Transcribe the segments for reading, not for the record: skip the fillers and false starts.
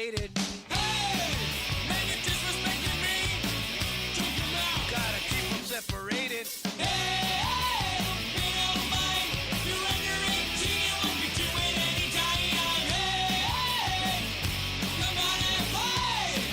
separated. Hey, man, you're disrespecting me. Choke him out. Gotta keep them separated. Hey, hey, don't mind. You're under 18, you won't be doing any time. Hey, hey, come on and play.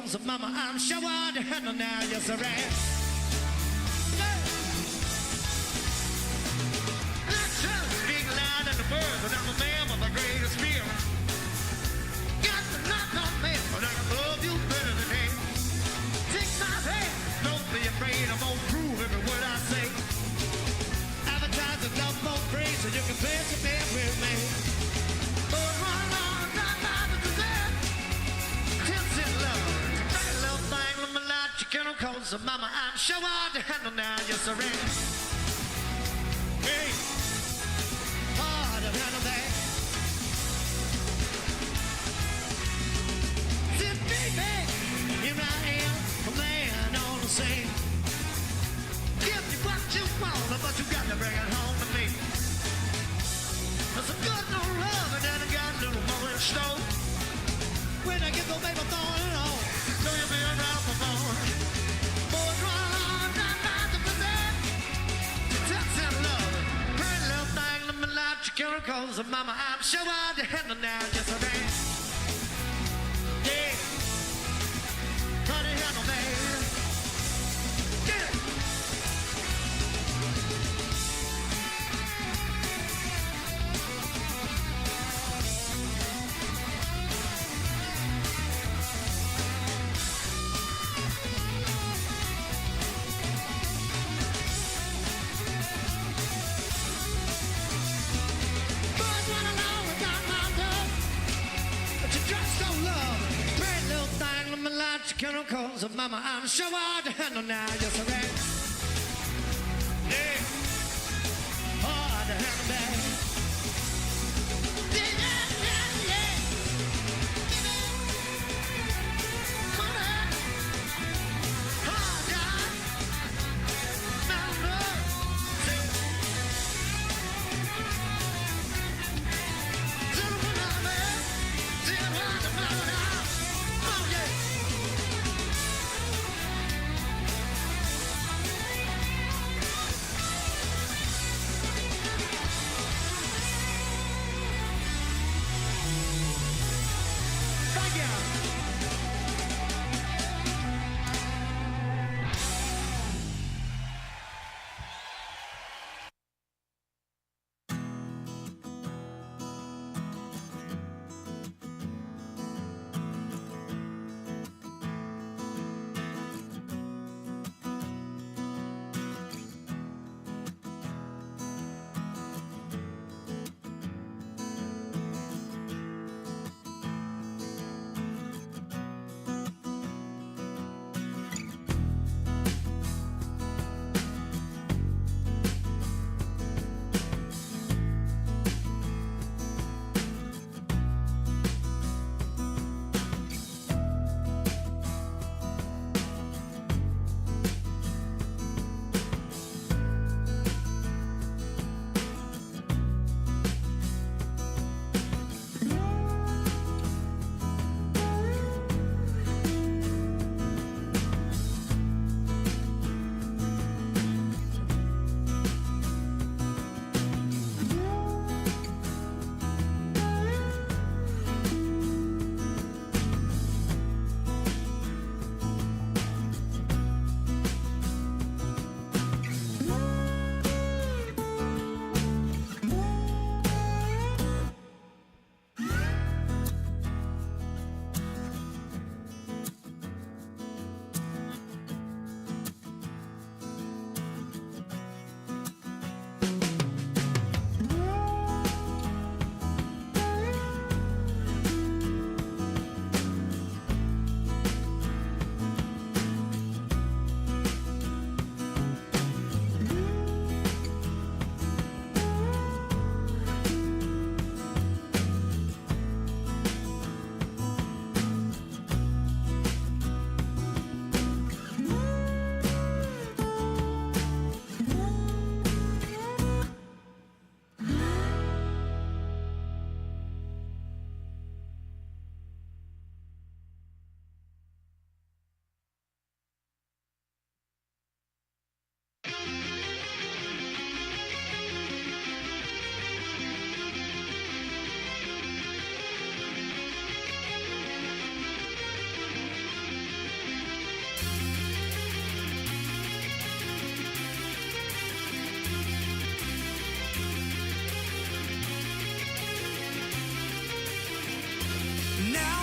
'cause of mama, I'm sure hard to handle now, yes I am. That sounds big loud in the bird, but I'm a man with the greatest fear. Got to knock on me, but I can love you better than him. Take my hand, don't be afraid, I'm gonna prove every word I say. Advertise the love more praise, so you can play some bed with me. But run on, not out of the bed. Tips in love, that love thing, let me light your kennel coats. So mama, I'm sure hard to handle now, yes I am. Hey, hard to handle that. Said, baby, here I am, a man on the scene. Give me what you want, but you got to bring it home to me. There's a good no love, and then I got a little more in store. When I get the baby throwing it on, know you'll be around for more. Boys run on, not out to present. Touch and love, pretty little thing, let me light your chemicals. And mama, I'm sure hard to handle now, yes I am. Yeah, hard to handle, man. Yeah. Chemicals of mama, I'm sure hard to handle now, yes I am. Yeah, hard to handle that. Yeah, yeah, yeah, yeah. Come on, hard, God. Now, no. Gentlemen out there, see it hard to blow it out. Oh, yeah.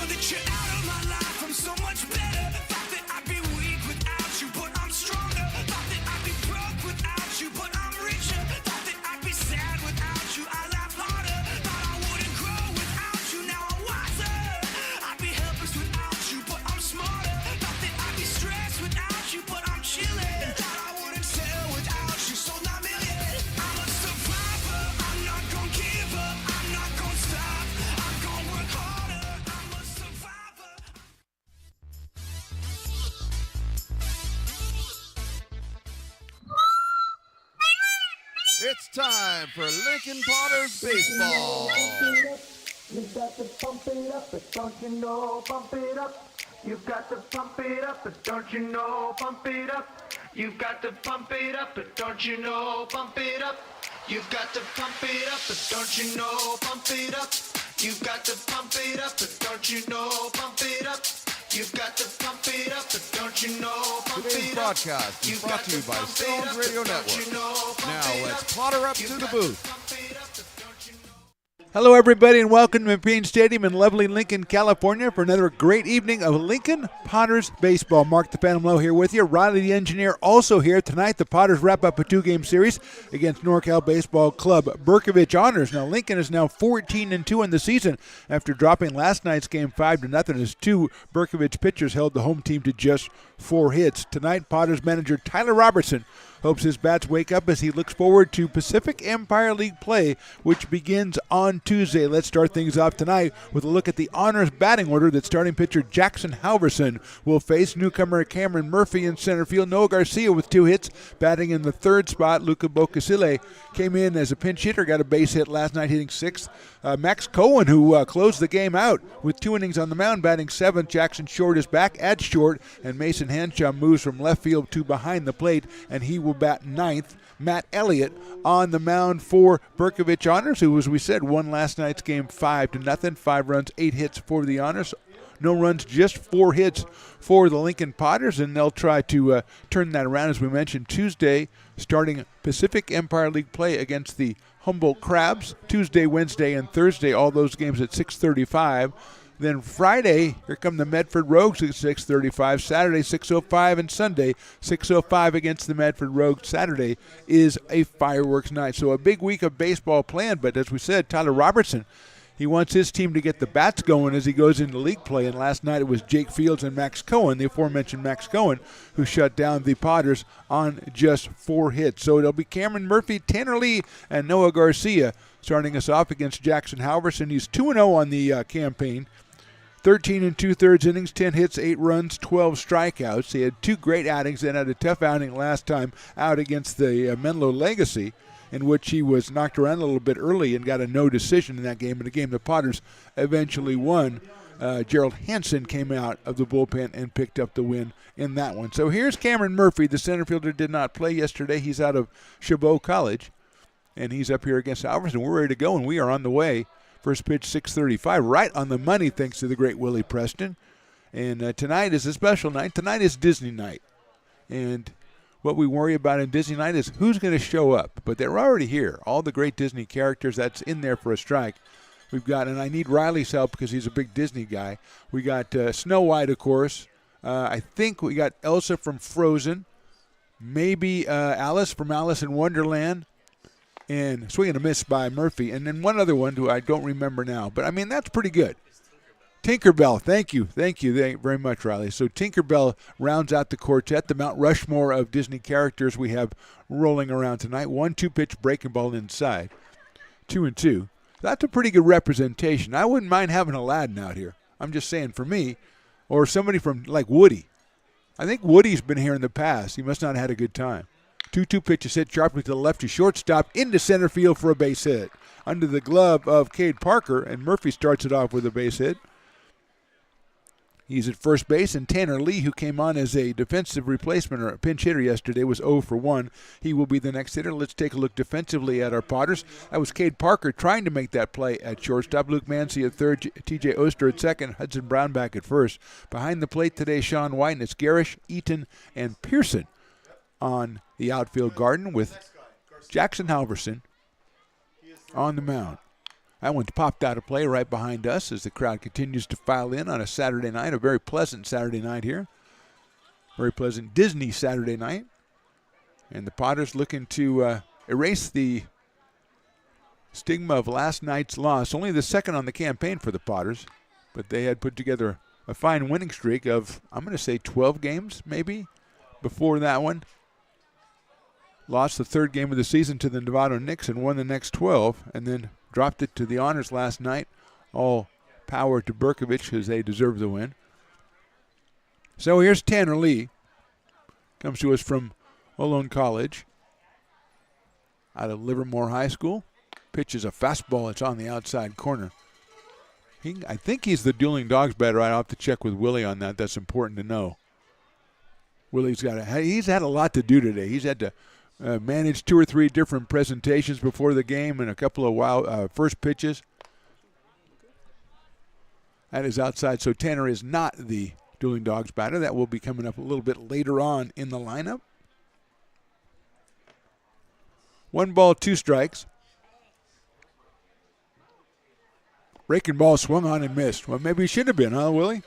that you're out of my life, I'm so much better. Thought that I'd be weak without you, but I'm stronger. Thought that I'd be broke without you, but I'm richer. Thought that I'd be sad without you, I laugh harder. Thought I wouldn't grow without you, now I'm wiser. I'd be helpless without you, but I'm smarter. Thought that I'd be stressed without you, but I'm chilling. Thought I wouldn't sell without you, sold 9 million. I'm a survivor, I'm not gonna give up, I'm not gonna stop, I'm gonna work harder. I'm a survivor. It's time for Lincoln Potters Baseball. You got to pump it up, but don't you know, pump it up. You've got to pump it up, but don't you know, pump it up. You've got to pump it up, but don't you know, pump it up. You've got to pump it up, but don't you know, pump it up. You've got to pump it up, but don't you know, pump it up. You've got to pump it up, but don't you know, pump Today's it up. broadcast is You've brought got to you by pump it Stones up, Radio but don't you Network. know, pump Now it let's up. potter up You've to the got booth. pump it up, but don't you know. Hello, everybody, and welcome to McPean Stadium in lovely Lincoln, California for another great evening of Lincoln Potters Baseball. Mark the Phantom Low here with you. Riley the Engineer also here. Tonight, the Potters wrap up a 2-game series against NorCal Baseball Club Bercovich Honors. Now, Lincoln is now 14-2 in the season after dropping last night's game 5-0 as 2 Bercovich pitchers held the home team to just 4 hits. Tonight, Potters manager Tyler Robertson hopes his bats wake up as he looks forward to Pacific Empire League play, which begins on Tuesday. Let's start things off tonight with a look at the honors batting order that starting pitcher Jackson Halverson will face newcomer Cameron Murphy in center field. Noah Garcia with 2 hits, batting in the 3rd spot. Luca Bocasile came in as a pinch hitter, got a base hit last night, hitting 6th. Max Cohen, who closed the game out with 2 innings on the mound, batting 7th. Jackson Short is back at short, and Mason Henshaw moves from left field to behind the plate, and he will bat 9th. Matt Elliott on the mound for Bercovich Honors, who, as we said, won last night's game 5-0. 5 runs, 8 hits for the Honors. No runs, just 4 hits for the Lincoln Potters, and they'll try to turn that around, as we mentioned, Tuesday, starting Pacific Empire League play against the Humboldt Crabs. Tuesday, Wednesday, and Thursday, all those games at 6:35. Then Friday, here come the Medford Rogues at 6:35. Saturday, 6:05, and Sunday, 6:05 against the Medford Rogues. Saturday is a fireworks night. So a big week of baseball planned, but as we said, Tyler Robertson, he wants his team to get the bats going as he goes into league play. And last night it was Jake Fields and Max Cohen, the aforementioned Max Cohen, who shut down the Potters on just 4 hits. So it'll be Cameron Murphy, Tanner Lee, and Noah Garcia starting us off against Jackson Halverson. He's 2-0 on the campaign. 13 2/3 innings, 10 hits, 8 runs, 12 strikeouts. He had 2 great outings, then had a tough outing last time out against the Menlo Legacy, in which he was knocked around a little bit early and got a no decision in that game. In the game the Potters eventually won. Gerald Hansen came out of the bullpen and picked up the win in that one. So here's Cameron Murphy. The center fielder did not play yesterday. He's out of Chabot College, and he's up here against Alverson. We're ready to go, and we are on the way. First pitch, 6:35, right on the money, thanks to the great Willie Preston. And tonight is a special night. Tonight is Disney night. And what we worry about in Disney night is who's going to show up. But they're already here. All the great Disney characters, that's in there for a strike. We've got, and I need Riley's help because he's a big Disney guy. We got Snow White, of course. I think we got Elsa from Frozen. Maybe Alice from Alice in Wonderland. And swing and a miss by Murphy. And then one other one who I don't remember now. But, I mean, that's pretty good. Tinkerbell. Thank you very much, Riley. So Tinkerbell rounds out the quartet, the Mount Rushmore of Disney characters we have rolling around tonight. 1-2 pitch breaking ball inside. 2-2. That's a pretty good representation. I wouldn't mind having Aladdin out here. I'm just saying, for me, or somebody from, like, Woody. I think Woody's been here in the past. He must not have had a good time. 2-2 pitch is hit sharply to the left to shortstop into center field for a base hit. Under the glove of Cade Parker, and Murphy starts it off with a base hit. He's at first base, and Tanner Lee, who came on as a defensive replacement or a pinch hitter yesterday, was 0 for 1. He will be the next hitter. Let's take a look defensively at our Potters. That was Cade Parker trying to make that play at shortstop. Luke Mancy at third, T.J. Oster at second, Hudson Brown back at first. Behind the plate today, Sean White, and it's Garish, Eaton, and Pearson on the outfield garden with Jackson Halverson on the mound. That one's popped out of play right behind us as the crowd continues to file in on a Saturday night, a very pleasant Saturday night here. Very pleasant Disney Saturday night. And the Potters looking to erase the stigma of last night's loss. Only the second on the campaign for the Potters, but they had put together a fine winning streak of, I'm going to say 12 games maybe before that one. Lost the third game of the season to the Nevada Knicks and won the next 12, and then dropped it to the Honors last night. All power to Bercovich because they deserve the win. So here's Tanner Lee. Comes to us from Olone College out of Livermore High School. Pitches a fastball. It's on the outside corner. I think he's the dueling dogs batter. I'll have to check with Willie on that. That's important to know. Willie's he's had a lot to do today. He's had to manage 2 or 3 different presentations before the game and a couple of first pitches. That is outside, so Tanner is not the dueling dogs batter. That will be coming up a little bit later on in the lineup. 1 ball, 2 strikes. Breaking ball swung on and missed. Well, maybe he should have been, huh, Willie?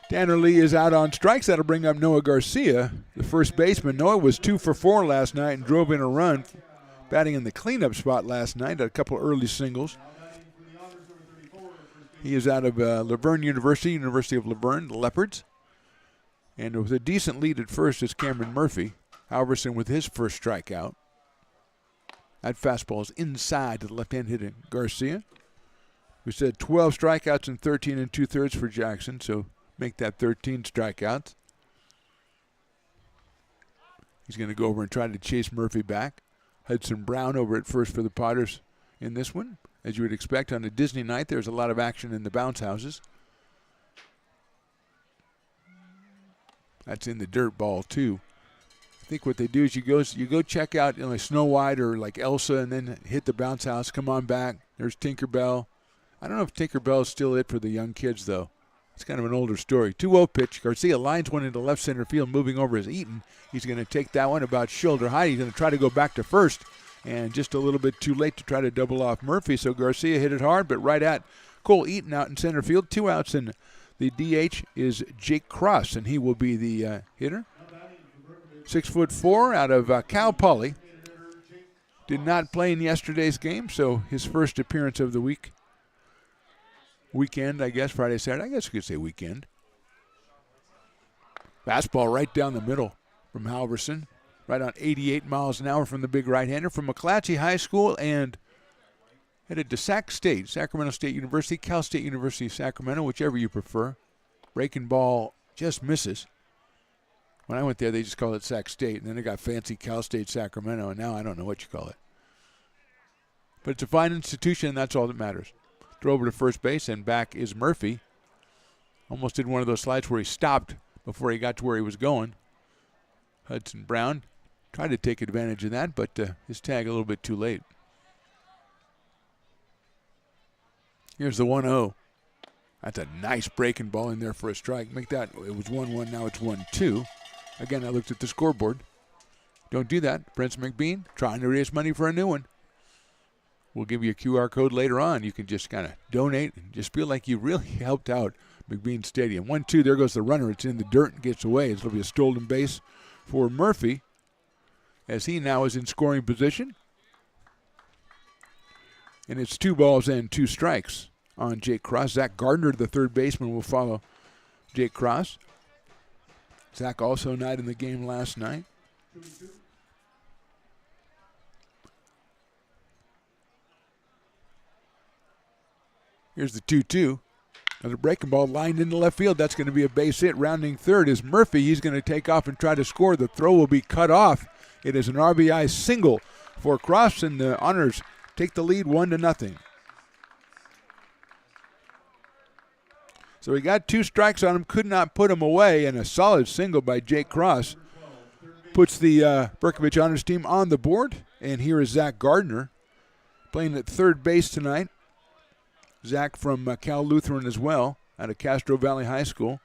Tanner Lee is out on strikes. That'll bring up Noah Garcia, the first baseman. Noah was 2 for 4 last night and drove in a run, batting in the cleanup spot last night, a couple early singles. He is out of Laverne University, University of Laverne, the Leopards. And with a decent lead at first is Cameron Murphy. Halverson with his first strikeout. That fastball is inside to the left-hand hitter Garcia. We said 12 strikeouts and 13 2/3 for Jackson, so make that 13 strikeouts. He's going to go over and try to chase Murphy back. Hudson Brown over at first for the Potters in this one. As you would expect on a Disney night, there's a lot of action in the bounce houses. That's in the dirt ball, too. I think what they do is you go check out like Snow White or like Elsa and then hit the bounce house, come on back. There's Tinkerbell. I don't know if Tinkerbell is still it for the young kids, though. It's kind of an older story. 2-0 pitch. Garcia lines one into left center field, moving over is Eaton. He's going to take that one about shoulder high. He's going to try to go back to first, and just a little bit too late to try to double off Murphy. So Garcia hit it hard, but right at Cole Eaton out in center field. 2 outs, and the DH is Jake Cross, and he will be the hitter. 6'4" out of Cal Poly. Did not play in yesterday's game, so his first appearance of the weekend, I guess, Friday, Saturday. I guess you could say weekend. Fastball right down the middle from Halverson. Right on 88 miles an hour from the big right-hander from McClatchy High School and headed to Sac State, Sacramento State University, Cal State University, Sacramento, whichever you prefer. Breaking ball just misses. When I went there, they just called it Sac State, and then they got fancy Cal State Sacramento, and now I don't know what you call it. But it's a fine institution, and that's all that matters. Throw over to first base, and back is Murphy. Almost did one of those slides where he stopped before he got to where he was going. Hudson Brown tried to take advantage of that, but his tag a little bit too late. Here's the 1-0. That's a nice breaking ball in there for a strike. Make that, it was 1-1, now it's 1-2. Again, I looked at the scoreboard. Don't do that. Prince McBean trying to raise money for a new one. We'll give you a QR code later on. You can just kind of donate and just feel like you really helped out McBean Stadium. 1-2, there goes the runner. It's in the dirt and gets away. It'll be a stolen base for Murphy as he now is in scoring position. And it's 2 balls and 2 strikes on Jake Cross. Zach Gardner, the third baseman, will follow Jake Cross. Zach also not in the game last night. Here's the 2-2. Another breaking ball lined into left field. That's going to be a base hit. Rounding third is Murphy. He's going to take off and try to score. The throw will be cut off. It is an RBI single for Cross, and the Honors take the lead 1-0. So he got 2 strikes on him, could not put him away, and a solid single by Jake Cross puts the Bercovich Honors team on the board. And here is Zach Gardner playing at third base tonight. Zach from Cal Lutheran as well, out of Castro Valley High School.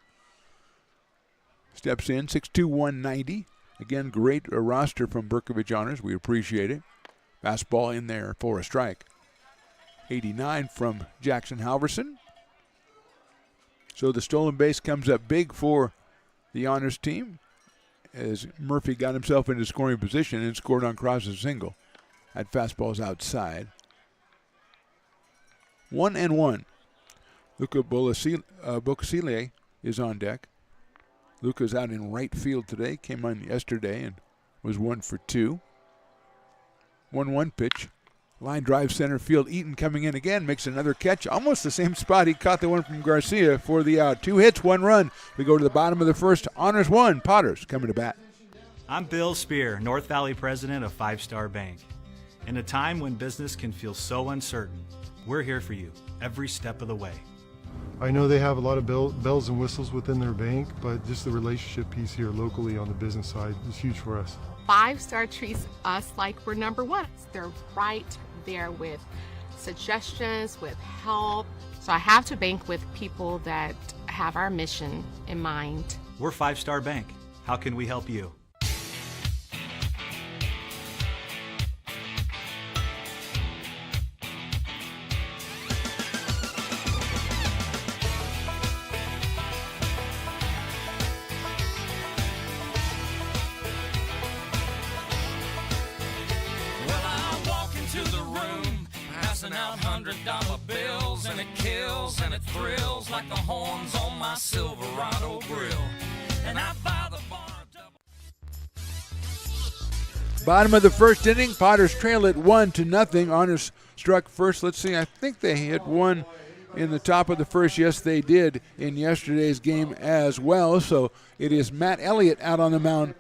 Steps in, 6'2", 190. Again, great roster from Bercovich Honors. We appreciate it. Fastball in there for a strike. 89 from Jackson Halverson. So the stolen base comes up big for the honors team as Murphy got himself into scoring position and scored on Cross's single. That fastball's outside. 1-1. Luca Bocasile is on deck. Luca's out in right field today. Came on yesterday and was 1 for 2. 1-1 pitch. Line drive center field. Eaton coming in again. Makes another catch. Almost the same spot. He caught the one from Garcia for the out. 2 hits, 1 run. We go to the bottom of the first. Honors 1. Potters coming to bat. I'm Bill Spear, North Valley president of 5 Star Bank. In a time when business can feel so uncertain, we're here for you every step of the way. I know they have a lot of bells and whistles within their bank, but just the relationship piece here locally on the business side is huge for us. 5 Star treats us like we're number one. They're right there with suggestions, with help. So I have to bank with people that have our mission in mind. We're 5 Star Bank. How can we help you? Well, I walk into the room, passing out $100 bills, and it kills and it thrills like the horns on my Silverado grill. And I buy the bar double. Bottom of the first inning. Potters trail it 1-0. Honors struck first. Let's see. I think they hit one in the top of the first. Yes, they did in yesterday's game as well. So it is Matt Elliott out on the mound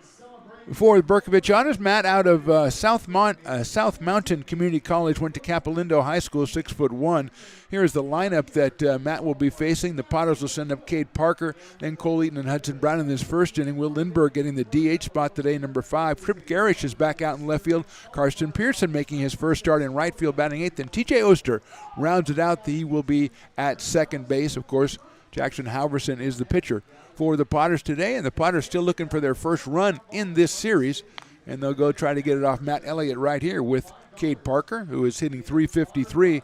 for the Bercovich Honors. Matt out of South Mountain Community College, went to Capilindo High School, 6'1". Here's the lineup that Matt will be facing. The Potters will send up Cade Parker, then Cole Eaton and Hudson Brown in this first inning. Will Lindbergh getting the DH spot today, number 5. Trip Garish is back out in left field. Karsten Pearson making his first start in right field, batting 8th. And TJ Oster rounds it out. He will be at second base. Of course, Jackson Halverson is the pitcher for the Potters today, and the Potters still looking for their first run in this series, and they'll go try to get it off Matt Elliott right here with Cade Parker, who is hitting .353,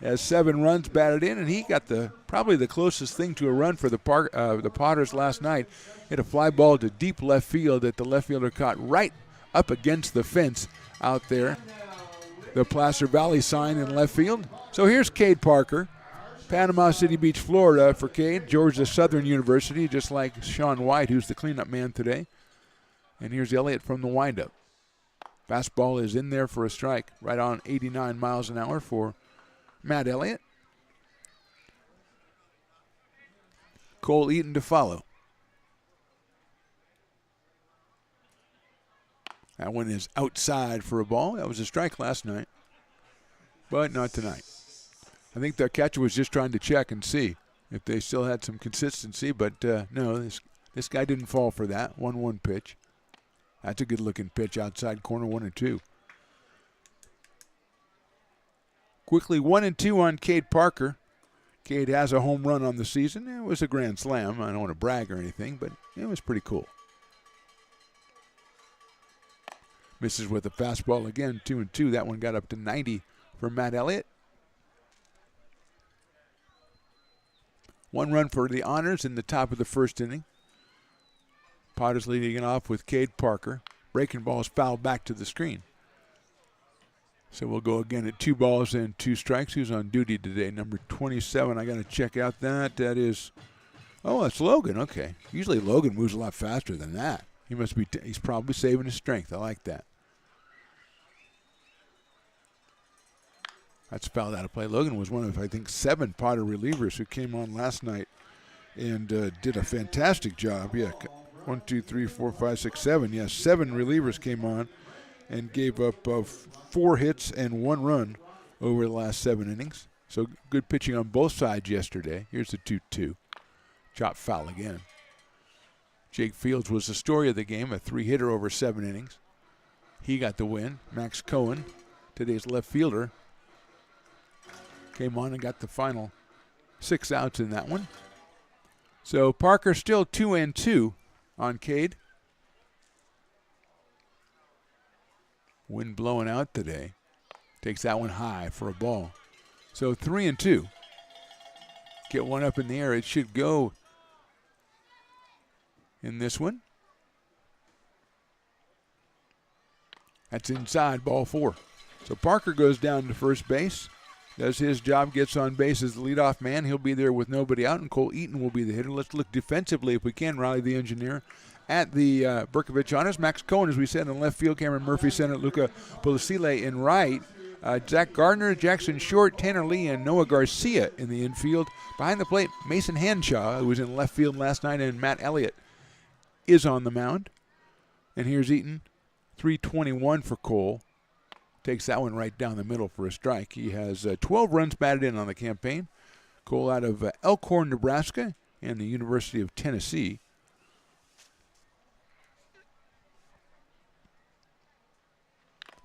has 7 runs batted in, and he got probably the closest thing to a run for the Potters last night. Hit a fly ball to deep left field that the left fielder caught right up against the fence out there. The Placer Valley sign in left field. So here's Cade Parker. Panama City Beach, Florida for Cade. Georgia Southern University, just like Sean White, who's the cleanup man today. And here's Elliott from the windup. Fastball is in there for a strike, right on 89 miles an hour for Matt Elliott. Cole Eaton to follow. That one is outside for a ball. That was a strike last night, but not tonight. I think the catcher was just trying to check and see if they still had some consistency, but no, this guy didn't fall for that. 1-1 pitch. That's a good-looking pitch outside corner 1-2. Quickly 1-2 on Cade Parker. Cade has a home run on the season. It was a grand slam. I don't want to brag or anything, but it was pretty cool. Misses with a fastball again, 2-2. That one got up to 90 for Matt Elliott. 1 run for the Honors in the top of the first inning. Potters leading it off with Cade Parker. Breaking ball's fouled back to the screen. So we'll go again at 2 balls and 2 strikes. Who's on duty today? Number 27. I got to check out that. That is, that's Logan. Okay. Usually Logan moves a lot faster than that. He's probably saving his strength. I like that. That's fouled out of play. Logan was one of, I think, 7 Potter relievers who came on last night and did a fantastic job. Yeah, 1, 2, 3, 4, 5, 6, 7. Yes, 7 relievers came on and gave up 4 hits and 1 run over the last 7 innings. So good pitching on both sides yesterday. Here's the 2-2. Chop foul again. Jake Fields was the story of the game, a 3-hitter over 7 innings. He got the win. Max Cohen, today's left fielder, came on and got the final 6 outs in that one. So Parker still 2-2 on Cade. Wind blowing out today. Takes that one high for a ball. So 3-2. Get one up in the air. It should go in this one. That's inside, ball 4. So Parker goes down to first base, does his job, gets on base as the leadoff man. He'll be there with nobody out, and Cole Eaton will be the hitter. Let's look defensively, if we can, Riley the engineer, at the Bercovich honors. Max Cohen, as we said, in left field. Cameron Murphy center. Luca Polisile in right. Zach Gardner, Jackson Short, Tanner Lee, and Noah Garcia in the infield. Behind the plate, Mason Henshaw, who was in left field last night, and Matt Elliott is on the mound. And here's Eaton. 321 for Cole. Takes that one right down the middle for a strike. He has 12 runs batted in on the campaign. Cole out of Elkhorn, Nebraska, and the University of Tennessee.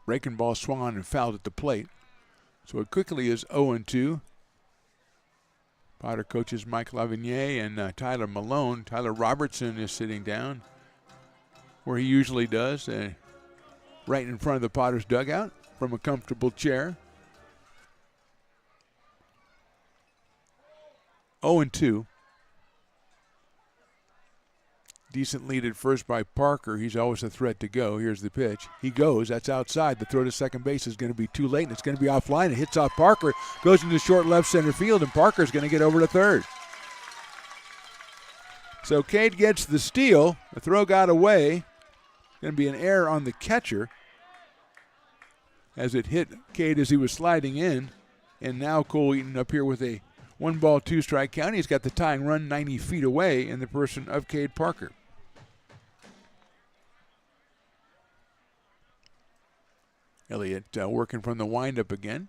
Breaking ball swung on and fouled at the plate. So it quickly is 0-2. Potter coaches Mike Lavigny and Tyler Malone. Tyler Robertson is sitting down where he usually does, right in front of the Potters dugout from a comfortable chair. 0-2. Decent lead at first by Parker. He's always a threat to go. Here's the pitch. He goes. That's outside. The throw to second base is going to be too late, and it's going to be offline. It hits off Parker, goes into short left center field, and Parker's going to get over to third. So Cade gets the steal. The throw got away. Going to be an error on the catcher as it hit Cade as he was sliding in. And now Cole Eaton up here with a 1-ball, 2-strike count. He's got the tying run 90 feet away in the person of Cade Parker. Elliott working from the windup again.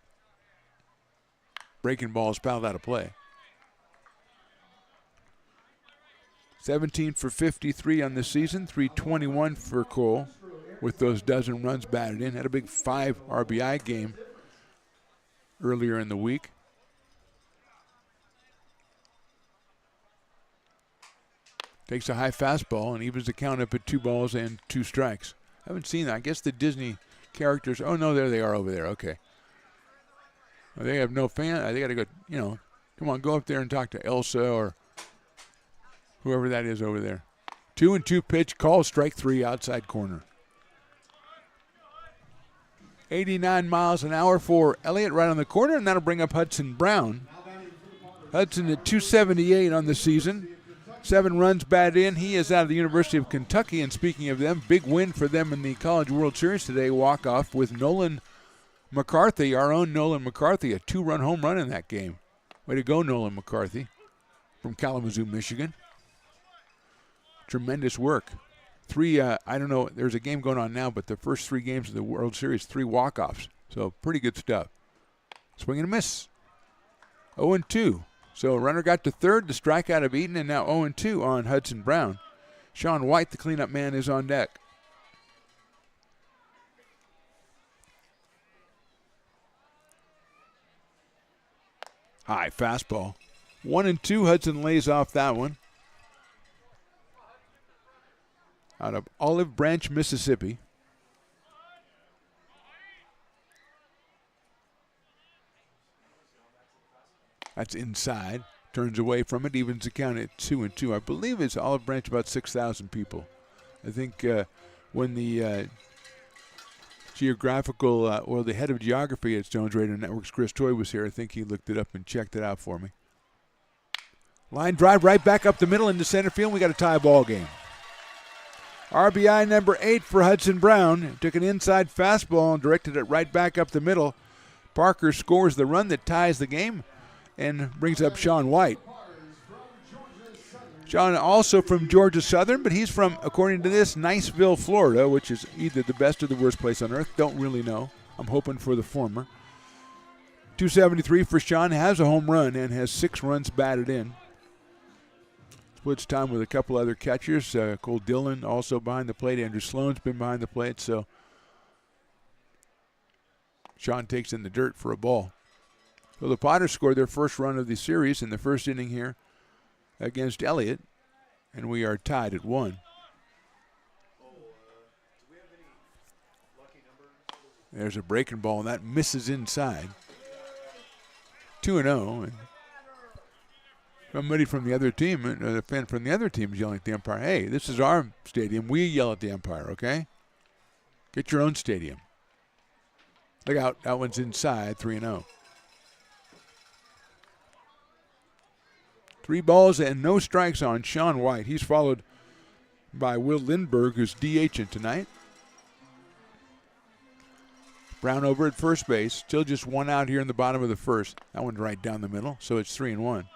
Breaking ball is fouled out of play. 17 for 53 on the season, 321 for Cole with those dozen runs batted in. Had a big 5 RBI game earlier in the week. Takes a high fastball and evens the count up at 2 balls and 2 strikes. I haven't seen that. I guess the Disney characters, oh no, there they are over there, okay. Well, they have no fan, they got to go, come on, go up there and talk to Elsa or whoever that is over there. 2-2 pitch, call, strike 3, outside corner. 89 miles an hour for Elliott right on the corner, and that'll bring up Hudson Brown. Hudson at 278 on the season. 7 runs batted in. He is out of the University of Kentucky, and speaking of them, big win for them in the College World Series today. Walk-off with Nolan McCarthy, our own Nolan McCarthy, a 2-run home run in that game. Way to go, Nolan McCarthy from Kalamazoo, Michigan. Tremendous work. 3, I don't know, there's a game going on now, but the first 3 games of the World Series, 3 walk-offs. So pretty good stuff. Swing and a miss. 0-2. So runner got to third, the strikeout of Eaton, and now 0-2 on Hudson Brown. Sean White, the cleanup man, is on deck. High fastball. 1-2, Hudson lays off that one. Out of Olive Branch, Mississippi. That's inside. Turns away from it. Evens the count at 2-2. I believe it's Olive Branch, about 6,000 people. I think when the geographical, the head of geography at Stones Radio Networks, Chris Toy, was here, I think he looked it up and checked it out for me. Line drive right back up the middle into center field. We got a tie ball game. RBI number 8 for Hudson Brown. Took an inside fastball and directed it right back up the middle. Parker scores the run that ties the game and brings up Sean White. Sean also from Georgia Southern, but he's from, according to this, Niceville, Florida, which is either the best or the worst place on earth. Don't really know. I'm hoping for the former. 273 for Sean, has a home run and has 6 runs batted in. Splits time with a couple other catchers. Cole Dillon also behind the plate. Andrew Sloan's been behind the plate. So Sean takes in the dirt for a ball. So the Potters scored their first run of the series in the first inning here against Elliott. And we are tied at 1. There's a breaking ball, and that misses inside. 2-0. And somebody from the other team, a fan from the other team is yelling at the umpire, hey, this is our stadium. We yell at the umpire, okay? Get your own stadium. Look out. That one's inside, 3-0. 3 balls and no strikes on Sean White. He's followed by Will Lindbergh, who's DHing tonight. Brown over at first base. Still just 1 out here in the bottom of the first. That one's right down the middle, so it's 3-1.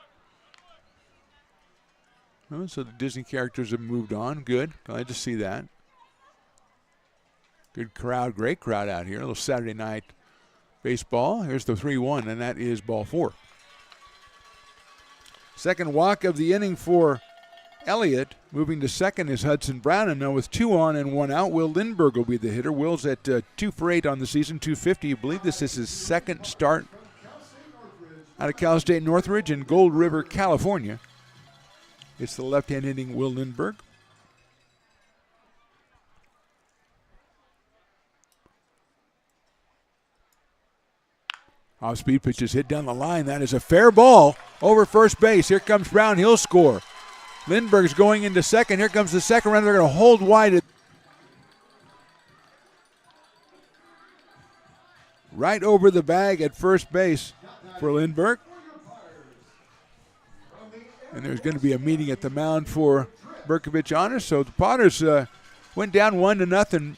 Oh, so the Disney characters have moved on. Good. Glad to see that. Good crowd. Great crowd out here. A little Saturday night baseball. Here's the 3-1, and that is ball 4. Second walk of the inning for Elliott. Moving to second is Hudson Brown, and now with 2 on and 1 out, Will Lindbergh will be the hitter. Will's at 2 for 8 on the season, 250. You believe this is his second start out of Cal State Northridge in Gold River, California. It's the left-hand hitting Will Lindbergh. Off-speed pitch is hit down the line. That is a fair ball over first base. Here comes Brown. He'll score. Lindbergh's going into second. Here comes the second runner. They're going to hold wide. Right over the bag at first base for Lindbergh. And there's going to be a meeting at the mound for Bercovich honors. So the Potters went down 1-0.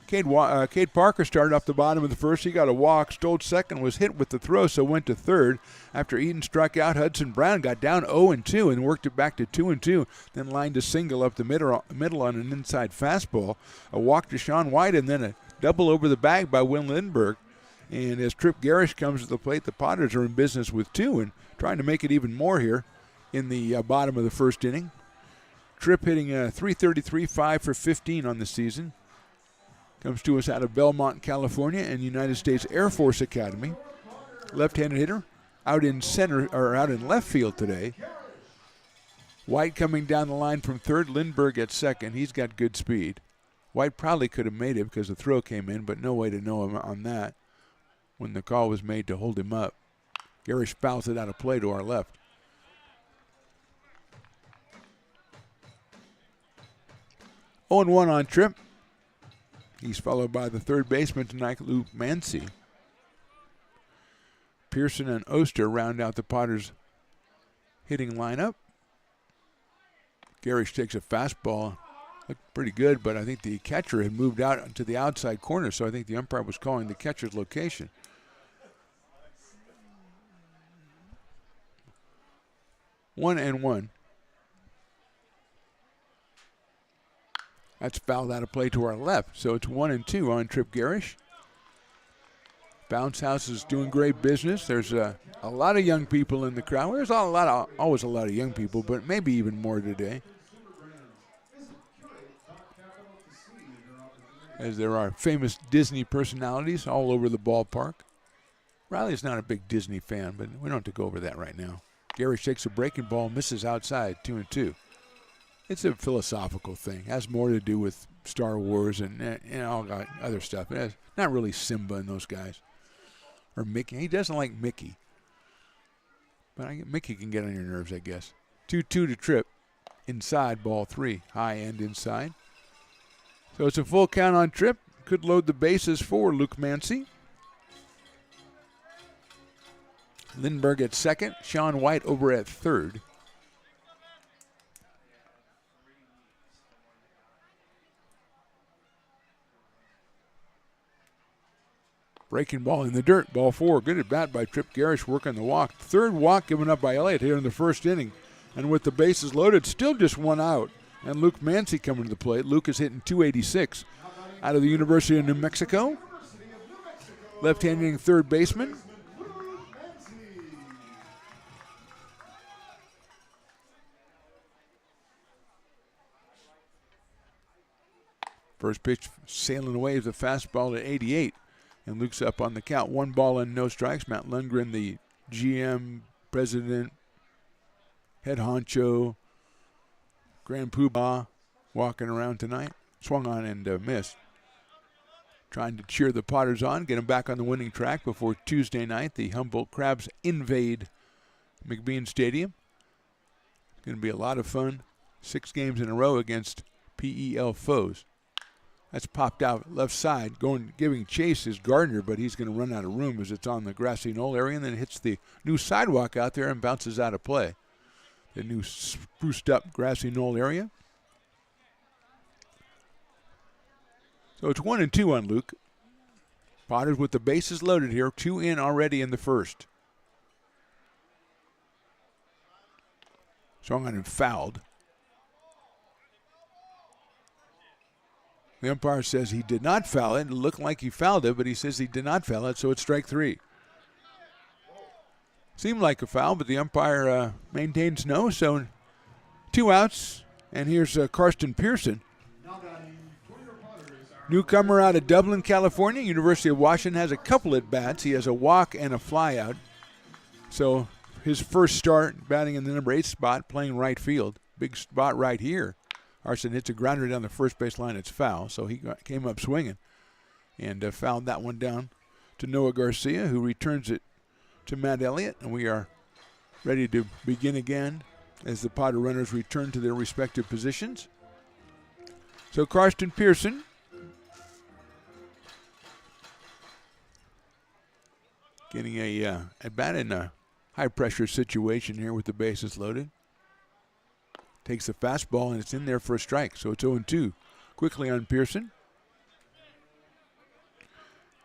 Cade Parker started off the bottom of the first. He got a walk, stole second, was hit with the throw, so went to third. After Eaton struck out, Hudson Brown got down 0-2 and worked it back to 2-2, then lined a single up the middle on an inside fastball. A walk to Sean White, and then a double over the bag by Will Lindbergh. And as Trip Garish comes to the plate, the Potters are in business with 2 and trying to make it even more here in the bottom of the first inning. Tripp hitting a .333, 5 for 15 on the season. Comes to us out of Belmont, California, and United States Air Force Academy. Left-handed hitter, out in left field today. White coming down the line from third. Lindbergh at second. He's got good speed. White probably could have made it because the throw came in, but no way to know him on that when the call was made to hold him up. Garish fouls it out of play to our left. Oh, 1 on Tripp. He's followed by the third baseman tonight, Luke Mancy. Pearson and Oster round out the Potters' hitting lineup. Garish takes a fastball. Looked pretty good, but I think the catcher had moved out to the outside corner, so I think the umpire was calling the catcher's location. One and one. That's fouled out of play to our left, so it's 1-2 on Trip Garish. Bounce House is doing great business. There's a lot of young people in the crowd. Well, there's always a lot of young people, but maybe even more today. As there are famous Disney personalities all over the ballpark. Riley's not a big Disney fan, but we don't have to go over that right now. Garish takes a breaking ball, misses outside, 2-2. It's a philosophical thing. It has more to do with Star Wars and all that other stuff. It's not really Simba and those guys. Or Mickey. He doesn't like Mickey. But Mickey can get on your nerves, I guess. 2-2 to Tripp. Inside, ball 3. High end inside. So it's a full count on Tripp. Could load the bases for Luke Mancy. Lindbergh at second. Sean White over at third. Breaking ball in the dirt, ball 4. Good at bat by Trip Garish working the walk. Third walk given up by Elliott here in the first inning. And with the bases loaded, still just 1 out. And Luke Mancy coming to the plate. Luke is hitting .286 out of the University of New Mexico. Left-handed third baseman. First pitch sailing away is a fastball at 88. And Luke's up on the count. 1 ball and no strikes. Matt Lundgren, the GM, president, head honcho, grand poobah, walking around tonight. Swung on and missed. trying to cheer the Potters on, get them back on the winning track before Tuesday night. The Humboldt Crabs invade McBean Stadium. It's going to be a lot of fun. 6 games in a row against PEL foes. That's popped out left side. Giving chase is Gardner, but he's going to run out of room as it's on the grassy knoll area, and then hits the new sidewalk out there and bounces out of play. The new spruced up grassy knoll area. So it's 1-2 on Luke. Potters with the bases loaded here. 2 in already in the first. Swung on and fouled. The umpire says he did not foul it. It looked like he fouled it, but he says he did not foul it, so it's strike 3. Seemed like a foul, but the umpire maintains no, so 2 outs. And here's Karsten Pearson. Newcomer out of Dublin, California. University of Washington has a couple at bats. He has a walk and a flyout. So his first start batting in the number 8 spot, playing right field. Big spot right here. Arson hits a grounder down the first base line. It's foul, so he came up swinging and fouled that one down to Noah Garcia, who returns it to Matt Elliott. And we are ready to begin again as the Potter runners return to their respective positions. So Karsten Pearson getting a at bat in a high-pressure situation here with the bases loaded. Takes the fastball, and it's in there for a strike, so it's 0-2. Quickly on Pearson.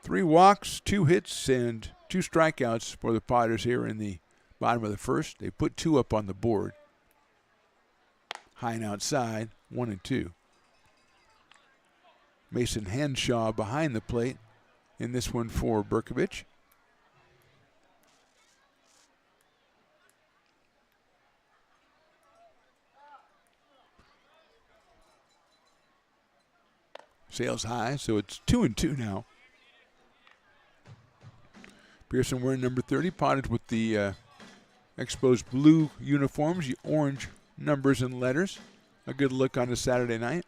3 walks, 2 hits, and 2 strikeouts for the Potters here in the bottom of the first. They put 2 up on the board. High and outside, 1-2. Mason Henshaw behind the plate in this one for Bercovich. Sails high, so it's 2-2 now. Pearson wearing number 30. Potters with the exposed blue uniforms, the orange numbers and letters. A good look on a Saturday night.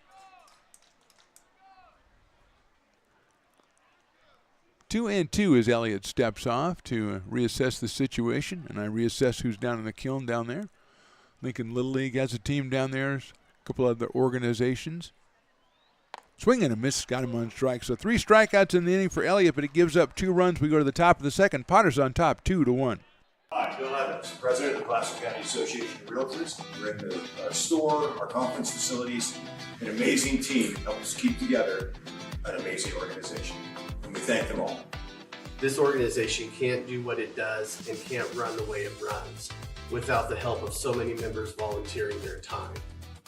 2-2 as Elliott steps off to reassess the situation, and I reassess who's down in the kiln down there. Lincoln Little League has a team down there, a couple other organizations. Swing and a miss, got him on strike. So 3 strikeouts in the inning for Elliott, but he gives up 2 runs. We go to the top of the second. Potters on top, 2-1. Hi, Bill Evans, President of the Placer County Association of Realtors. We're in the store, our conference facilities, an amazing team help us keep together an amazing organization. And we thank them all. This organization can't do what it does and can't run the way it runs without the help of so many members volunteering their time.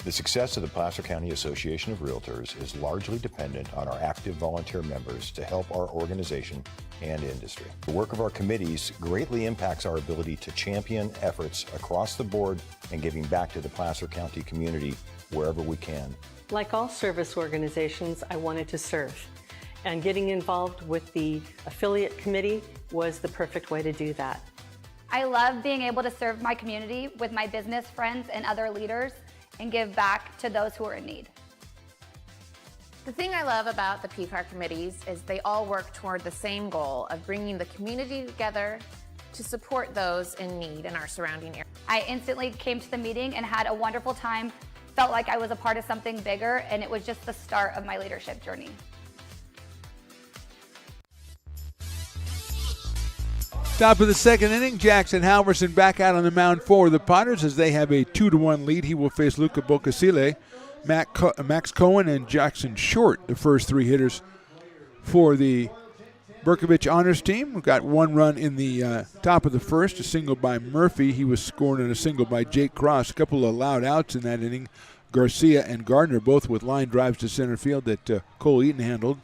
The success of the Placer County Association of Realtors is largely dependent on our active volunteer members to help our organization and industry. The work of our committees greatly impacts our ability to champion efforts across the board and giving back to the Placer County community wherever we can. Like all service organizations, I wanted to serve. And getting involved with the affiliate committee was the perfect way to do that. I love being able to serve my community with my business friends and other leaders and give back to those who are in need. The thing I love about the PCAR committees is they all work toward the same goal of bringing the community together to support those in need in our surrounding area. I instantly came to the meeting and had a wonderful time, felt like I was a part of something bigger, and it was just the start of my leadership journey. Top of the second inning, Jackson Halverson back out on the mound for the Potters as they have a 2-1 lead. He will face Luca Bocasile, Max Cohen, and Jackson Short, the first 3 hitters for the Bercovich Honors team. We've got 1 run in the top of the first, a single by Murphy. He was scored in a single by Jake Cross. A couple of loud outs in that inning. Garcia and Gardner both with line drives to center field that Cole Eaton handled.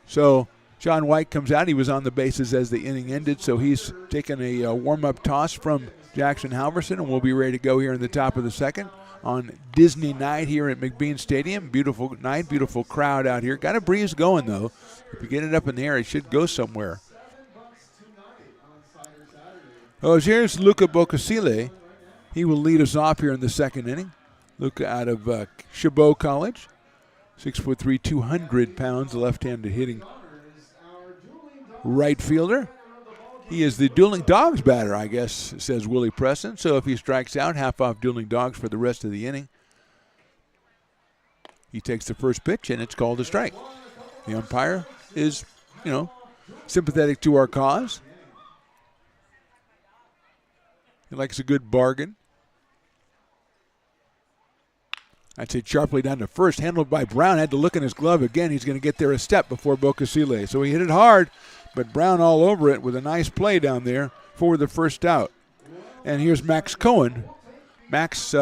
So John White comes out. He was on the bases as the inning ended, so he's taken a warm-up toss from Jackson Halverson, and we'll be ready to go here in the top of the second on Disney night here at McBean Stadium. Beautiful night, beautiful crowd out here. Got a breeze going, though. If you get it up in the air, it should go somewhere. Oh, here's Luca Bocasile. He will lead us off here in the second inning. Luca out of Chabot College. 6'3", 200 pounds, left-handed hitting right fielder. He is the Dueling Dogs batter, I guess, says Willie Preston. So if he strikes out, half off Dueling Dogs for the rest of the inning. He takes the first pitch, and it's called a strike. The umpire is, sympathetic to our cause. He likes a good bargain. I'd say sharply down to first, handled by Brown. Had to look in his glove again. He's going to get there a step before Bocasile. So he hit it hard, but Brown all over it with a nice play down there for the first out. And here's Max Cohen. Max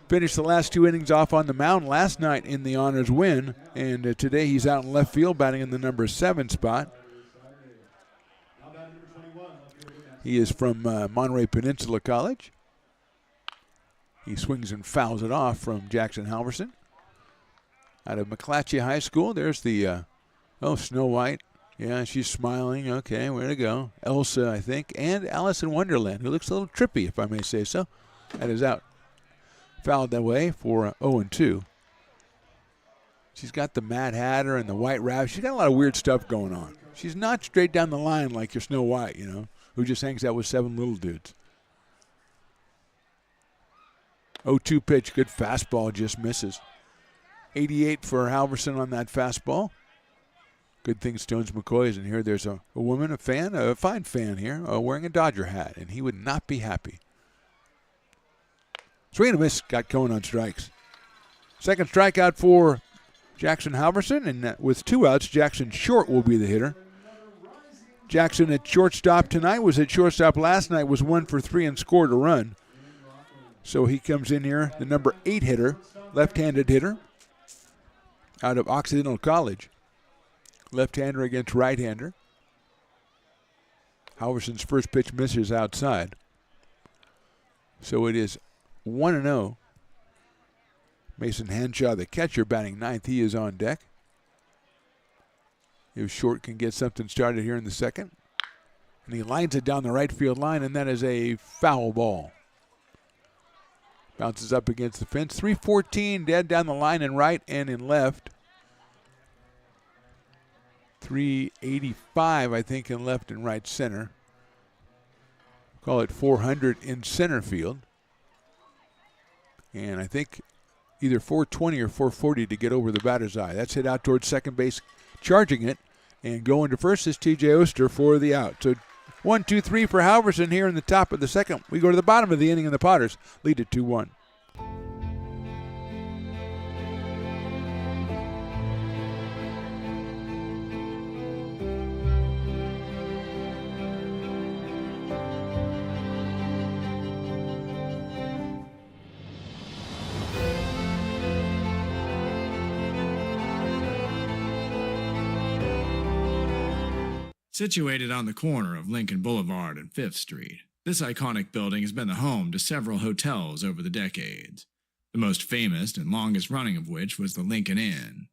finished the last 2 innings off on the mound last night in the Honors win, and today he's out in left field batting in the number 7 spot. He is from Monterey Peninsula College. He swings and fouls it off from Jackson Halverson. Out of McClatchy High School, there's the, Snow White. Yeah, she's smiling. Okay, way to go. Elsa, I think, and Alice in Wonderland, who looks a little trippy, if I may say so. That is out. Fouled that way for 0-2. She's got the Mad Hatter and the White Rabbit. She's got a lot of weird stuff going on. She's not straight down the line like your Snow White, who just hangs out with 7 little dudes. 0-2 pitch, good fastball, just misses. 88 for Halverson on that fastball. Good thing Stones McCoy is in here. There's a woman, a fan, a fine fan here, wearing a Dodger hat, and he would not be happy. Swing and a miss, got Cohen on strikes. Second strikeout for Jackson Halverson, and with 2 outs, Jackson Short will be the hitter. Jackson at shortstop tonight, was at shortstop last night, was 1 for 3 and scored a run. So he comes in here, the number 8 hitter, left-handed hitter, out of Occidental College. Left-hander against right-hander. Halverson's first pitch misses outside. So it is 1-0. Mason Henshaw, the catcher, batting 9th. He is on deck. If Short can get something started here in the second. And he lines it down the right field line, and that is a foul ball. Bounces up against the fence. 314 dead down the line in right and in left. 385, I think, in left and right center. Call it 400 in center field. And I think either 420 or 440 to get over the batter's eye. That's hit out towards second base, charging it. And going to first is T.J. Oster for the out. So 1-2-3 for Halverson here in the top of the second. We go to the bottom of the inning, and the Potters lead it 2-1. Situated on the corner of Lincoln Boulevard and 5th Street, this iconic building has been the home to several hotels over the decades, the most famous and longest running of which was the Lincoln Inn.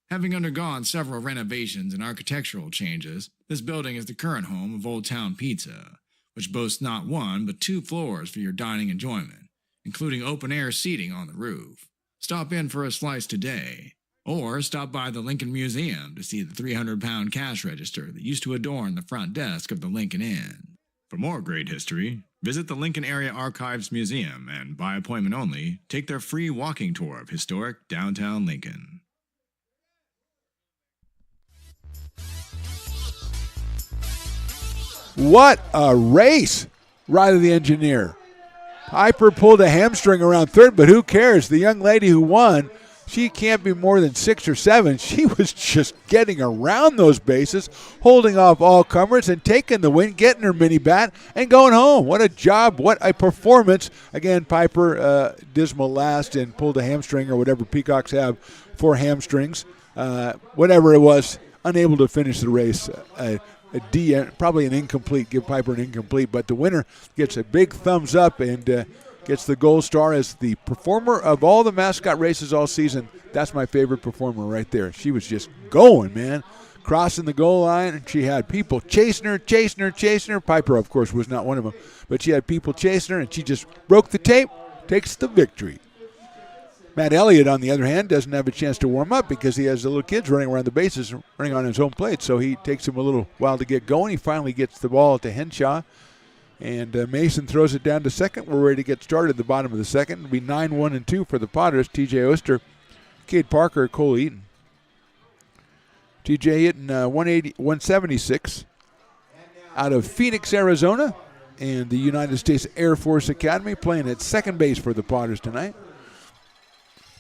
Having undergone several renovations and architectural changes, this building is the current home of Old Town Pizza, which boasts not 1 but 2 floors for your dining enjoyment, including open-air seating on the roof. Stop in for a slice today. Or stop by the Lincoln Museum to see the 300-pound cash register that used to adorn the front desk of the Lincoln Inn. For more great history, visit the Lincoln Area Archives Museum and, by appointment only, take their free walking tour of historic downtown Lincoln. What a race, Riley the engineer. Piper pulled a hamstring around third, but who cares? The young lady who won, she can't be more than 6 or 7. She was just getting around those bases, holding off all comers and taking the win, getting her mini bat and going home. What a job. What a performance. Again, Piper, dismal last and pulled a hamstring or whatever Peacocks have for hamstrings. Whatever it was, unable to finish the race. A D, probably an incomplete. Give Piper an incomplete. But the winner gets a big thumbs up and gets the gold star as the performer of all the mascot races all season. That's my favorite performer right there. She was just going, man. Crossing the goal line, and she had people chasing her. Piper, of course, was not one of them. But she had people chasing her, and she just broke the tape, takes the victory. Matt Elliott, on the other hand, doesn't have a chance to warm up because he has the little kids running around the bases, running on his home plate. So he takes him a little while to get going. He finally gets the ball to Henshaw. And Mason throws it down to second. We're ready to get started at the bottom of the second. It'll be 9-1-2 for the Potters. TJ Oster, Cade Parker, Cole Eaton. TJ hitting 176 out of Phoenix, Arizona. And the United States Air Force Academy playing at second base for the Potters tonight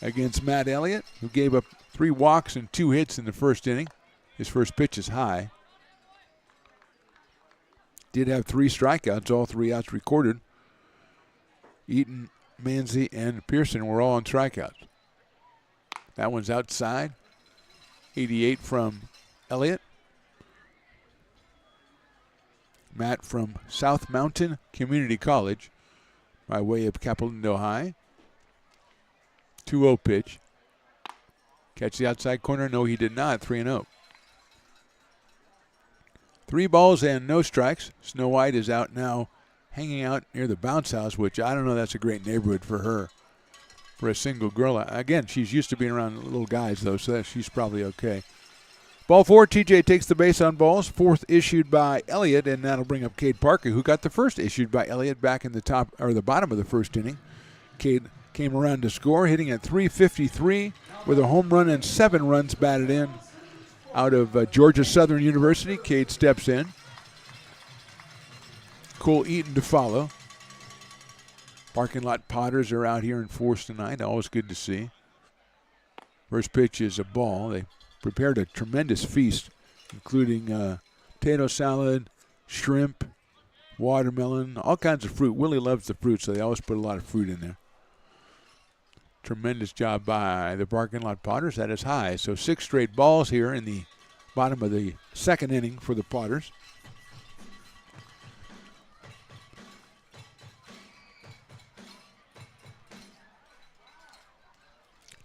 against Matt Elliott, who gave up 3 walks and 2 hits in the first inning. His first pitch is high. Did have 3 strikeouts, all 3 outs recorded. Eaton, Manzi, and Pearson were all on strikeouts. That one's outside. 88 from Elliott. Matt from South Mountain Community College by way of Capilindo High. 2-0 pitch. Catch the outside corner? No, he did not. 3-0. 3 balls and no strikes. Snow White is out now, hanging out near the bounce house, which I don't know, that's a great neighborhood for her, for a single girl. Again, she's used to being around little guys, though, so she's probably okay. Ball 4, TJ takes the base on balls. 4th issued by Elliott, and that'll bring up Cade Parker, who got the first issued by Elliott back in the top or the bottom of the first inning. Cade came around to score, hitting at .353 with a home run and 7 runs batted in. Out of Georgia Southern University, Cade steps in. Cole Eaton to follow. Parking lot Potters are out here in force tonight. Always good to see. First pitch is a ball. They prepared a tremendous feast, including potato salad, shrimp, watermelon, all kinds of fruit. Willie loves the fruit, so they always put a lot of fruit in there. Tremendous job by the Parking Lot Potters. That is high. So 6 straight balls here in the bottom of the second inning for the Potters.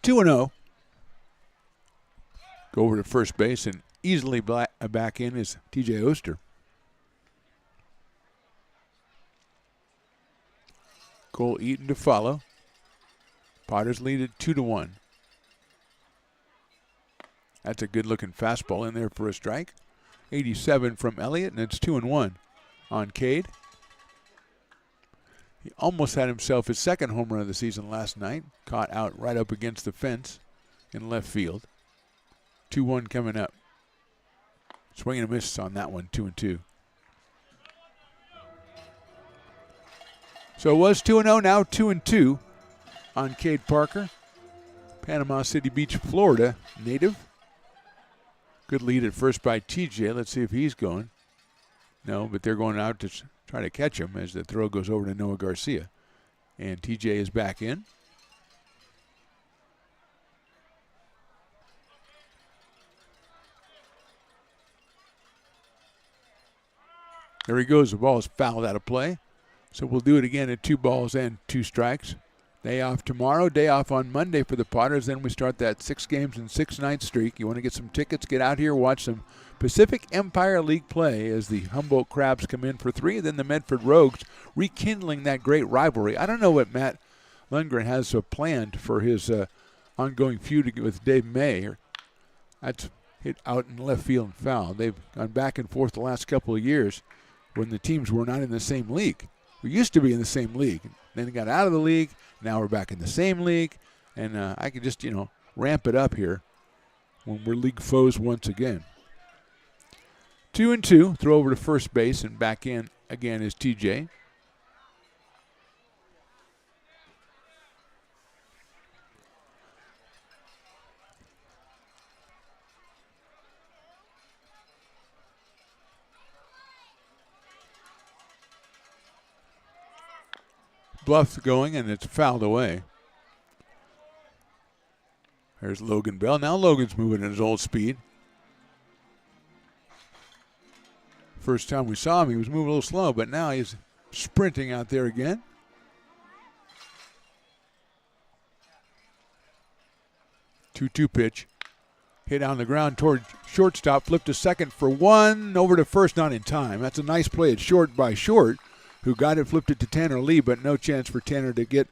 Two and 0. Go over to first base and easily back in is TJ Oster. Cole Eaton to follow. Potters lead it 2-1. That's a good-looking fastball in there for a strike. 87 from Elliott, and it's 2-1 on Cade. He almost had himself his second home run of the season last night. Caught out right up against the fence in left field. 2-1 coming up. Swing and a miss on that one, 2-2. So it was 2-0, now 2-2 on Cade Parker. Panama City Beach, Florida native. Good lead at first by TJ. Let's see if he's going. No, but they're going out to try to catch him as the throw goes over to Noah Garcia. And TJ is back in. There he goes. The ball is fouled out of play. So we'll do it again at 2 balls and 2 strikes. Day off tomorrow, day off on Monday for the Potters. Then we start that 6 games and 6 night streak. You want to get some tickets, get out here, watch some Pacific Empire League play as the Humboldt Crabs come in for 3. Then the Medford Rogues rekindling that great rivalry. I don't know what Matt Lundgren has planned for his ongoing feud with Dave May. That's hit out in left field and foul. They've gone back and forth the last couple of years when the teams were not in the same league. We used to be in the same league. Then got out of the league. Now we're back in the same league. And I can just, ramp it up here when we're league foes once again. 2-2. Throw over to first base and back in again is TJ. Bluff going, and it's fouled away. There's Logan Bell. Now Logan's moving at his old speed. First time we saw him, he was moving a little slow, but now he's sprinting out there again. Two-two pitch. Hit on the ground toward shortstop. Flipped to second for 1. Over to first, not in time. That's a nice play at short by Short, who got it, flipped it to Tanner Lee, but no chance for Tanner to get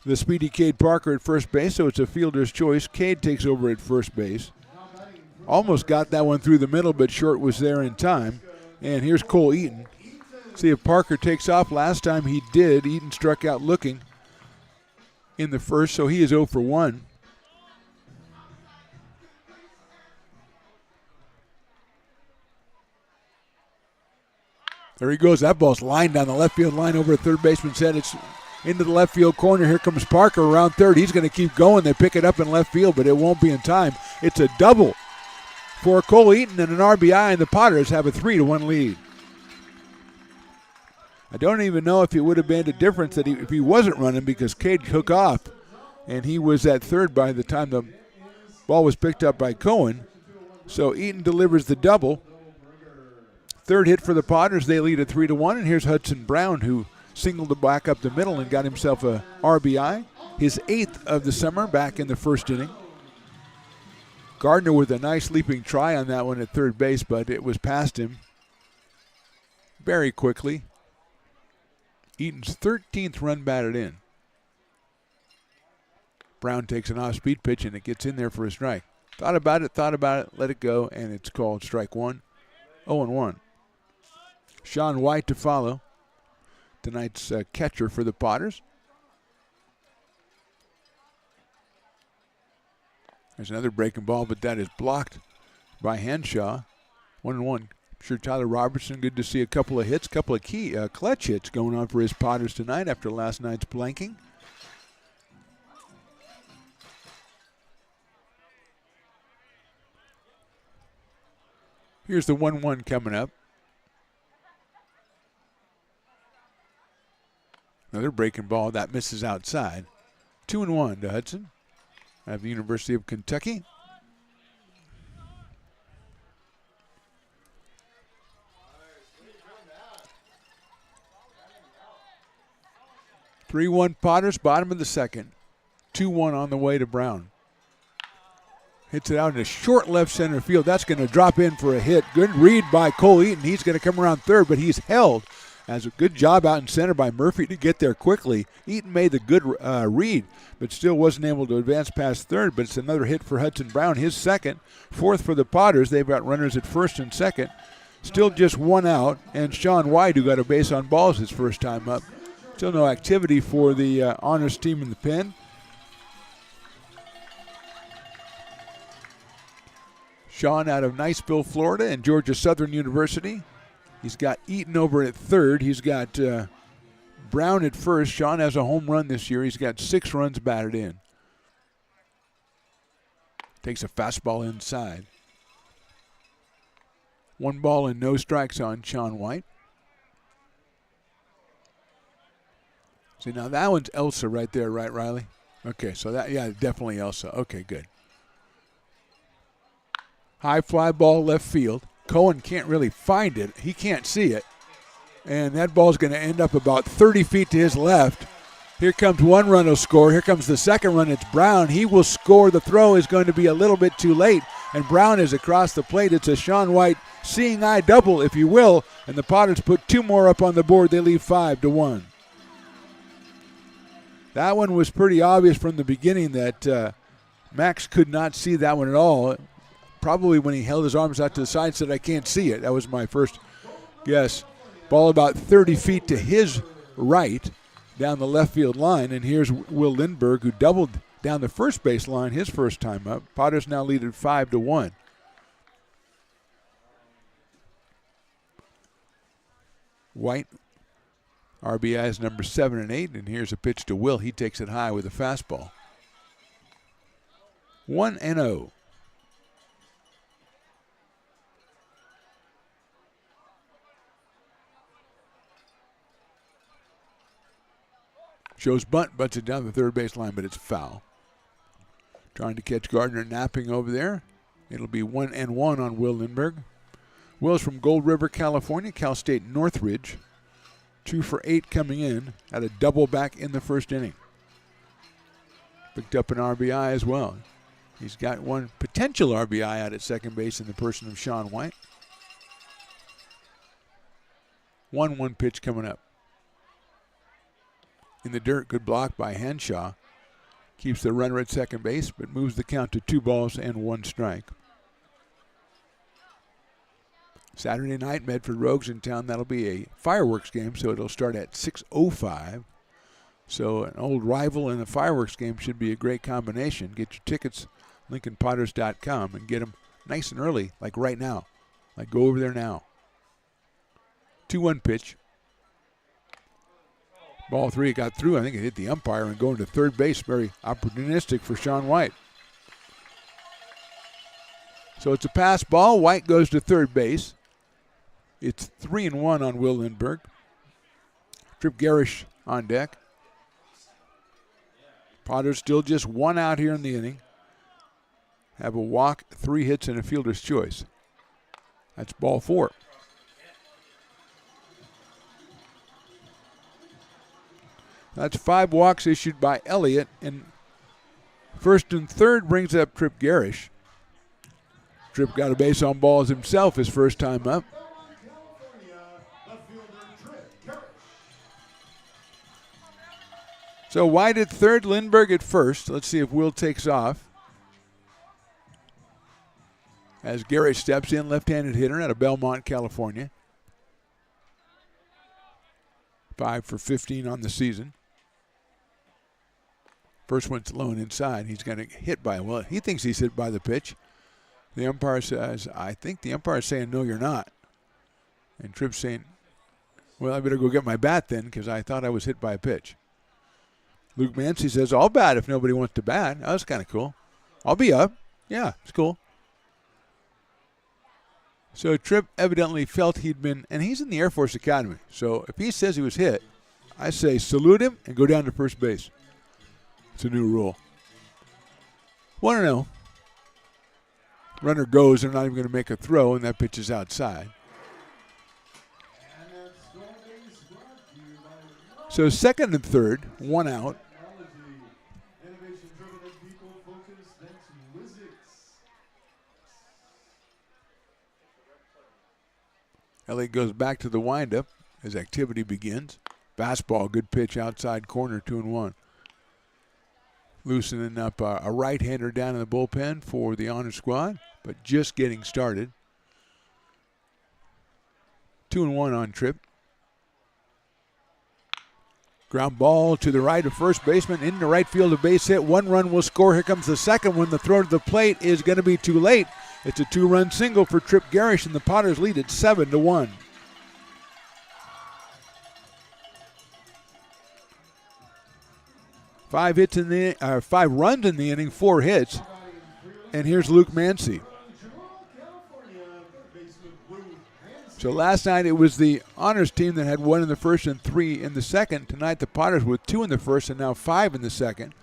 the speedy Cade Parker at first base, so it's a fielder's choice. Cade takes over at first base. Almost got that one through the middle, but Short was there in time. And here's Cole Eaton. See if Parker takes off. Last time he did. Eaton struck out looking in the first, so he is 0 for 1. There he goes. That ball's lined down the left field line over at third baseman's head. It's into the left field corner. Here comes Parker around third. He's going to keep going. They pick it up in left field, but it won't be in time. It's a double for Cole Eaton and an RBI, and the Potters have a 3-1 lead. I don't even know if it would have made a difference that if he wasn't running, because Cade took off, and he was at third by the time the ball was picked up by Cohen. So Eaton delivers the double. Third hit for the Potters. They lead at 3-1, and here's Hudson Brown, who singled the back up the middle and got himself a RBI, his 8th of the summer, back in the first inning. Gardner with a nice leaping try on that one at third base, but it was past him very quickly. Eaton's 13th run batted in. Brown takes an off-speed pitch, and it gets in there for a strike. Thought about it, let it go, and it's called strike one. 0-1. Sean White to follow. Tonight's catcher for the Potters. There's another breaking ball, but that is blocked by Henshaw. 1-1. I'm sure Tyler Robertson, good to see a couple of hits, couple of key clutch hits going on for his Potters tonight after last night's blanking. Here's the 1-1 coming up. Another breaking ball that misses outside. 2-1 to Hudson at the University of Kentucky. (3-1) Potters, bottom of the second. 2-1 on the way to Brown. Hits it out in a short left center field. That's going to drop in for a hit. Good read by Cole Eaton. He's going to come around third, but he's held. As a good job out in center by Murphy to get there quickly. Eaton made the good read, but still wasn't able to advance past third. But it's another hit for Hudson Brown, his second. 4th for the Potters. They've got runners at first and second. Still just one out. And Sean White, who got a base on balls his first time up. Still no activity for the honors team in the pen. Sean out of Niceville, Florida, and Georgia Southern University. He's got Eaton over at third. He's got Brown at first. Sean has a home run this year. He's got 6 runs batted in. Takes a fastball inside. 1 ball and no strikes on Sean White. See, now that one's Elsa right there, right, Riley? Okay, so that, yeah, definitely Elsa. Okay, good. High fly ball left field. Cohen can't really find it. He can't see it. And that ball's going to end up about 30 feet to his left. Here comes one run will score. Here comes the second run. It's Brown. He will score. The throw is going to be a little bit too late. And Brown is across the plate. It's a Sean White seeing eye double, if you will. And the Potters put 2 more up on the board. They leave 5-1. That one was pretty obvious from the beginning that Max could not see that one at all. Probably when he held his arms out to the side, said, I can't see it. That was my first guess. Ball about 30 feet to his right down the left field line. And here's Will Lindbergh, who doubled down the first base line his first time up. Potters now lead at 5-1. White, RBIs number 7 and 8. And here's a pitch to Will. He takes it high with a fastball. 1-0. Shows bunt, butts it down the third base line, but it's foul. Trying to catch Gardner napping over there. It'll be 1-1 on Will Lindbergh. Will's from Gold River, California, Cal State Northridge. 2 for 8 coming in. Had a double back in the first inning. Picked up an RBI as well. He's got one potential RBI out at second base in the person of Sean White. 1-1 pitch coming up. in the dirt. Good block by Henshaw. Keeps the runner at second base, but moves the count to 2 balls and 1 strike. Saturday night, Medford Rogues in town. That'll be a fireworks game, so it'll start at 6:05. So an old rival and a fireworks game should be a great combination. Get your tickets, LincolnPotters.com, and get them nice and early, like right now. Like go over there now. 2-1 pitch. Ball 3 got through. I think it hit the umpire and going to third base. Very opportunistic for Sean White. So it's a pass ball. White goes to third base. It's 3-1 on Will Lindbergh. Trip Garish on deck. Potters still just 1 out here in the inning. Have a walk, 3 hits, and a fielder's choice. That's ball 4. That's 5 walks issued by Elliott, and first and third brings up Trip Garish. Trip got a base on balls himself his first time up. So White at third, Lindbergh at first. Let's see if Will takes off. As Garish steps in, left-handed hitter out of Belmont, California. 5 for 15 on the season. First one's low and inside. He's going to hit by, well, he thinks he's hit by the pitch. The umpire says, I think the umpire is saying, no, you're not. And Tripp's saying, well, I better go get my bat then because I thought I was hit by a pitch. Luke Mancy says, I'll bat if nobody wants to bat. That was kind of cool. I'll be up. Yeah, it's cool. So Tripp evidently felt he'd been, and he's in the Air Force Academy. So if he says he was hit, I say salute him and go down to first base. It's a new rule. 1-0. Runner goes, they're not even going to make a throw, and that pitch is outside. So second and third, 1 out. Elliott goes back to the windup as activity begins. Fastball, good pitch outside corner, 2-1. Loosening up a right-hander down in the bullpen for the honor squad, but just getting started. 2-1 on Tripp. Ground ball to the right of first baseman, into right field, a base hit. 1 run will score. Here comes the second one. The throw to the plate is going to be too late. It's a 2-run single for Trip Garish, and the Potters lead at 7-1. Five runs in the inning, 4 hits. And here's Luke Mancy. So last night it was the honors team that had 1 in the first and 3 in the second. Tonight the Potters with 2 in the first and now 5 in the second.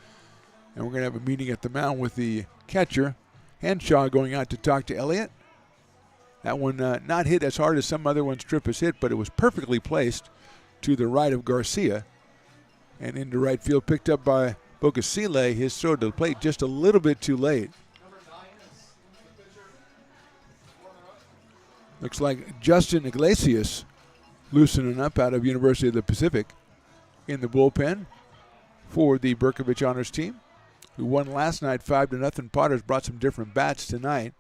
And we're going to have a meeting at the mound with the catcher, Henshaw, going out to talk to Elliott. That one not hit as hard as some other ones Tripp has hit, but it was perfectly placed to the right of Garcia. And into right field, picked up by Bocasile. His throw to the plate just a little bit too late. Looks like Justin Iglesias loosening up out of University of the Pacific in the bullpen for the Bercovich honors team, who won last night 5-0. Potters brought some different bats tonight,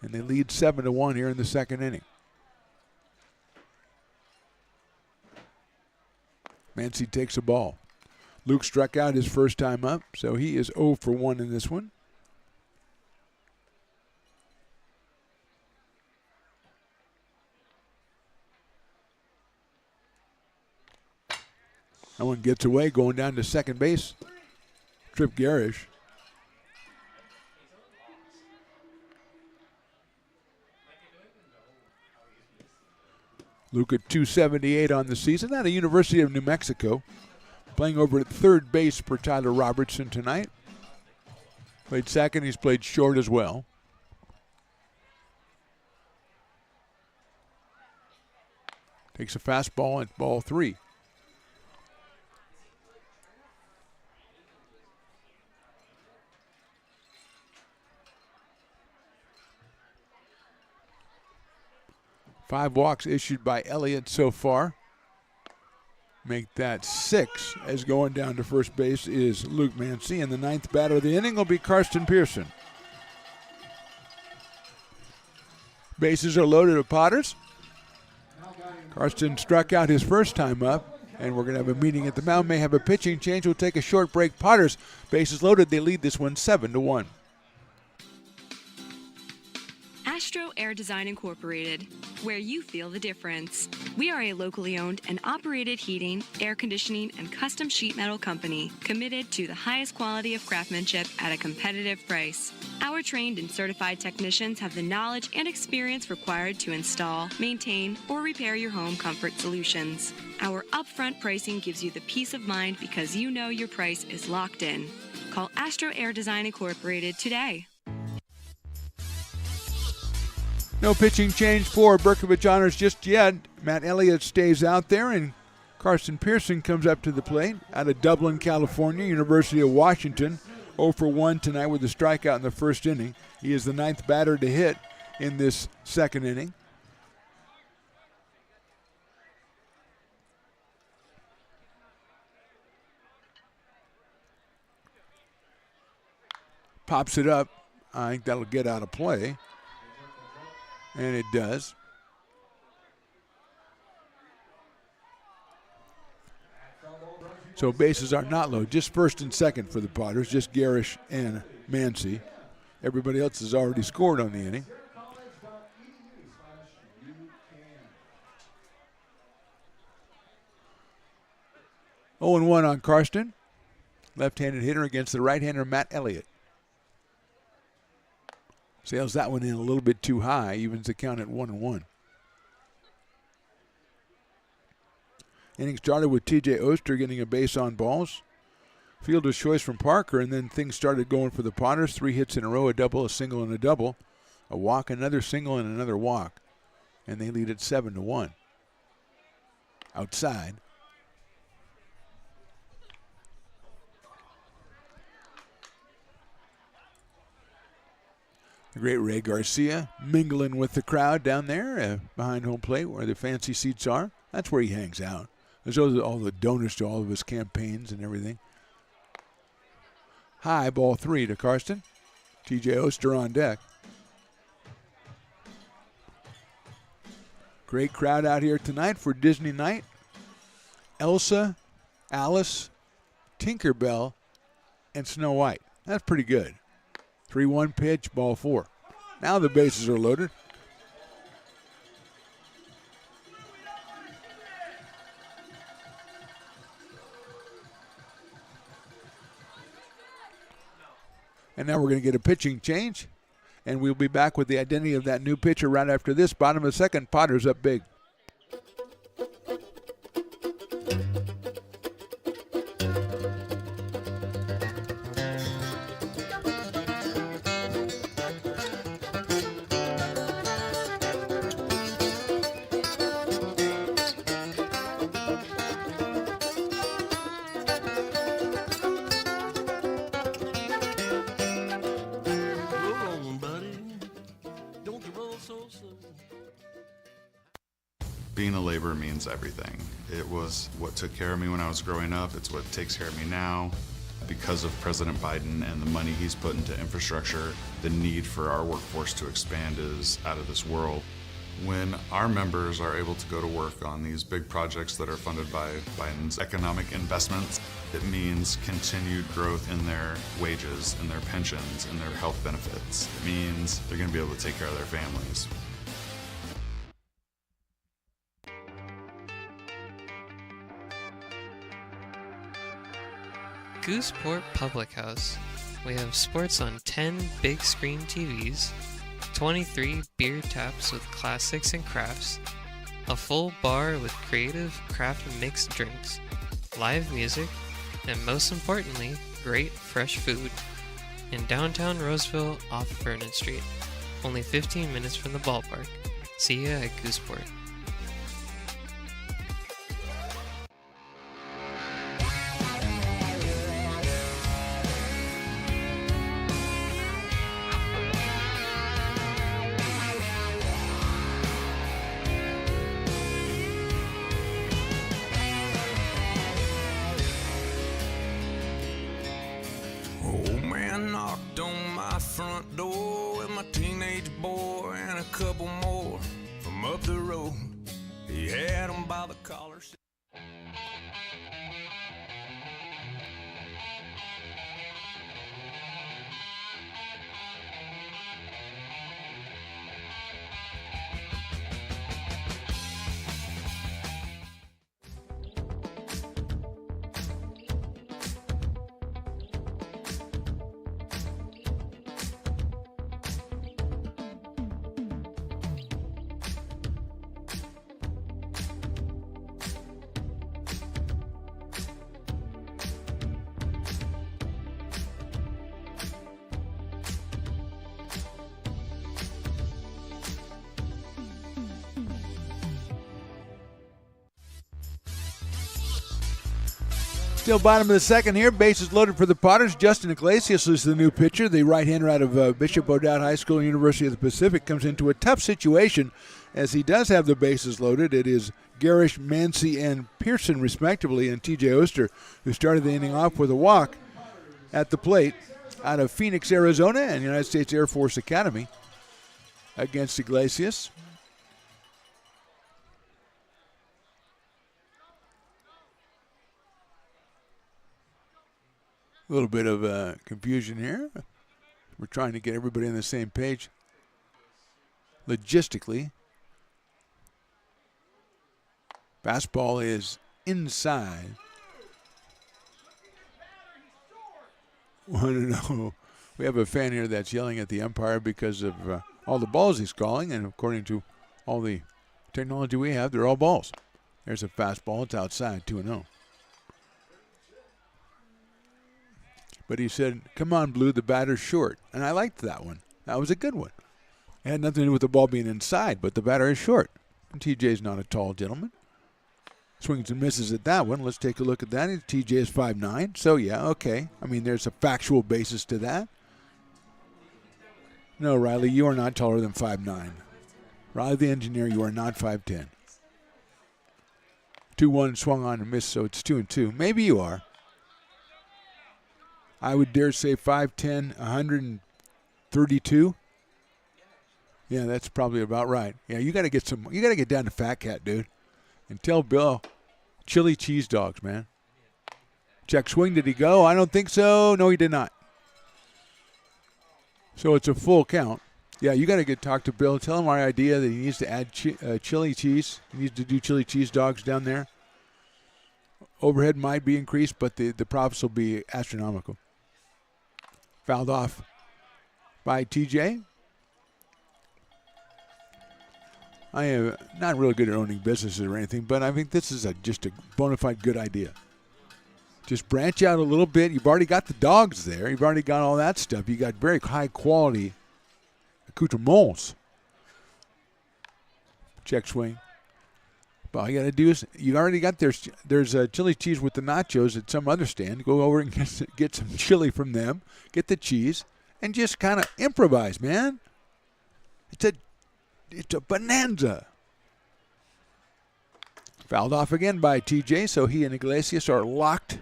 and they lead 7-1 here in the second inning. Mancy takes a ball. Luke struck out his first time up, so he is 0 for 1 in this one. That one gets away, going down to second base. Trip Garish. Luke at 278 on the season out of University of New Mexico. Playing over at third base for Tyler Robertson tonight. Played second, he's played short as well. Takes a fastball at ball 3. Five walks issued by Elliott so far. make that 6, as going down to first base is Luke Mancy, and the 9th batter of the inning will be Karsten Pearson. Bases are loaded of Potters. Karsten struck out his first time up, and we're going to have a meeting at the mound. May have a pitching change. We'll take a short break. Potters, bases loaded. They lead this one 7-1. Astro Air Design Incorporated, where you feel the difference. We are a locally owned and operated heating, air conditioning, and custom sheet metal company committed to the highest quality of craftsmanship at a competitive price. Our trained and certified technicians have the knowledge and experience required to install, maintain, or repair your home comfort solutions. Our upfront pricing gives you the peace of mind because you know your price is locked in. Call Astro Air Design Incorporated today. No pitching change for Bercovich Honors just yet. Matt Elliott stays out there, and Karsten Pearson comes up to the plate out of Dublin, California, University of Washington. 0 for 1 tonight with a strikeout in the first inning. He is the 9th batter to hit in this second inning. Pops it up. I think that'll get out of play. And it does. So bases are not low. Just first and second for the Potters. Just Garish and Mancy. Everybody else has already scored on the inning. Oh and 1 on Karsten. Left-handed hitter against the right-hander Matt Elliott. Sails that one in a little bit too high, evens the count at 1-1. Inning started with T.J. Oster getting a base on balls. Fielder's choice from Parker, and then things started going for the Potters. 3 hits in a row, a double, a single, and a double. A walk, another single, and another walk. And they lead at 7-1. Outside. The great Ray Garcia mingling with the crowd down there behind home plate where the fancy seats are. That's where he hangs out. There's all the donors to all of his campaigns and everything. High, ball 3 to Karsten. T.J. Oster on deck. Great crowd out here tonight for Disney night. Elsa, Alice, Tinkerbell, and Snow White. That's pretty good. 3-1 pitch, ball 4. Now the bases are loaded. And now we're going to get a pitching change. And we'll be back with the identity of that new pitcher right after this. Bottom of the second, Potters up big. Being a laborer means everything. It was what took care of me when I was growing up. It's what takes care of me now. Because of President Biden and the money he's put into infrastructure, the need for our workforce to expand is out of this world. When our members are able to go to work on these big projects that are funded by Biden's economic investments, it means continued growth in their wages, in their pensions, in their health benefits. It means they're going to be able to take care of their families. Gooseport Public House. We have sports on 10 big screen TVs, 23 beer taps with classics and crafts, a full bar with creative craft mixed drinks, live music, and most importantly, great fresh food. In downtown Roseville off Vernon Street, only 15 minutes from the ballpark. See ya at Gooseport. man knocked on my front door with my teenage boy and a couple more from up the road. He had them by the collar. Still bottom of the second here. Bases loaded for the Potters. Justin Iglesias is the new pitcher. The right-hander out of Bishop O'Dowd High School, University of the Pacific, comes into a tough situation as he does have the bases loaded. It is Garish, Mancy, and Pearson, respectively, and T.J. Oster, who started the inning off with a walk at the plate out of Phoenix, Arizona, and United States Air Force Academy against Iglesias. A little bit of confusion here. We're trying to get everybody on the same page logistically. Fastball is inside. 1-0. We have a fan here that's yelling at the umpire because of all the balls he's calling, and according to all the technology we have, they're all balls. There's a fastball. It's outside, 2-0. But he said, come on, Blue, the batter's short. And I liked that one. That was a good one. It had nothing to do with the ball being inside, but the batter is short. And TJ's not a tall gentleman. Swings and misses at that one. Let's take a look at that. TJ is 5'9". So, yeah, okay. I mean, there's a factual basis to that. No, Riley, you are not taller than 5'9". Riley, the engineer, you are not 5'10". 2-1 swung on and missed, so it's 2-2. Maybe you are. I would dare say 5'10", 132. Yeah, that's probably about right. Yeah, you got to get down to Fat Cat, dude, and tell Bill, chili cheese dogs, man. Check swing. Did he go? I don't think so. No, he did not. So it's a full count. Yeah, you got to talk to Bill. Tell him our idea that he needs to add chili cheese. He needs to do chili cheese dogs down there. Overhead might be increased, but the profits will be astronomical. Fouled off by TJ. I am not really good at owning businesses or anything, but I think this is just a bona fide good idea. Just branch out a little bit. You've already got the dogs there. You've already got all that stuff. You got very high quality accoutrements. Check swing. But all you got to do is, you already got there's chili cheese with the nachos at some other stand. Go over and get some chili from them, get the cheese, and just kind of improvise, man. It's a bonanza. Fouled off again by TJ, so he and Iglesias are locked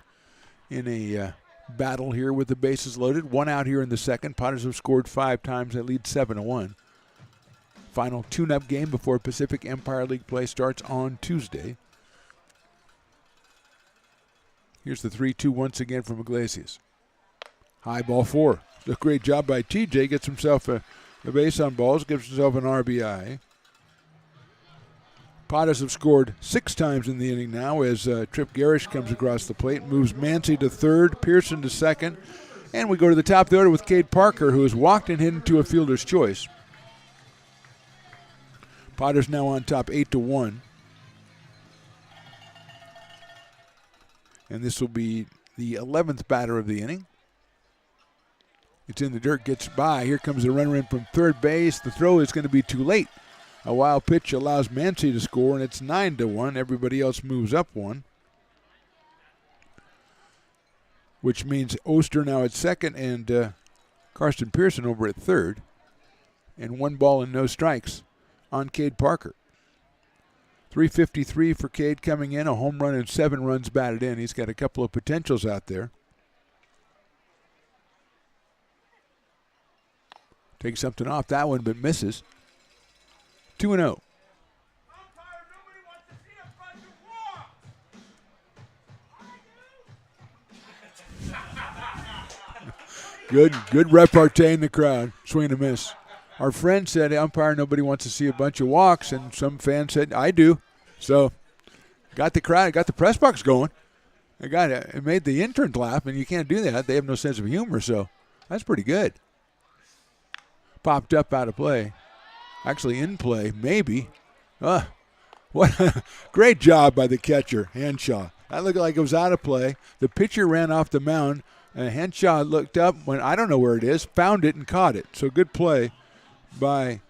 in a battle here with the bases loaded. One out here in the second. Potters have scored 5 times. They lead 7-1. Final tune-up game before Pacific Empire League play starts on Tuesday. Here's the 3-2 once again from Iglesias. High ball 4. A great job by TJ. Gets himself a base on balls. Gives himself an RBI. Potters have scored 6 times in the inning now as Trip Garish comes across the plate. Moves Mancy to third. Pearson to second. And we go to the top of the order with Cade Parker, who has walked and hit into a fielder's choice. Potters now on top 8-1. And this will be the 11th batter of the inning. It's in the dirt, gets by. Here comes the runner in from third base. The throw is going to be too late. A wild pitch allows Mancy to score, and it's 9-1. Everybody else moves up 1. Which means Oster now at second and Karsten Pearson over at third. And 1 ball and no strikes on Cade Parker. 353 for Cade coming in, a home run and 7 runs batted in. He's got a couple of potentials out there. Takes something off that one, but misses. 2-0. Good repartee in the crowd. Swing and a miss. Our friend said, umpire, nobody wants to see a bunch of walks, and some fans said, I do. So got the crowd, got the press box going. It made the interns laugh, and you can't do that. They have no sense of humor, so that's pretty good. Popped up out of play. Actually in play, maybe. What a great job by the catcher, Henshaw. That looked like it was out of play. The pitcher ran off the mound, and Henshaw looked up when I don't know where it is, found it and caught it. So good play by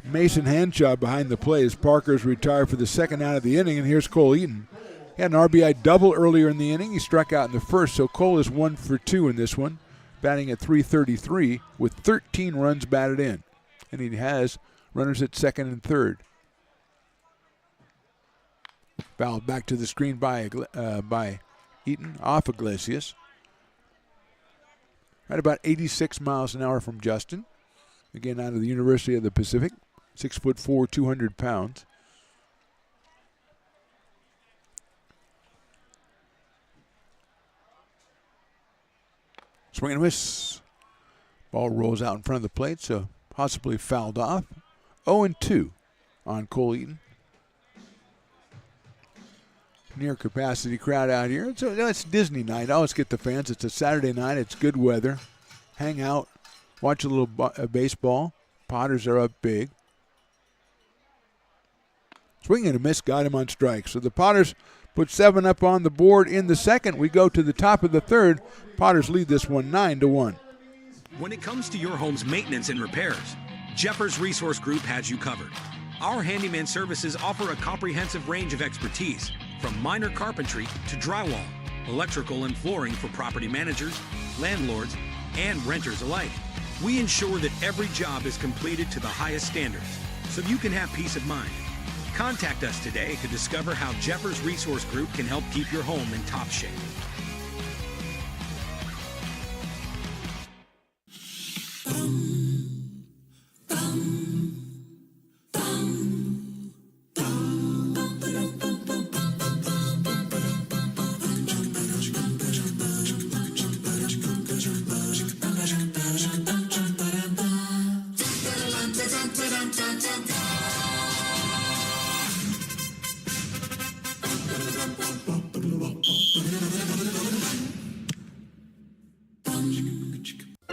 Mason Henshaw behind the plate as Parker's retired for the second out of the inning, and here's Cole Eaton. He had an RBI double earlier in the inning. He struck out in the first, so Cole is 1 for 2 in this one, batting at .333 with 13 runs batted in. And he has runners at second and third. Fouled back to the screen by Eaton off Iglesias. Right about 86 miles an hour from Justin. Again, out of the University of the Pacific. 6'4", 200 pounds. Swing and miss. Ball rolls out in front of the plate, so possibly fouled off. 0-2 on Cole Eaton. Near capacity crowd out here. It's Disney night. I always get the fans. It's a Saturday night. It's good weather. Hang out. Watch a little baseball. Potters are up big. Swing and a miss got him on strike. So the Potters put 7 up on the board in the second. We go to the top of the third. Potters lead this one 9-1. When it comes to your home's maintenance and repairs, Jeffers Resource Group has you covered. Our handyman services offer a comprehensive range of expertise, from minor carpentry to drywall, electrical and flooring for property managers, landlords, and renters alike. We ensure that every job is completed to the highest standards, so you can have peace of mind. Contact us today to discover how Jeffers Resource Group can help keep your home in top shape.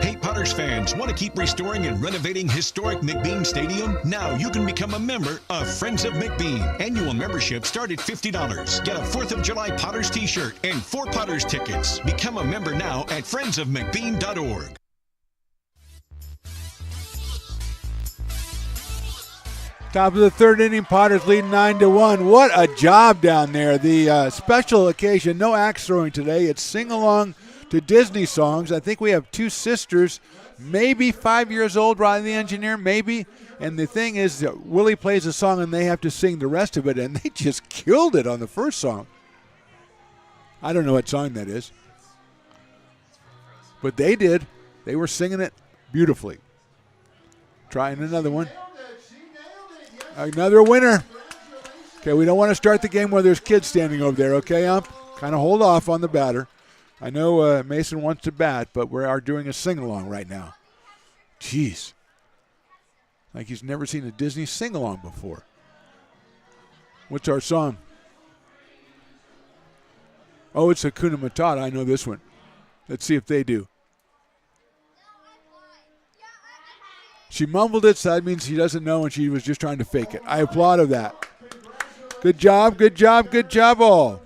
Hey Potters fans, want to keep restoring and renovating historic McBean Stadium? Now you can become a member of Friends of McBean. Annual membership start at $50. Get a 4th of July Potters t-shirt and 4 Potters tickets. Become a member now at friendsofmcbean.org. Top of the third inning, Potters lead 9-1. What a job down there. The special occasion, no axe throwing today. It's sing-along to Disney songs. I think we have 2 sisters, maybe 5 years old, Riley the engineer, maybe. And the thing is that Willie plays a song and they have to sing the rest of it, and they just killed it on the first song. I don't know what song that is. But they did. They were singing it beautifully. Trying another one. Another winner. Okay, we don't want to start the game where there's kids standing over there, okay, ump? Kind of hold off on the batter. I know Mason wants to bat, but we are doing a sing-along right now. Jeez. Like he's never seen a Disney sing-along before. What's our song? Oh, it's Hakuna Matata. I know this one. Let's see if they do. She mumbled it, so that means she doesn't know and she was just trying to fake it. I applaud of that. Good job, good job, good job all.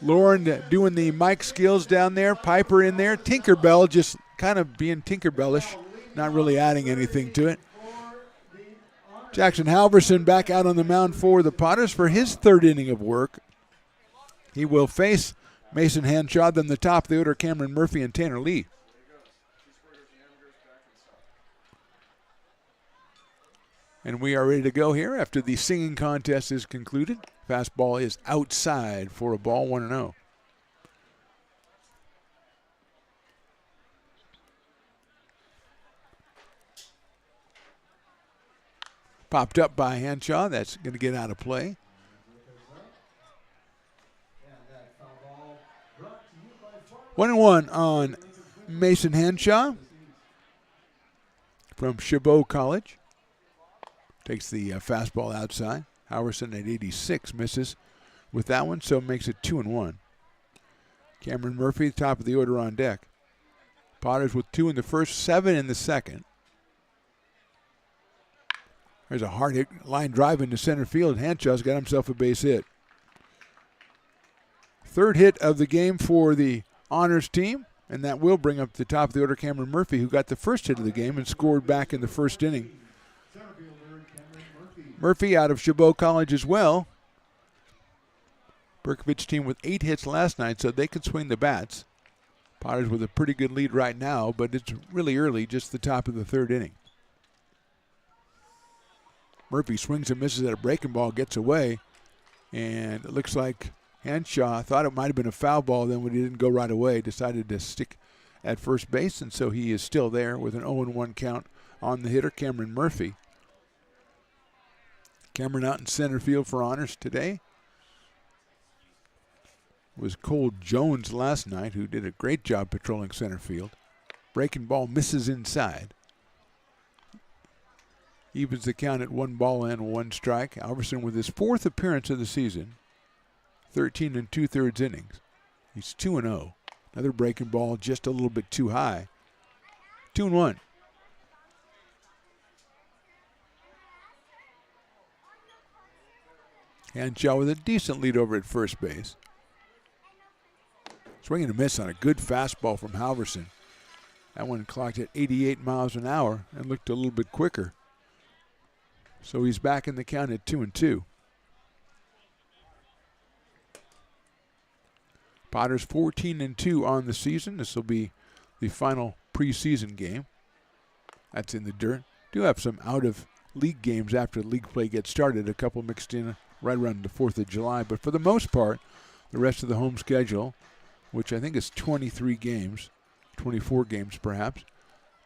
Lauren doing the mic skills down there. Piper in there. Tinkerbell just kind of being Tinkerbellish, not really adding anything to it. Jackson Halverson back out on the mound for the Potters for his third inning of work. He will face Mason Henshaw, then the top of the order, Cameron Murphy and Tanner Lee. And we are ready to go here after the singing contest is concluded. Fastball is outside for a ball, 1-0. Popped up by Henshaw. That's going to get out of play. One and one on Mason Henshaw from Chabot College. Takes the fastball outside. Howerson at 86 misses with that one, so makes it 2-1. Cameron Murphy, top of the order on deck. Potters with 2 in the first, 7 in the second. There's a hard hit line drive into center field. Henshaw's got himself a base hit. Third hit of the game for the Honors team, and that will bring up the top of the order Cameron Murphy, who got the first hit of the game and scored back in the first inning. Murphy out of Chabot College as well. Bercovich team with 8 hits last night, so they can swing the bats. Potters with a pretty good lead right now, but it's really early, just the top of the third inning. Murphy swings and misses at a breaking ball, gets away, and it looks like Henshaw thought it might have been a foul ball, then when he didn't go right away, decided to stick at first base, and so he is still there with an 0-1 count on the hitter, Cameron Murphy. Cameron out in center field for Honors today. It was Cole Jones last night, who did a great job patrolling center field. Breaking ball misses inside. Evens the count at 1 ball and 1 strike. Alverson with his 4th appearance of the season. 13 2/3 innings. He's 2-0. Another breaking ball just a little bit too high. 2-1. Henshaw with a decent lead over at first base. Swinging a miss on a good fastball from Halverson. That one clocked at 88 miles an hour and looked a little bit quicker. So he's back in the count at 2-2. Potters 14-2 on the season. This will be the final preseason game. That's in the dirt. Do have some out-of-league games after league play gets started. A couple mixed in right around the 4th of July. But for the most part, the rest of the home schedule, which I think is 23 games, 24 games perhaps,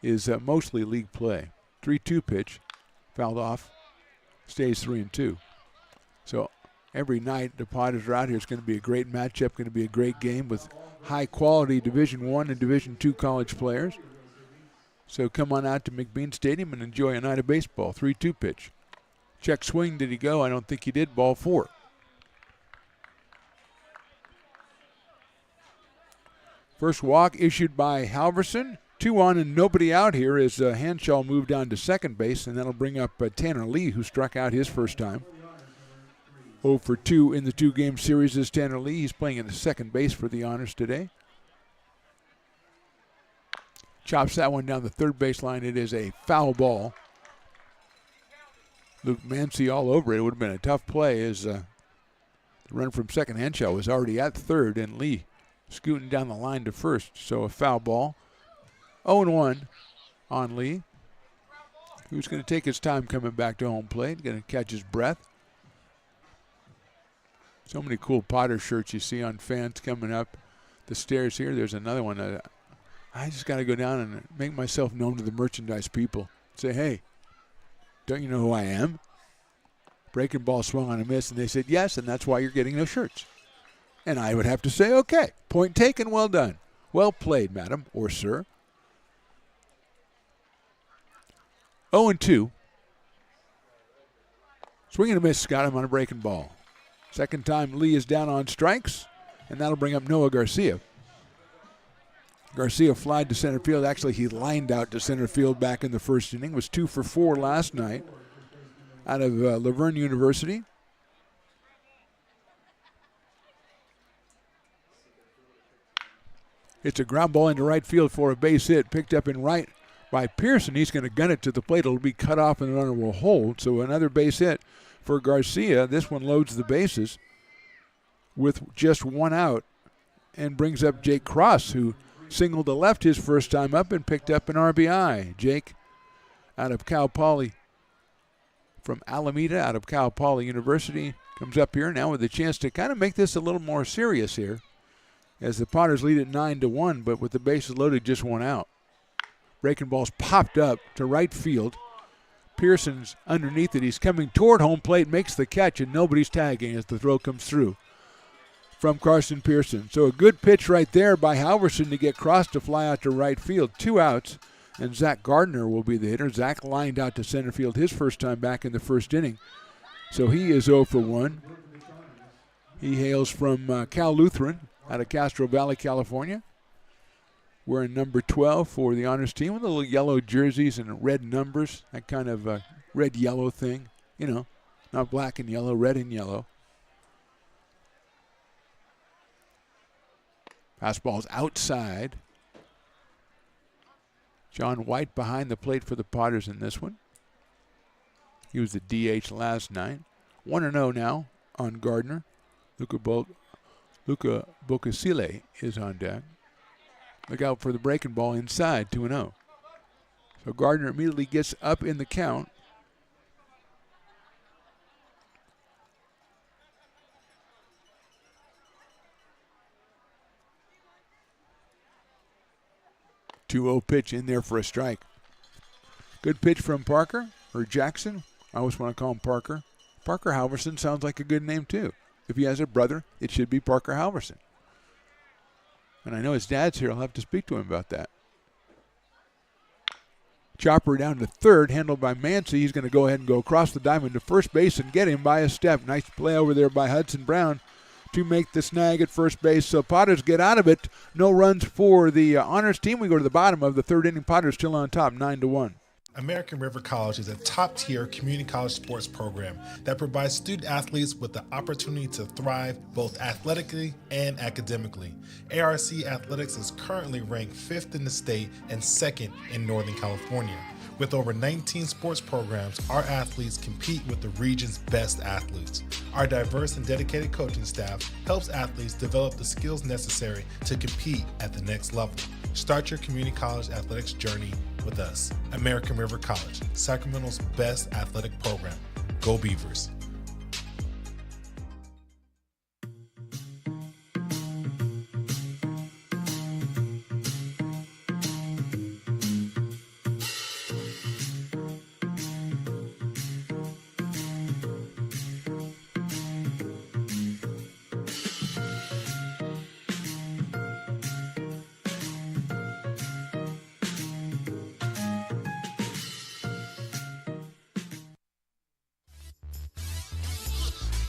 is mostly league play. 3-2 pitch, fouled off, stays 3-2. So every night the Potters are out here. It's going to be a great matchup, going to be a great game with high-quality Division I and Division II college players. So come on out to McBean Stadium and enjoy a night of baseball. 3-2 pitch. Check swing, did he go? I don't think he did. Ball 4. First walk issued by Halverson. 2 on and nobody out here as Henshaw moved down to second base, and that'll bring up Tanner Lee, who struck out his first time. 0 for 2 in the 2-game series is Tanner Lee. He's playing at the second base for the Honors today. Chops that one down the third baseline. It is a foul ball. Luke Mancy all over it. It would have been a tough play as the run from second. Henshaw was already at third, and Lee scooting down the line to first. So a foul ball. 0-1 on Lee, who's going to take his time coming back to home plate. Going to catch his breath. So many cool Potter shirts you see on fans coming up the stairs here. There's another one. I just got to go down and make myself known to the merchandise people. Say, hey, don't you know who I am? Breaking ball swung on a miss, and they said yes, and that's why you're getting those shirts. And I would have to say, okay, point taken, well done. Well played, madam or sir. 0-2. Swing and a miss, got him on a breaking ball. Second time Lee is down on strikes, and that'll bring up Noah Garcia. Garcia flied to center field. Actually, he lined out to center field back in the first inning. Was 2 for 4 last night out of Laverne University. It's a ground ball into right field for a base hit. Picked up in right by Pearson. He's going to gun it to the plate. It'll be cut off and the runner will hold. So another base hit for Garcia. This one loads the bases with just 1 out and brings up Jake Cross, who singled to left his first time up and picked up an RBI. Jake out of Cal Poly, from Alameda, out of Cal Poly University, comes up here now with a chance to kind of make this a little more serious here as the Potters lead at 9-1, but with the bases loaded, just 1 out. Breaking ball's popped up to right field Pearson's underneath it. He's coming toward home plate, makes the catch, and nobody's tagging as the throw comes through from Carson Pearson. So a good pitch right there by Halverson to get crossed to fly out to right field. 2 outs, and Zach Gardner will be the hitter. Zach lined out to center field his first time back in the first inning. So he is 0 for 1. He hails from Cal Lutheran out of Castro Valley, California. Wearing number 12 for the honors team with little yellow jerseys and red numbers, that kind of red-yellow thing. You know, not black and yellow, red and yellow. Fastball's outside. John White behind the plate for the Potters in this one. He was the DH last night. 1-0 now on Gardner. Luca Bocasile is on deck. Look out for the breaking ball inside, 2-0. So Gardner immediately gets up in the count. Two-0 pitch in there for a strike. Good pitch from Parker, or Jackson. I always want to call him Parker. Parker Halverson sounds like a good name too. If he has a brother, it should be Parker Halverson. And I know his dad's here. I'll have to speak to him about that. Chopper down to third, handled by Mancy. He's going to go ahead and go across the diamond to first base and get him by a step. Nice play over there by Hudson Brown to make the snag at first base. So Potters get out of it. No runs for the honors team. We go to the bottom of the third inning. Potters still on top, 9-1. American River College is a top-tier community college sports program that provides student-athletes with the opportunity to thrive both athletically and academically. ARC Athletics is currently ranked 5th in the state and 2nd in Northern California. With over 19 sports programs, our athletes compete with the region's best athletes. Our diverse and dedicated coaching staff helps athletes develop the skills necessary to compete at the next level. Start your community college athletics journey with us. American River College, Sacramento's best athletic program. Go Beavers.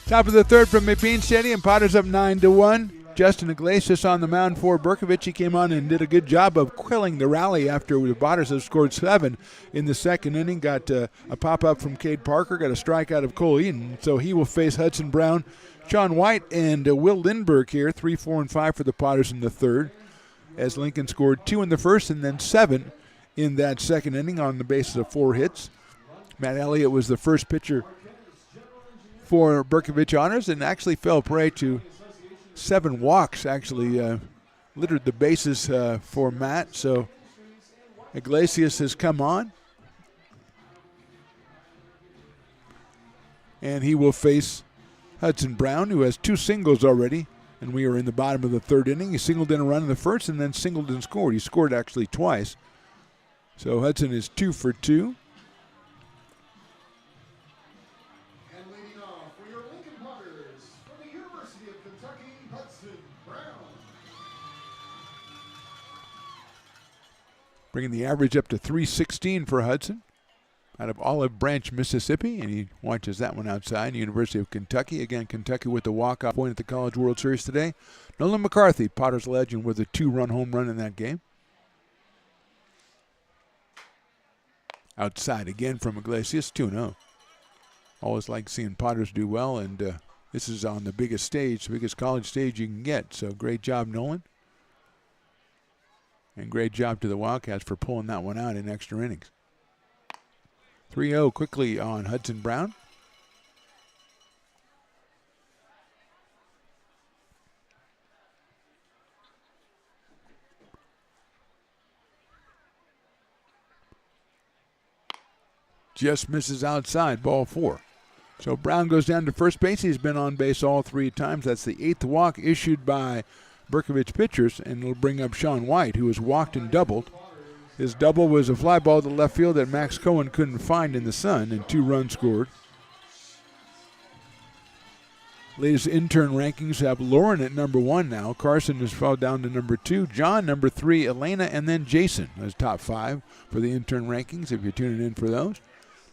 Top of the third from McBean Stadium. Potters up 9-1. Justin Iglesias on the mound for Bercovich. He came on and did a good job of quelling the rally after the Potters have scored 7 in the second inning. Got a pop-up from Cade Parker. Got a strikeout of Cole Eaton. So he will face Hudson Brown, Sean White, and Will Lindbergh here. 3, 4, and 5 for the Potters in the third. As Lincoln scored 2 in the first and then 7 in that second inning on the basis of 4 hits. Matt Elliott was the first pitcher for Bercovich Honors and actually fell prey to 7 walks, actually littered the bases for Matt. So Iglesias has come on. And he will face Hudson Brown, who has 2 singles already. And we are in the bottom of the third inning. He singled in a run in the first and then singled and scored. He scored actually twice. So Hudson is 2 for 2. Bringing the average up to 316 for Hudson out of Olive Branch, Mississippi, and he watches that one outside. University of Kentucky. Again, Kentucky with the walk-off point at the College World Series today. Nolan McCarthy, Potters legend, with a 2-run home run in that game. Outside again from Iglesias, 2-0. Always like seeing Potters do well, and this is on the biggest stage, the biggest college stage you can get. So great job, Nolan. And great job to the Wildcats for pulling that one out in extra innings. 3-0 quickly on Hudson Brown. Just misses outside, ball 4. So Brown goes down to first base. He's been on base all 3 times. That's the 8th walk issued by Bercovich pitchers, and it'll bring up Sean White, who has walked and doubled His double was a fly ball to left field that Max Cohen couldn't find in the sun, and 2 runs scored. Latest intern rankings have Lauren at number 1 now. Carson has fell down to number 2. John, number 3. Elena, and then Jason as top 5 for the intern rankings, if you're tuning in for those.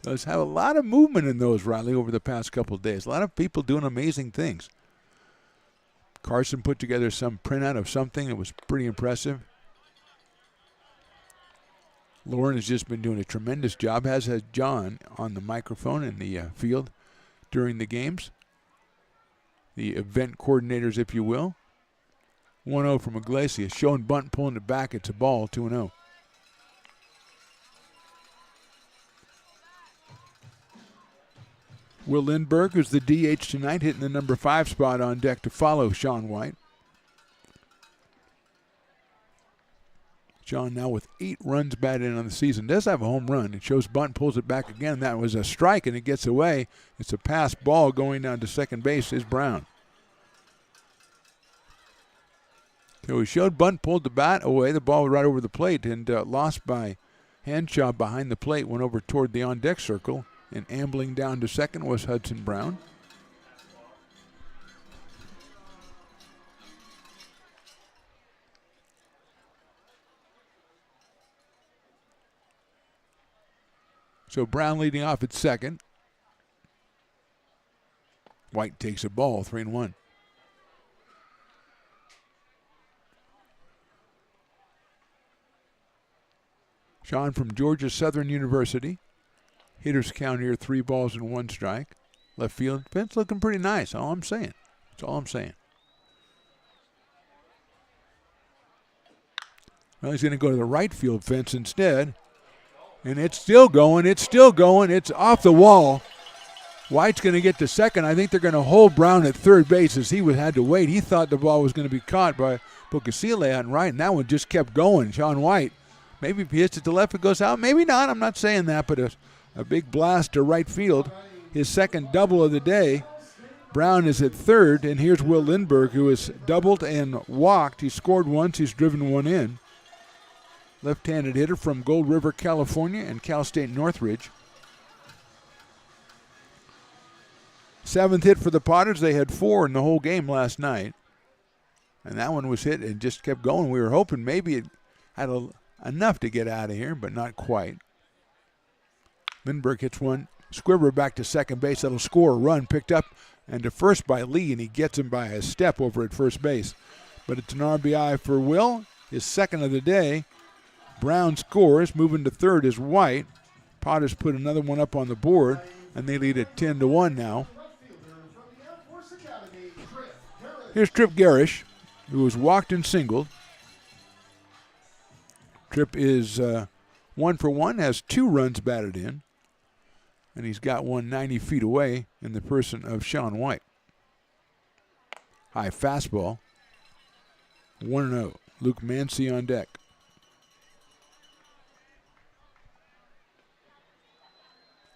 Those have a lot of movement in those, Riley, over the past couple of days. A lot of people doing amazing things. Carson put together some printout of something that was pretty impressive. Lauren has just been doing a tremendous job, as has John on the microphone in the field during the games. The event coordinators, if you will. 1-0 from Iglesias. Showing bunt, pulling it back. It's a ball, 2-0. Will Lindbergh, who's the DH tonight, hitting the number 5 spot on deck to follow Sean White. Sean now with 8 runs batted in on the season. Does have a home run. It shows bunt, pulls it back again. That was a strike, and it gets away. It's a pass ball going down to second base is Brown. So he showed bunt, pulled the bat away. The ball right over the plate and lost by Hanshaw behind the plate. Went over toward the on-deck circle, and ambling down to second was Hudson Brown. So Brown leading off at second. White takes a ball, 3-1. Sean from Georgia Southern University. Hitters count here 3 balls and 1 strike. Left field fence looking pretty nice. All I'm saying. That's all I'm saying. Well, he's going to go to the right field fence instead. And it's still going. It's still going. It's off the wall. White's going to get to second. I think they're going to hold Brown at third base as he had to wait. He thought the ball was going to be caught by Bocasile out and right, and that one just kept going. Sean White, maybe if he hits it to left, it goes out. Maybe not. I'm not saying that, but a big blast to right field. His second double of the day. Brown is at third, and here's Will Lindbergh, who has doubled and walked. He scored once. He's driven one in. Left-handed hitter from Gold River, California, and Cal State Northridge. 7th hit for the Potters. They had 4 in the whole game last night. And that one was hit and just kept going. We were hoping maybe it had enough to get out of here, but not quite. Lindbergh hits one. Squibber back to second base. That'll score a run. Picked up and to first by Lee, and he gets him by a step over at first base. But it's an RBI for Will, his second of the day. Brown scores. Moving to third is White. Potters put another one up on the board, and they lead it 10-1 now. Here's Tripp Garish, who was walked and singled. Tripp is 1 for 1, has 2 runs batted in, and he's got one 90 feet away in the person of Sean White. High fastball. 1-0. Luke Mancy on deck.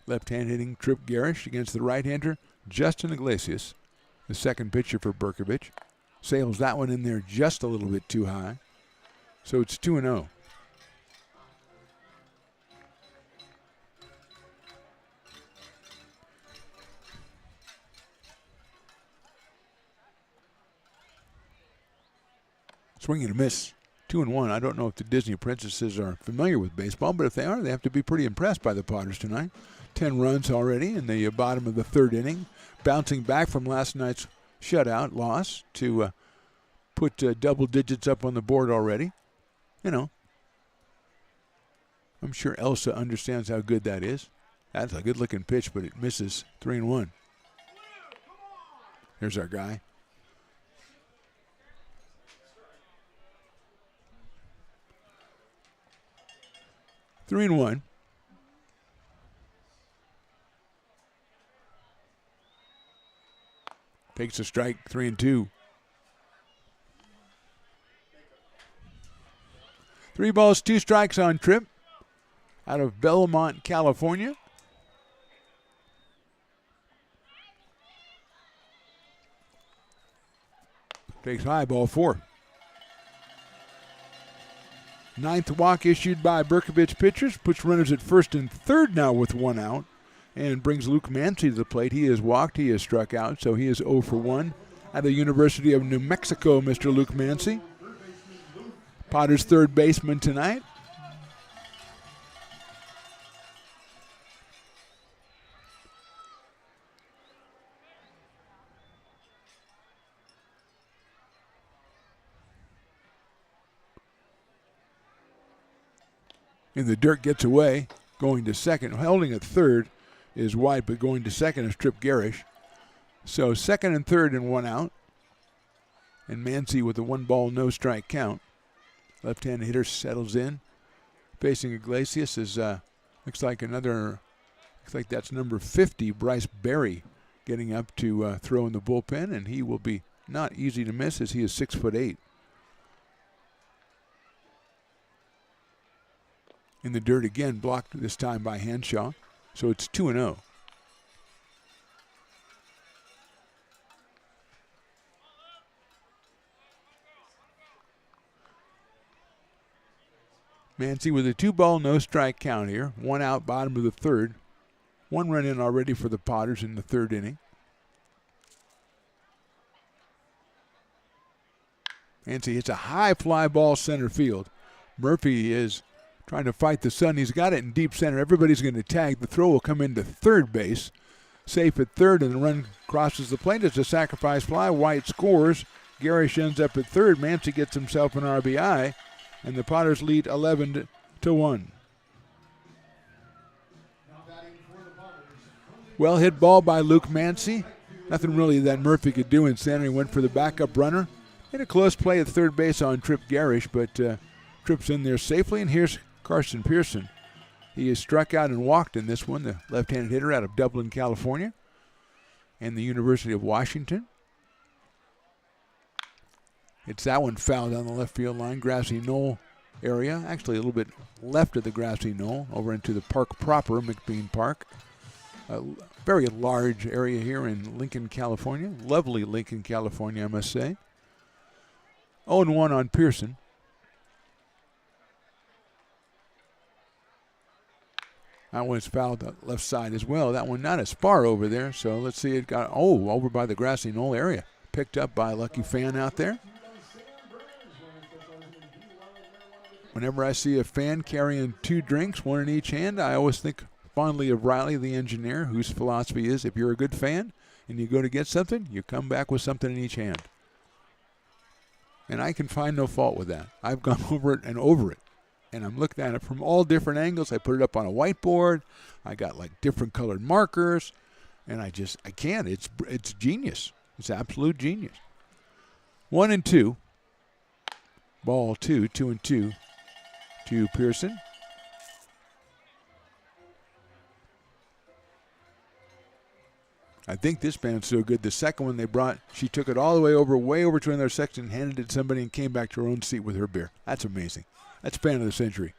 Left-hand hitting Tripp Garish against the right-hander Justin Iglesias, the second pitcher for Bercovich. Sails that one in there just a little bit too high. So it's 2-0. Swing and a miss. 2-1. I don't know if the Disney princesses are familiar with baseball, but if they are, they have to be pretty impressed by the Potters tonight. 10 runs already in the bottom of the third inning. Bouncing back from last night's shutout loss to put double digits up on the board already. You know, I'm sure Elsa understands how good that is. That's a good-looking pitch, but it misses. 3-1. Here's our guy. Three and 1. Takes a strike, 3-2. 3 balls, 2 strikes on Tripp out of Belmont, California. Takes high, ball 4. Ninth walk issued by Bercovich pitchers. Puts runners at first and third now with one out. And brings Luke Mancy to the plate. He has walked. He has struck out. So he is 0 for 1. At the University of New Mexico, Mr. Luke Mancy. Potters' third baseman tonight. And the dirt gets away, going to second. Holding at third is White, but going to second is Trip Garish. So second and third and one out. And Mancy with a 1-ball, no strike count. Left-handed hitter settles in. Facing Iglesias is, looks like that's number 50, Bryce Berry, getting up to throw in the bullpen, and he will be not easy to miss as he is 6'8". In the dirt again, blocked this time by Hanshaw. So it's 2-0. Mancy with a 2-ball, no strike count here. One out, bottom of the third. One run in already for the Potters in the third inning. Mancy hits a high fly ball center field. Murphy is trying to fight the sun. He's got it in deep center. Everybody's going to tag. The throw will come into third base. Safe at third, and the run crosses the plate. It's a sacrifice fly. White scores. Garish ends up at third. Mancy gets himself an RBI, and the Potters lead 11-1. Well hit ball by Luke Mancy. Nothing really that Murphy could do in center. He went for the backup runner. Made a close play at third base on Trip Garish, but Tripp's in there safely, and here's Carson Pearson. He is struck out and walked in this one, the left-handed hitter out of Dublin, California, and the University of Washington. It's that one foul down the left field line, grassy knoll area, actually a little bit left of the grassy knoll, over into the park proper, McBean Park. A very large area here in Lincoln, California. Lovely Lincoln, California, I must say. 0-1 on Pearson. That one's fouled left side as well. That one not as far over there. So let's see. It got, over by the grassy knoll area. Picked up by a lucky fan out there. Whenever I see a fan carrying 2 drinks, one in each hand, I always think fondly of Riley, the engineer, whose philosophy is if you're a good fan and you go to get something, you come back with something in each hand. And I can find no fault with that. I've gone over it and over it. And I'm looking at it from all different angles. I put it up on a whiteboard. I got like different colored markers. And I can't. It's genius. It's absolute genius. 1-2. Ball 2, 2-2 to Pearson. I think this band's so good. The second one they brought, she took it all the way over to another section, handed it to somebody, and came back to her own seat with her beer. That's amazing. That's fan of the century.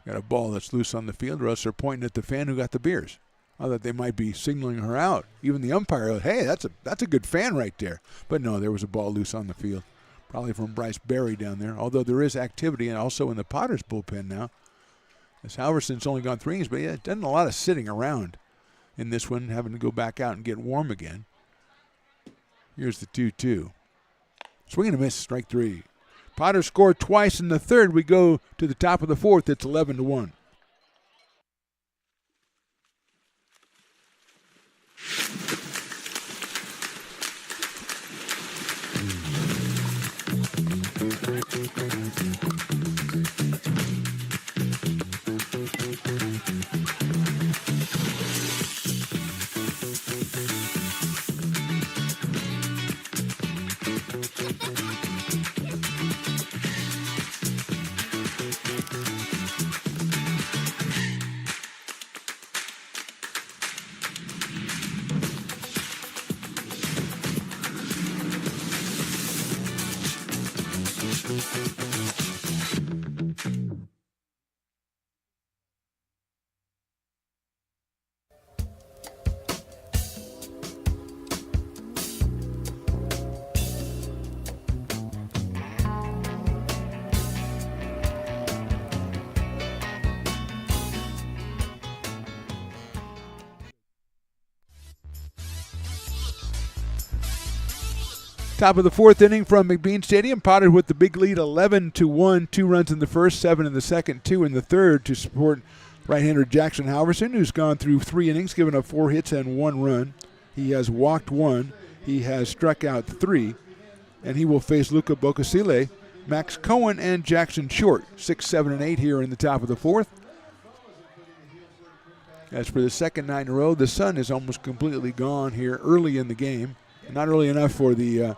Got a ball that's loose on the field, or else they're pointing at the fan who got the beers. I thought they might be signaling her out. Even the umpire, hey, that's a good fan right there. But no, there was a ball loose on the field. Probably from Bryce Berry down there. Although there is activity and also in the Potters bullpen now. As Halverson's only gone 3 innings, but yeah, done a lot of sitting around in this one, having to go back out and get warm again. Here's the 2-2. Swing and a miss, strike 3. Potters scored twice in the third. We go to the top of the fourth. It's 11-1. Top of the fourth inning from McBean Stadium. Potters with the big lead, 11-1. 2 runs in the first, 7 in the second, 2 in the third to support right-hander Jackson Halverson, who's gone through 3 innings, given up 4 hits and 1 run. He has walked 1. He has struck out 3. And he will face Luca Bocasile, Max Cohen, and Jackson Short. 6, 7, and 8 here in the top of the fourth. As for the second night in a row, the sun is almost completely gone here early in the game. Not early enough for the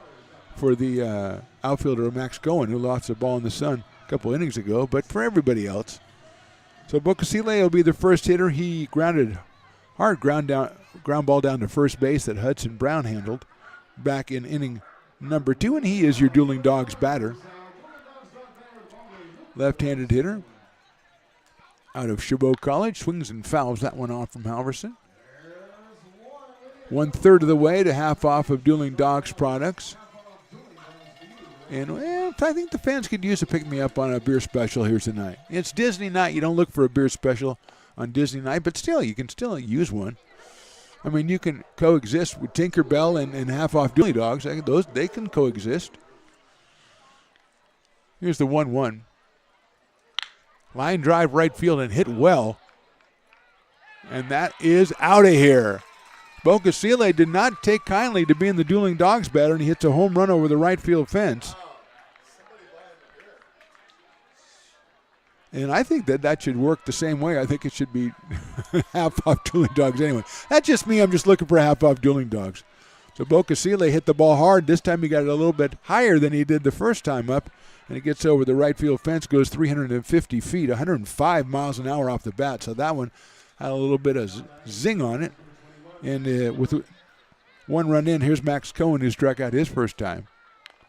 outfielder Max Cohen, who lost the ball in the sun a couple innings ago, but for everybody else. So Bocasile will be the first hitter. He grounded hard ground ball down to first base that Hudson Brown handled back in inning number 2, and he is your Dueling Dogs batter. Left-handed hitter out of Chabot College, swings and fouls that one off from Halverson. 1/3 of the way to half off of Dueling Dogs products. And well, I think the fans could use a pick-me-up on a beer special here tonight. It's Disney night. You don't look for a beer special on Disney night, but still, you can still use one. I mean, you can coexist with Tinkerbell and half off Dueling Dogs. They can coexist. Here's the 1-1. Line drive right field and hit well. And that is out of here. Bocasile did not take kindly to being the Dueling Dogs batter, and he hits a home run over the right field fence. And I think that should work the same way. I think it should be half-off Dueling Dogs anyway. That's just me. I'm just looking for half-off Dueling Dogs. So Bocasile hit the ball hard. This time he got it a little bit higher than he did the first time up, and it gets over the right field fence, goes 350 feet, 105 miles an hour off the bat. So that one had a little bit of zing on it. And with 1 run in, here's Max Cohen, who struck out his first time.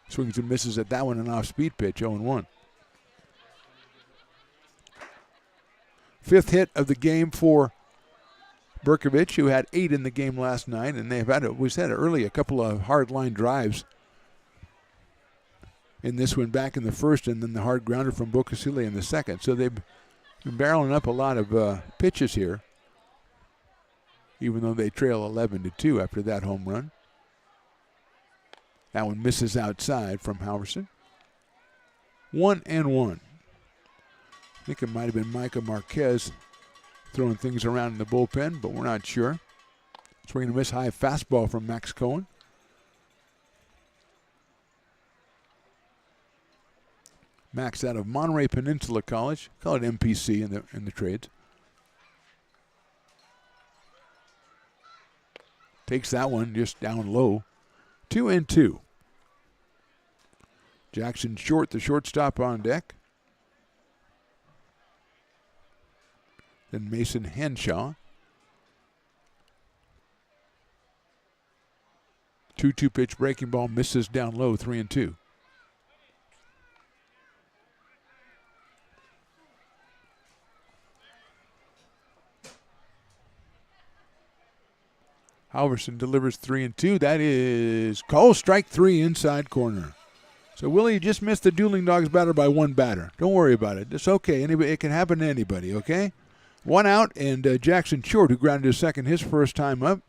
Swings and misses at that one, an off-speed pitch, 0-1. 5th hit of the game for Bercovich, who had 8 in the game last night, and they've had a couple of hard line drives in this one back in the first, and then the hard grounder from Bocasile in the second. So they've been barreling up a lot of pitches here, even though they trail 11-2 after that home run. That one misses outside from Halverson. 1-1. I think it might have been Micah Marquez throwing things around in the bullpen, but we're not sure. Swing and miss, high fastball from Max Cohen. Max out of Monterey Peninsula College. Call it MPC in the trades. Takes that one just down low. 2-2. Jackson Short, the shortstop, on deck. Then Mason Henshaw. 2-2 pitch breaking ball misses down low, 3-2. Halverson delivers 3-2. That is call strike 3 inside corner. So Willie just missed the Dueling Dogs batter by 1 batter. Don't worry about it. It's okay. It can happen to anybody, okay? 1 out, and Jackson Short, who grounded his second his first time up,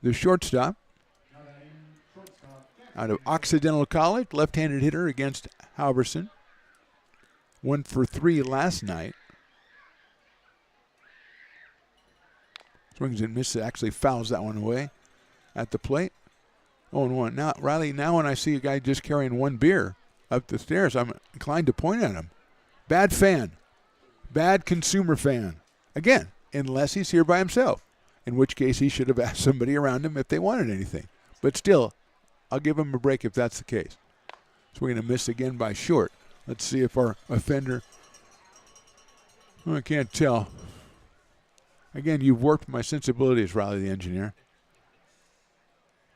the shortstop. Out of Occidental College, left-handed hitter against Halverson. 1 for 3 last night. Swings and misses, actually fouls that one away at the plate. 0-1. Now, Riley, when I see a guy just carrying 1 beer up the stairs, I'm inclined to point at him. Bad fan. Bad consumer fan. Again, unless he's here by himself, in which case he should have asked somebody around him if they wanted anything. But still, I'll give him a break if that's the case. Swing and miss again by Short. Let's see if our offender, I can't tell. Again, you've worked my sensibilities, Riley the engineer,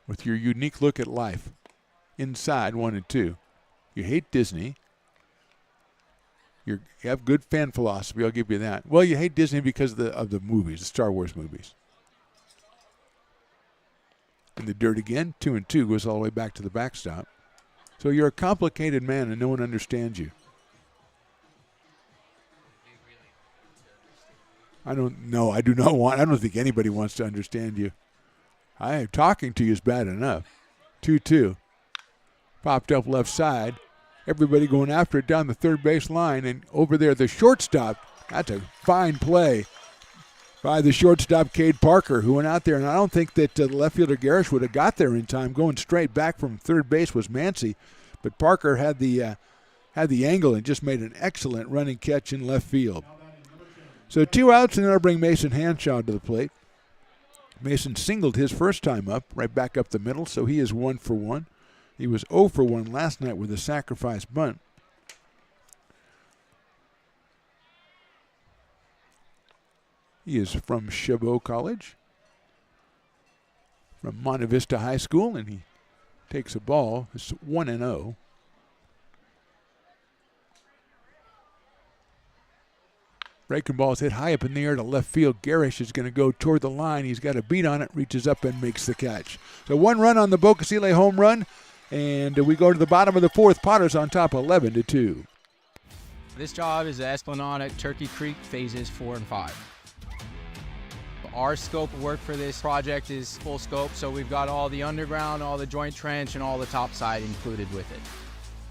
with your unique look at life. Inside 1 and 2. You hate Disney. You have good fan philosophy, I'll give you that. Well, you hate Disney because of the movies, the Star Wars movies. In the dirt again, 2 and 2 goes all the way back to the backstop. So you're a complicated man and no one understands you. I don't think anybody wants to understand you. Talking to you is bad enough. 2-2. Popped up left side. Everybody going after it down the third base line. And over there, the shortstop. That's a fine play by the shortstop, Cade Parker, who went out there. And I don't think that the left fielder Garish would have got there in time. Going straight back from third base was Mancy. But Parker had the angle and just made an excellent running catch in left field. So 2 outs, and that'll bring Mason Hanshaw to the plate. Mason singled his first time up, right back up the middle, so he is 1 for 1. He was 0 for 1 last night with a sacrifice bunt. He is from Chabot College, from Monte Vista High School, and he takes a ball. It's 1-0. Breaking ball is hit high up in the air to left field. Garish is going to go toward the line. He's got a beat on it, reaches up and makes the catch. So 1 run on the Bocasile home run, and we go to the bottom of the fourth. Potters on top 11-2. This job is the Esplanade at Turkey Creek phases 4 and 5. Our scope of work for this project is full scope, so we've got all the underground, all the joint trench, and all the topside included with it.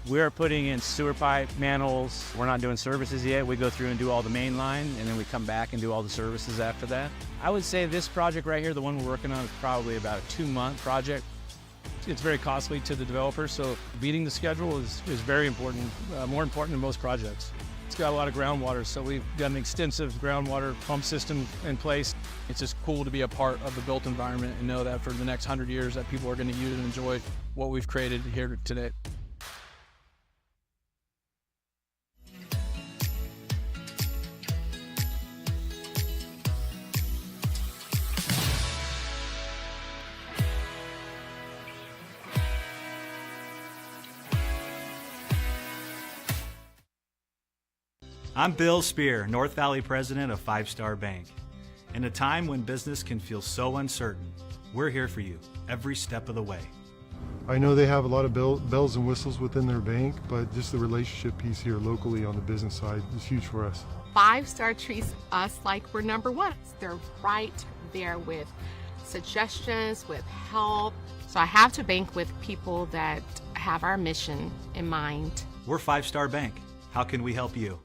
We're putting in sewer pipe, manholes. We're not doing services yet. We go through and do all the main line, and then we come back and do all the services after that. I would say this project right here, the one we're working on, is probably about a 2-month project. It's very costly to the developer, so beating the schedule is very important, more important than most projects. It's got a lot of groundwater, so we've got an extensive groundwater pump system in place. It's just cool to be a part of the built environment and know that for the next 100 years that people are going to use and enjoy what we've created here today. I'm Bill Spear, North Valley president of 5 Star Bank. In a time when business can feel so uncertain, we're here for you every step of the way. I know they have a lot of bells and whistles within their bank, but just the relationship piece here locally on the business side is huge for us. 5 Star treats us like we're number one. They're right there with suggestions, with help. So I have to bank with people that have our mission in mind. We're 5 Star Bank. How can we help you?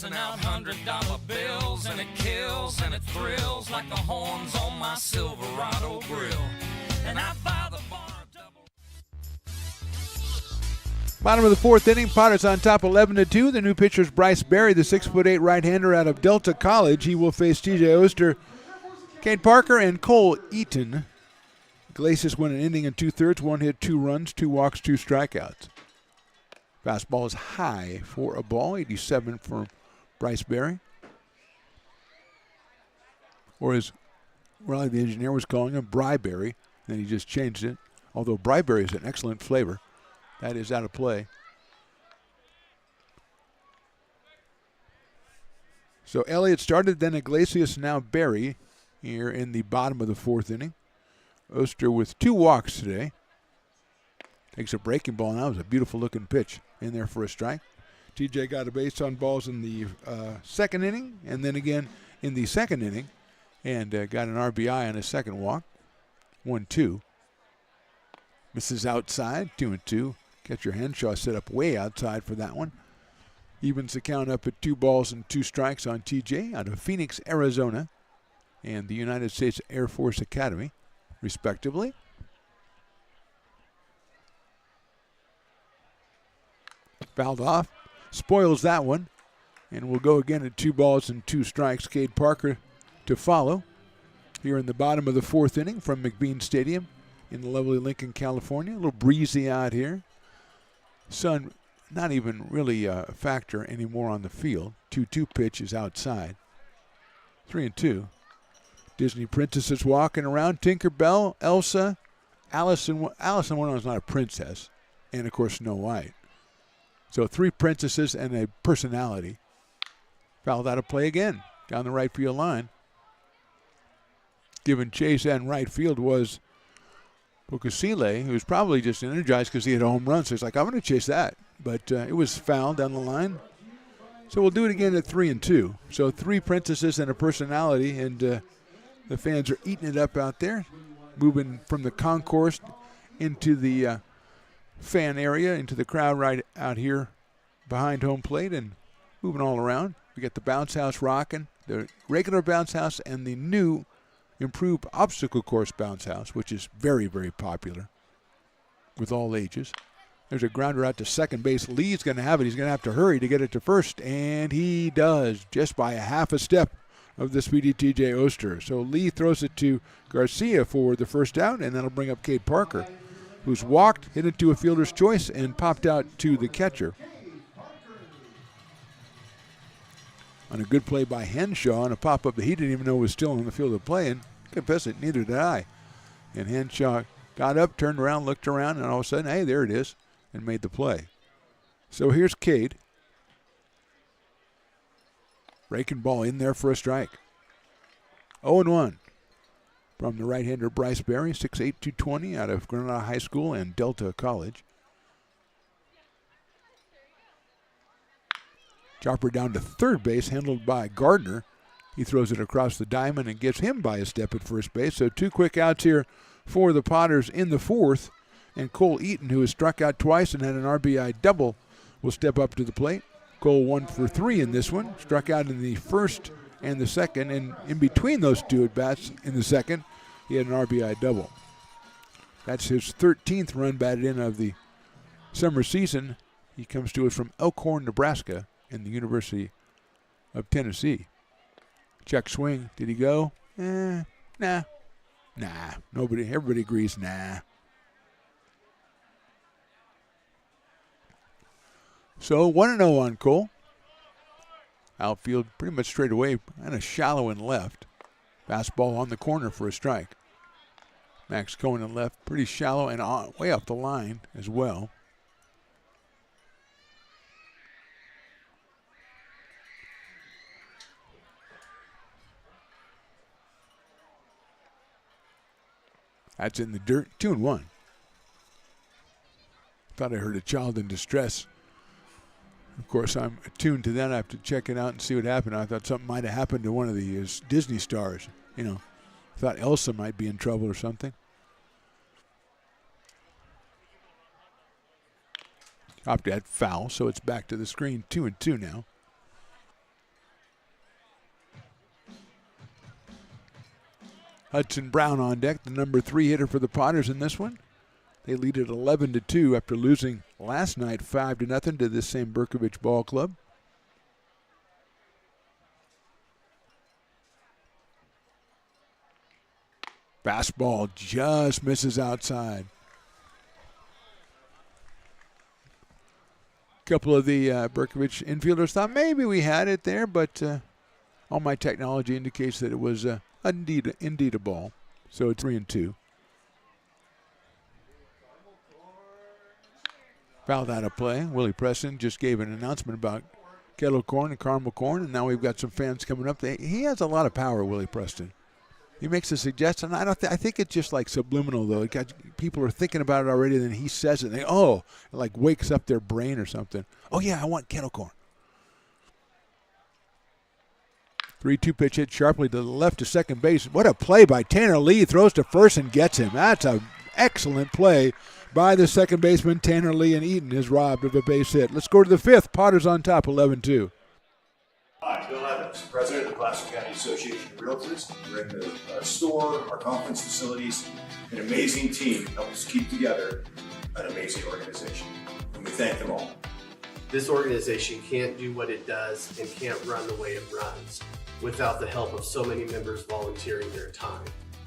Out $100 bills, and it kills and it thrills like the horns on my Silverado grill. And I buy the bar double. Bottom of the fourth inning, Potters on top 11-2. The new pitcher is Bryce Berry, the 6'8" right-hander out of Delta College. He will face T.J. Oster, Cade Parker, and Cole Eaton. Iglesias went an inning and 2/3, 1 hit, 2 runs, 2 walks, 2 strikeouts. Fastball is high for a ball, 87 for Bryce Berry. Or as Riley the engineer was calling him, Bryberry, and he just changed it. Although Bryberry is an excellent flavor. That is out of play. So Elliott started, then Iglesias, now Berry here in the bottom of the fourth inning. Oster with 2 walks today. Takes a breaking ball, and that was a beautiful looking pitch in there for a strike. TJ got a base on balls in the second inning, and then again in the second inning, and got an RBI on his second walk. 1-2. Misses outside, 2-2. Catcher Henshaw set up way outside for that one. Evens the count up at 2 balls and 2 strikes on TJ out of Phoenix, Arizona, and the United States Air Force Academy, respectively. Fouled off. Spoils that one, and we'll go again at 2 balls and 2 strikes. Cade Parker to follow here in the bottom of the fourth inning from McBean Stadium in the lovely Lincoln, California. A little breezy out here. Sun not even really a factor anymore on the field. 2-2 pitch is outside. 3-2. Disney princesses walking around. Tinkerbell, Elsa, Allison. One is not a princess, and of course Snow White. So 3 princesses and a personality. Fouled out of play again down the right field line. giving chase and right field was Bocasile, who was probably just energized because he had a home run. So he's like, I'm going to chase that. But it was foul down the line. So we'll do it again at 3-2. So 3 princesses and a personality, and the fans are eating it up out there, moving from the concourse into the fan area, into the crowd right out here behind home plate, and moving all around. We got the bounce house rocking, the regular bounce house, and the new improved obstacle course bounce house, which is very, very popular with all ages. There's a grounder out to second base. Lee's going to have it. He's going to have to hurry to get it to first, and he does, just by a half a step of the speedy TJ Oster. So Lee throws it to Garcia for the first out, and that'll bring up Cade Parker, who's walked, hit it to a fielder's choice, and popped out to the catcher. On a good play by Henshaw on a pop-up that he didn't even know was still on the field of play, and confess it, neither did I. And Henshaw got up, turned around, looked around, and all of a sudden, hey, there it is, and made the play. So here's Cade. Breaking ball in there for a strike. 0-1 from the right-hander Bryce Berry, 6'8", 220 out of Granada High School and Delta College. Chopper down to third base, handled by Gardner. He throws it across the diamond and gets him by a step at first base. So 2 quick outs here for the Potters in the 4th. And Cole Eaton, who has struck out twice and had an RBI double, will step up to the plate. Cole 1 for 3 in this one. Struck out in the 1st and the 2nd. And in between those 2 at-bats in the 2nd, he had an RBI double. That's his 13th run batted in of the summer season. He comes to us from Elkhorn, Nebraska, in the University of Tennessee. Check swing. Did he go? Nah. Everybody agrees, nah. So 1-0 on Cole. Outfield pretty much straight away, kind of shallow in left. Fastball on the corner for a strike. Max Cohen in left, pretty shallow and way off the line as well. That's in the dirt, 2-1. Thought I heard a child in distress. Of course, I'm attuned to that. I have to check it out and see what happened. I thought something might have happened to one of the Disney stars. You know, thought Elsa might be in trouble or something. Dropped that foul, so it's back to the screen, 2-2 now. Hudson Brown on deck, the number 3 hitter for the Potters in this one. They lead at 11-2 after losing last night 5-0 to this same Bercovich ball club. Fastball just misses outside. A couple of the Bercovich infielders thought maybe we had it there, but all my technology indicates that it was indeed a ball. So it's 3-2. Fouled out of play. Willie Preston just gave an announcement about kettle corn and caramel corn, and now we've got some fans coming up. He has a lot of power, Willie Preston. He makes a suggestion. I think it's just like subliminal, though. People are thinking about it already, then he says it. And it like wakes up their brain or something. Oh, yeah, I want kettle corn. 3-2 pitch hit sharply to the left to second base. What a play by Tanner Lee. Throws to first and gets him. That's an excellent play by the second baseman, Tanner Lee, and Eaton is robbed of a base hit. Let's go to the 5th. Potters on top, 11-2. Hi, Bill Evans, President of the Placer County Association of Realtors. We're in the store, our conference facilities, an amazing team help us keep together an amazing organization. And we thank them all. This organization can't do what it does and can't run the way it runs without the help of so many members volunteering their time.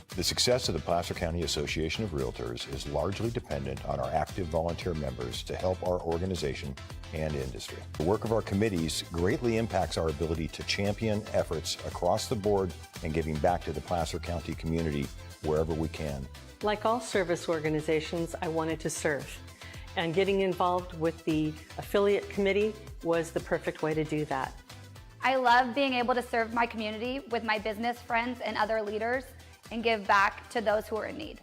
The success of the Placer County Association of Realtors is largely dependent on our active volunteer members to help our organization and industry. The work of our committees greatly impacts our ability to champion efforts across the board and giving back to the Placer County community wherever we can. Like all service organizations, I wanted to serve. And getting involved with the affiliate committee was the perfect way to do that. I love being able to serve my community with my business friends and other leaders. and give back to those who are in need.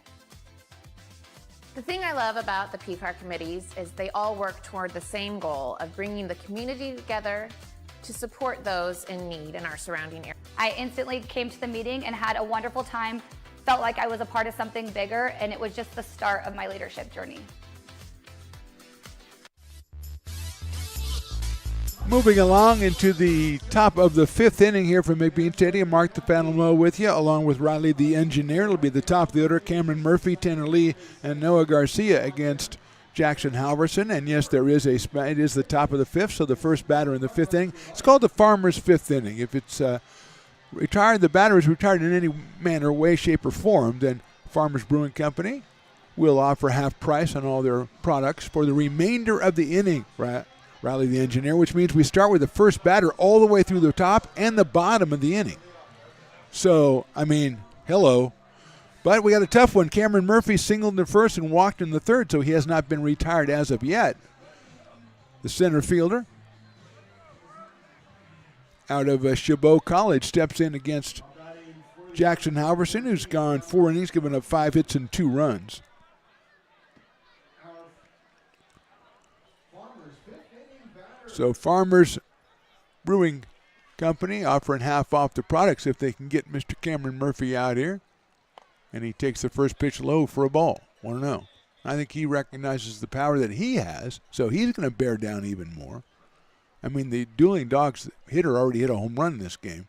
The thing I love about the PFAR committees is they all work toward the same goal of bringing the community together to support those in need in our surrounding area. I instantly came to the meeting and had a wonderful time, felt like I was a part of something bigger, and it was just the start of my leadership journey. Moving along into the top of the fifth inning here from McBean Stadium. Mark the Phantom Low with you, along with Riley the Engineer. It'll be the top of the order. Cameron Murphy, Tanner Lee, and Noah Garcia against Jackson Halverson. And yes, it is the top of the fifth, so the first batter in the fifth inning. It's called the Farmer's fifth inning. If it's retired, the batter is retired in any manner, way, shape, or form, then Farmers Brewing Company will offer half price on all their products for the remainder of the inning, right? Riley the Engineer, which means we start with the first batter all the way through the top and the bottom of the inning. So, I mean, hello. But we got a tough one. Cameron Murphy singled in the first and walked in the third, so he has not been retired as of yet. The center fielder out of Chabot College steps in against Jackson Halverson, who's gone 4 innings, given up 5 hits and 2 runs. So Farmers Brewing Company offering half off the products if they can get Mr. Cameron Murphy out here. And he takes the first pitch low for a ball. 1-0. I think he recognizes the power that he has, so he's going to bear down even more. I mean, the Dueling Dogs hitter already hit a home run in this game.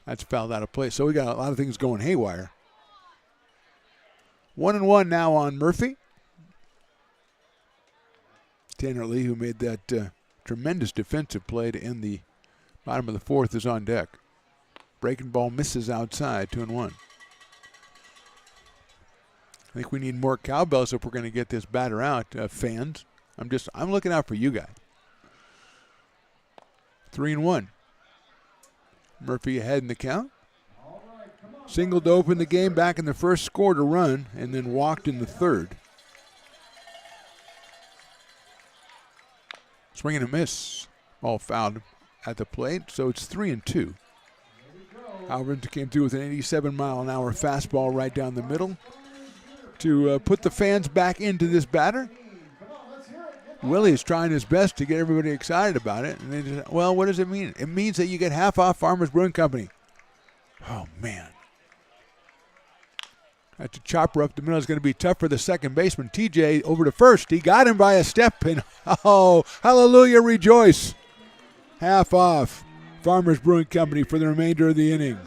That's fouled out of place. So we got a lot of things going haywire. 1-1 now on Murphy. Tanner Lee, who made that tremendous defensive play to end the bottom of the fourth, is on deck. Breaking ball misses outside, 2-1. I think we need more cowbells if we're going to get this batter out, fans. I'm looking out for you guys. 3-1. Murphy ahead in the count. Singled to open the game back in the first, scored a run, and then walked in the third. Swing and a miss. All fouled at the plate, so it's 3-2. Halverson came through with an 87-mile-an-hour fastball right down the middle to put the fans back into this batter. Willie is trying his best to get everybody excited about it. And they just, well, what does it mean? It means that you get half off Farmers Brewing Company. Oh, man. That's a chopper up the middle. It's going to be tough for the second baseman. TJ over to first. He got him by a step. And, oh, hallelujah, rejoice. Half off Farmers Brewing Company for the remainder of the inning.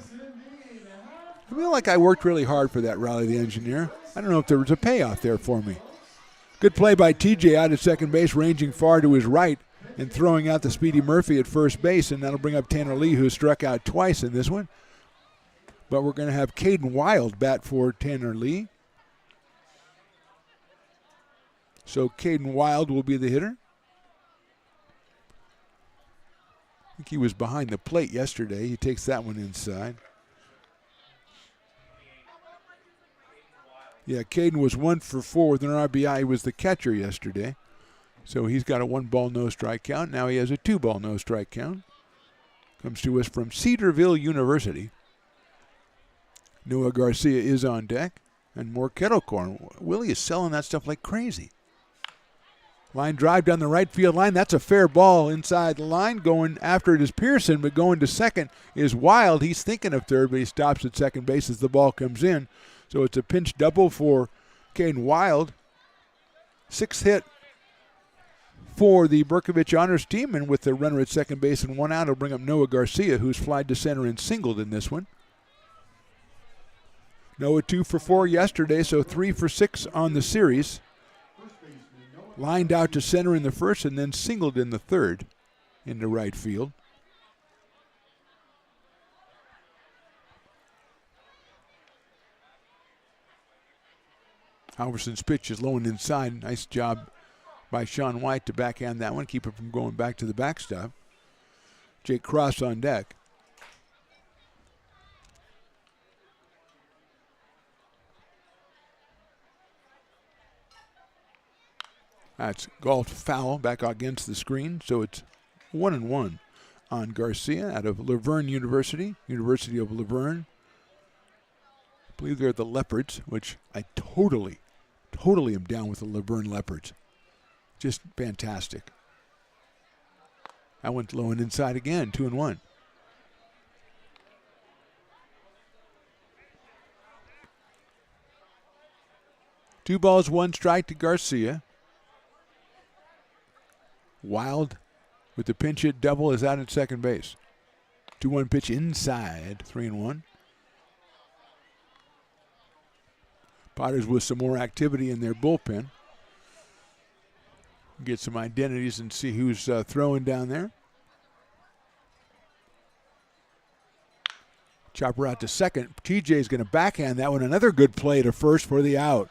I feel like I worked really hard for that, Riley the Engineer. I don't know if there was a payoff there for me. Good play by TJ out at second base, ranging far to his right and throwing out the speedy Murphy at first base, and that'll bring up Tanner Lee, who struck out twice in this one. But we're going to have Caden Wild bat for Tanner Lee. So Caden Wild will be the hitter. I think he was behind the plate yesterday. He takes that one inside. Yeah, Caden was 1 for 4 with an RBI. He was the catcher yesterday. So he's got a 1-ball, no strike count. Now he has a 2-ball, no strike count. Comes to us from Cedarville University. Noah Garcia is on deck. And more kettle corn. Willie is selling that stuff like crazy. Line drive down the right field line. That's a fair ball inside the line. Going after it is Pearson, but going to second is Wild. He's thinking of third, but he stops at second base as the ball comes in. So it's a pinch double for Caden Wild. 6th hit for the Bercovich Honors team, and with the runner at second base and 1 out, it'll bring up Noah Garcia, who's flied to center and singled in this one. Noah 2 for 4 yesterday, so 3 for 6 on the series. Lined out to center in the first and then singled in the third into right field. Halverson's pitch is low and inside. Nice job by Sean White to backhand that one, keep it from going back to the backstop. Jake Cross on deck. That's golf foul back against the screen, so it's 1-1 on Garcia out of Laverne University, University of Laverne. believe they're the Leopards, which I totally am down with the Laverne Leopards. Just fantastic. I went low and inside again, 2-1. Two balls, one strike to Garcia. Wild with the pinch hit double is out at second base. 2-1 pitch inside, 3-1. Potters with some more activity in their bullpen. Get some identities and see who's throwing down there. Chopper out to second. TJ's going to backhand that one. Another good play to first for the out.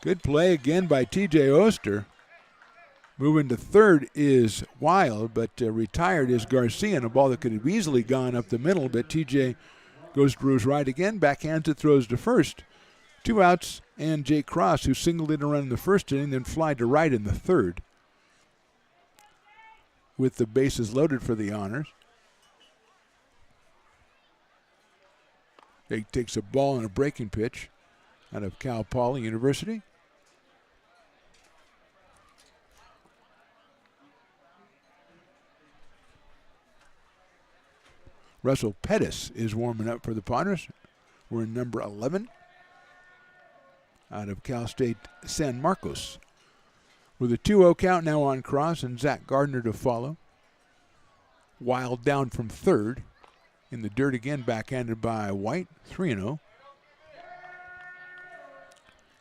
Good play again by TJ Oster. Moving to third is Wild, but retired is Garcia, and a ball that could have easily gone up the middle, but TJ goes to his right again, backhands it, throws to first. 2 outs, and Jake Cross, who singled in a run in the first inning, then fly to right in the third. With the bases loaded for the honors. Jake takes a ball and a breaking pitch out of Cal Poly University. Russell Pettis is warming up for the Potters. We're in number 11 out of Cal State San Marcos. With a 2-0 count now on Cross and Zach Gardner to follow. Wild down from third. In the dirt again, backhanded by White, 3-0.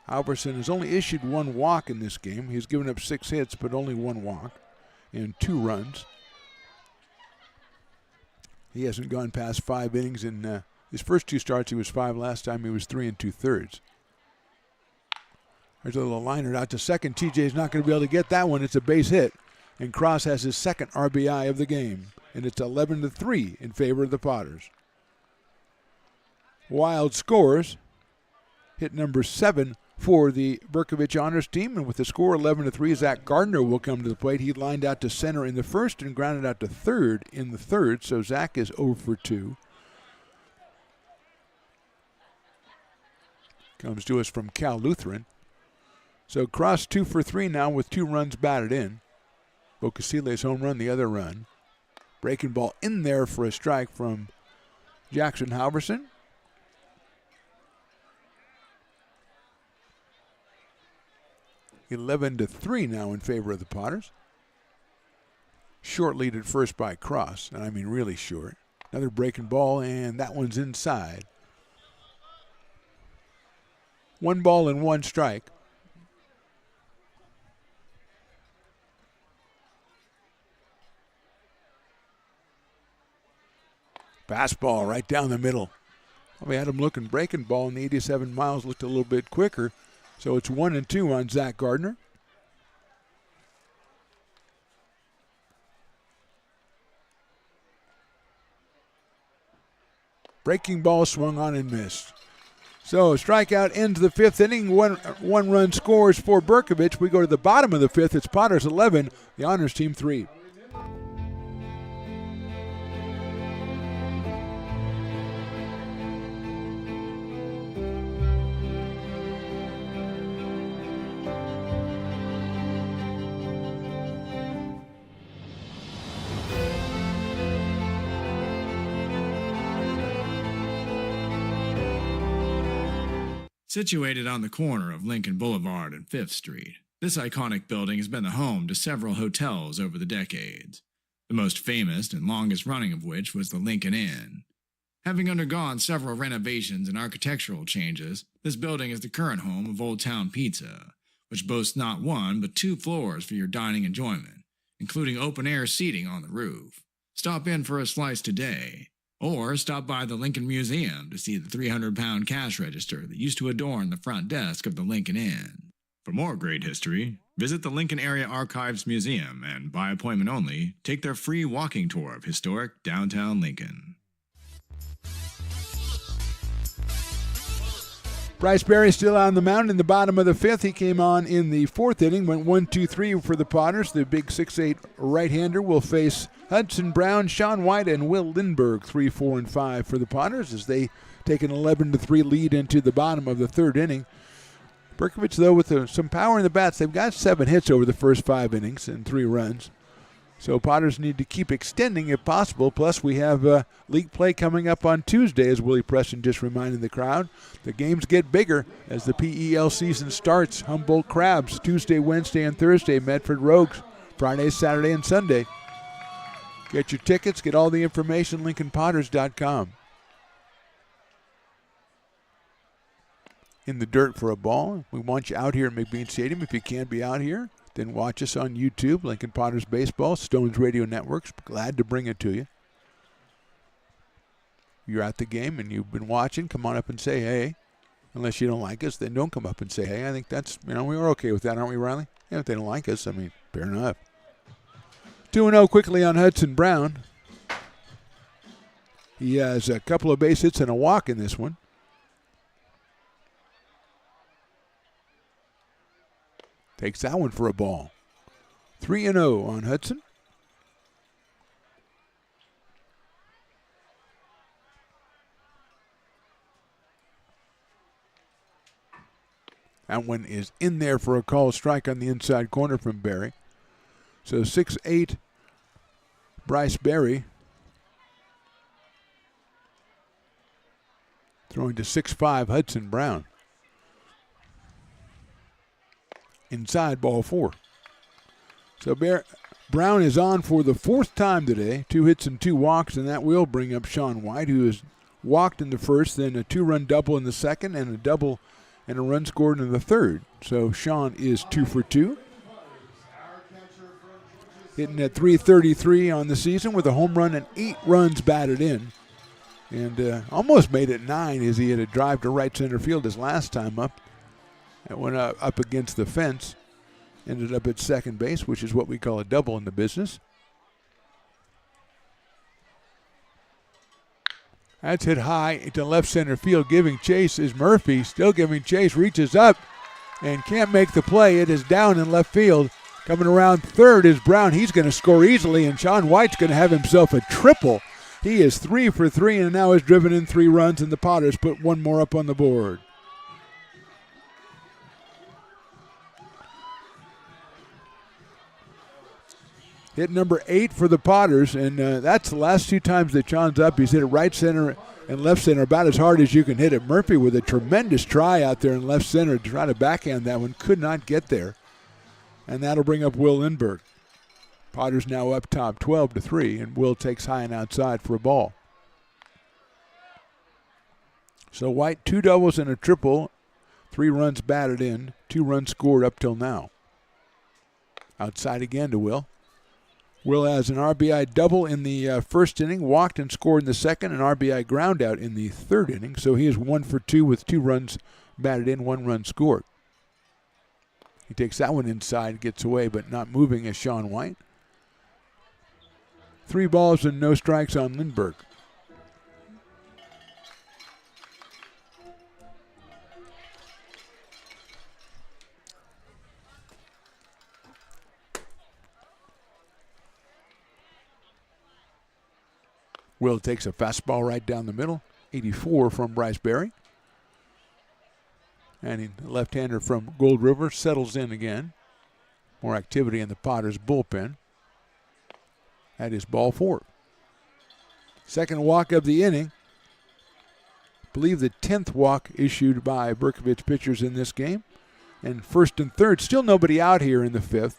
Halverson has only issued 1 walk in this game. He's given up 6 hits, but only 1 walk and 2 runs. He hasn't gone past 5 innings in his first 2 starts. He was 5 last time. He was 3 2/3. There's a little liner out to second. TJ's not going to be able to get that one. It's a base hit. And Cross has his second RBI of the game. And it's 11-3 in favor of the Potters. Wild scores. Hit number 7 for the Bercovich Honors team. And with the score 11-3, Zach Gardner will come to the plate. He lined out to center in the first and grounded out to third in the third. So Zach is 0 for 2. Comes to us from Cal Lutheran. So Cross 2 for 3 now with 2 runs batted in. Bocasile's home run, the other run. Breaking ball in there for a strike from Jackson Halverson. (11-3) now in favor of the Potters. Short lead at first by Cross, and I mean really short. Another breaking ball, and that one's inside. 1 ball and 1 strike. Fastball right down the middle. Well, we had him looking breaking ball, and the 87 miles looked a little bit quicker. So it's 1-2 on Zach Gardner. Breaking ball swung on and missed. So strikeout ends the 5th inning. One run scores for Bercovich. We go to the bottom of the 5th. It's Potters 11, the Honors Team 3. Situated on the corner of Lincoln Boulevard and 5th Street, this iconic building has been the home to several hotels over the decades, the most famous and longest running of which was the Lincoln Inn. Having undergone several renovations and architectural changes, this building is the current home of Old Town Pizza, which boasts not 1 but 2 floors for your dining enjoyment, including open-air seating on the roof. Stop in for a slice today. Or stop by the Lincoln Museum to see the 300-pound cash register that used to adorn the front desk of the Lincoln Inn. For more great history, visit the Lincoln Area Archives Museum and, by appointment only, take their free walking tour of historic downtown Lincoln. Bryce Berry still on the mound in the bottom of the 5th. He came on in the 4th inning, went 1-2-3 for the Potters. The big 6'8 right-hander will face Hudson Brown, Sean White, and Will Lindbergh, 3, 4, and 5 for the Potters as they take an 11-3 lead into the bottom of the third inning. Bercovich, though, with some power in the bats, they've got 7 hits over the first 5 innings and 3 runs. So Potters need to keep extending if possible. Plus, we have league play coming up on Tuesday, as Willie Preston just reminded the crowd. The games get bigger as the PEL season starts. Humboldt Crabs, Tuesday, Wednesday, and Thursday. Medford Rogues, Friday, Saturday, and Sunday. Get your tickets. Get all the information, LincolnPotters.com. In the dirt for a ball. We want you out here at McBean Stadium. If you can't be out here, then watch us on YouTube, Lincoln Potters Baseball, Stones Radio Networks. Glad to bring it to you. You're at the game and you've been watching, come on up and say hey. Unless you don't like us, then don't come up and say hey. I think that's, we're okay with that, aren't we, Riley? Yeah, if they don't like us, fair enough. 2-0 quickly on Hudson Brown. He has a couple of base hits and a walk in this one. Takes that one for a ball. 3-0 on Hudson. That one is in there for a call strike on the inside corner from Berry. So 6'8", Bryce Berry. Throwing to 6'5", Hudson Brown. Inside, ball 4. So Brown is on for the 4th time today. 2 hits and 2 walks, and that will bring up Sean White, who has walked in the first, then a 2-run double in the second, and a double and a run scored in the third. So Sean is 2 for 2. Hitting at .333 on the season with a home run and 8 runs batted in. And almost made it 9 as he had a drive to right center field his last time up. It went up against the fence. Ended up at second base, which is what we call a double in the business. That's hit high into left center field. Giving chase is Murphy. Still giving chase. Reaches up and can't make the play. It is down in left field. Coming around third is Brown. He's going to score easily, and Sean White's going to have himself a triple. He is 3 for 3 and now has driven in 3 runs, and the Potters put 1 more up on the board. Hit number 8 for the Potters, and that's the last 2 times that Sean's up. He's hit it right center and left center about as hard as you can hit it. Murphy with a tremendous try out there in left center to try to backhand that one. Could not get there. And that'll bring up Will Lindbergh. Potters now up top 12-3, and Will takes high and outside for a ball. So White, 2 doubles and a triple, 3 runs batted in, 2 runs scored up till now. Outside again to Will. Will has an RBI double in the first inning, walked and scored in the second, an RBI ground out in the third inning. So he is 1 for 2 with 2 runs batted in, 1 run scored. He takes that one inside, gets away, but not moving as Sean White. 3 balls and no strikes on Lindbergh. Will takes a fastball right down the middle. 84 from Bryce Berry. And the left-hander from Gold River settles in again. More activity in the Potters bullpen. That is ball 4. Second walk of the inning. I believe the 10th walk issued by Bercovich pitchers in this game. And first and third, still nobody out here in the 5th.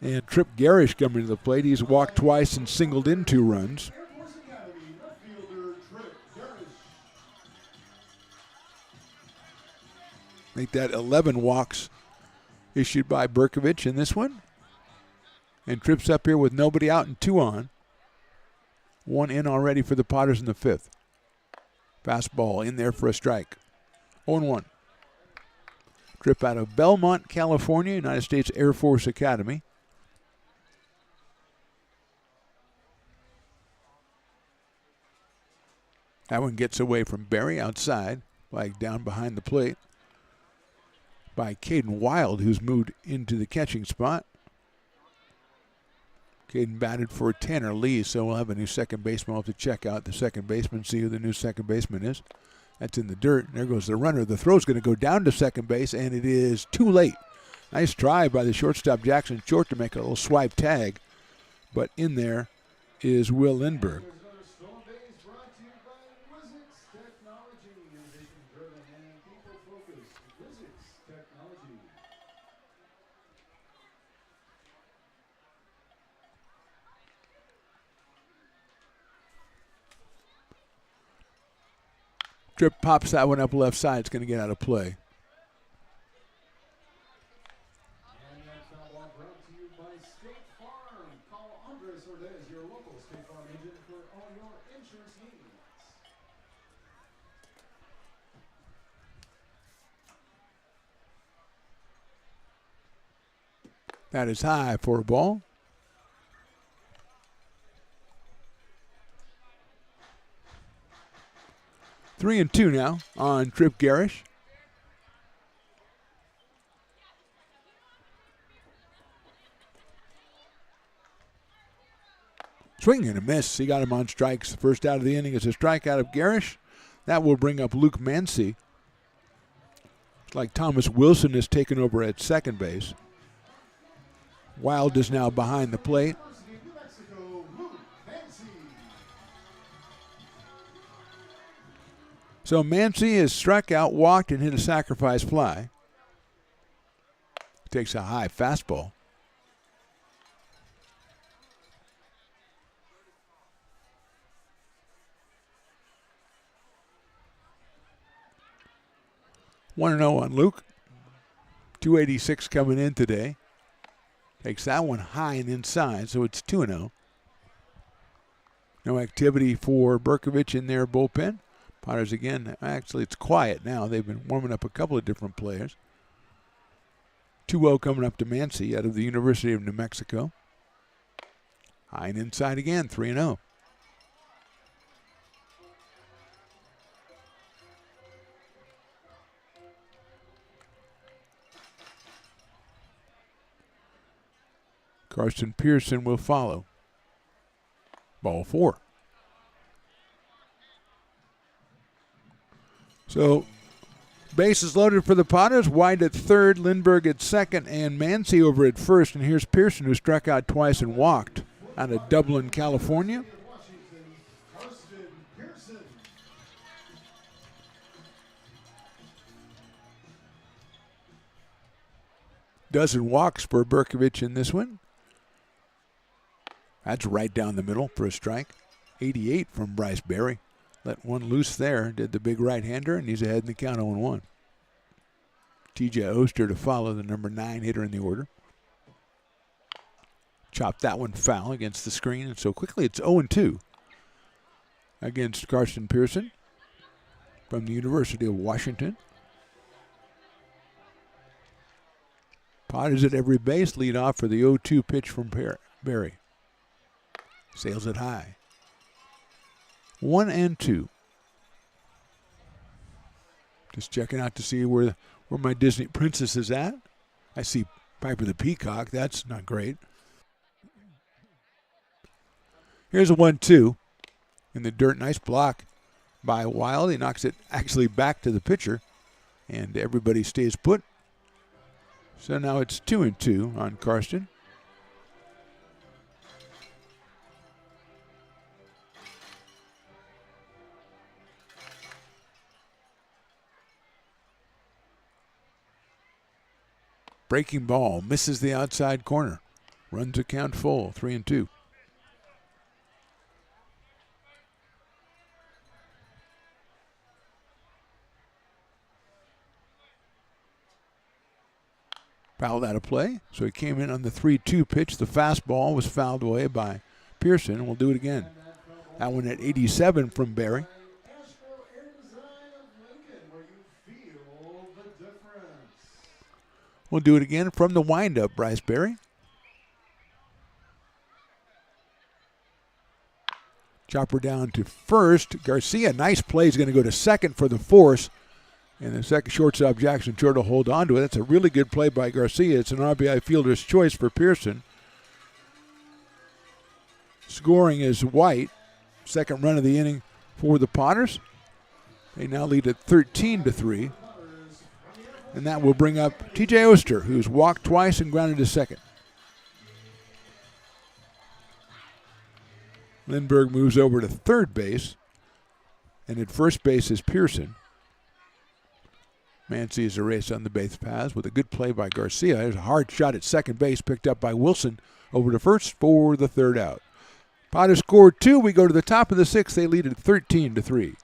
And Trip Garish coming to the plate. He's walked twice and singled in 2 runs. Make that 11 walks issued by Bercovich in this one. And Tripp's up here with nobody out and 2 on. 1 in already for the Potters in the 5th. Fastball in there for a strike. 0-1. Tripp out of Belmont, California, United States Air Force Academy. That one gets away from Berry outside, like down behind the plate, by Caden Wild, who's moved into the catching spot. Caden batted for Tanner Lee, so we'll have a new second baseman. We'll have to check out the second baseman, see who the new second baseman is. That's in the dirt. There goes the runner. The throw's going to go down to second base, and it is too late. Nice try by the shortstop Jackson Short to make a little swipe tag, but in there is Will Lindbergh. Tripp pops that one up left side. It's going to get out of play. That is high for a ball. Three and two now on Tripp Garish. Swing and a miss. He got him on strikes. The first out of the inning is a strikeout of Garish. That will bring up Luke Mancy. It's like Thomas Wilson is taken over at second base. Wild is now behind the plate. So Mancy has struck out, walked, and hit a sacrifice fly. Takes a high fastball. One 1-0 on Luke. 286 coming in today. Takes that one high and inside, so it's 2-0. No activity for Bercovich in their bullpen. Potters again, actually it's quiet now. They've been warming up a couple of different players. 2-0 coming up to Mancy out of the University of New Mexico. High and inside again, 3-0. Carson Pearson will follow. Ball 4. So, bases loaded for the Potters. White at third, Lindbergh at second, and Mancy over at first. And here's Pearson, who struck out twice and walked out of Dublin, California. Dozen walks for Bercovich in this one. That's right down the middle for a strike. 88 from Bryce Berry. Let one loose there. Did the big right-hander, and he's ahead in the count 0-1. T.J. Oster to follow, the number 9 hitter in the order. Chopped that one foul against the screen, and so quickly it's 0-2 against Carson Pearson from the University of Washington. Potters at every base, lead off for the 0-2 pitch from Berry. Sails it high. 1-2. Just checking out to see where my Disney princess is at. I see Piper the Peacock. That's not great. Here's a 1-2 in the dirt. Nice block by Wild. He knocks it actually back to the pitcher, and everybody stays put. So now it's 2-2 on Karsten. Breaking ball, misses the outside corner. Runs a count full, 3-2. Fouled out of play, so he came in on the 3-2 pitch. The fastball was fouled away by Pearson. We'll do it again. That one at 87 from Berry. We'll do it again from the windup, Bryce Berry. Chopper down to first. Garcia, nice play. He's going to go to second for the force. And the second shortstop, Jackson Short, will hold on to it. That's a really good play by Garcia. It's an RBI fielder's choice for Pearson. Scoring is White. Second run of the inning for the Potters. They now lead at 13-3. And that will bring up TJ Oster, who's walked twice and grounded to second. Lindbergh moves over to third base. And at first base is Pearson. Mancy is a race on the base paths with a good play by Garcia. There's a hard shot at second base picked up by Wilson over to first for the third out. Potters scored 2. We go to the top of the 6th. They lead at 13-3.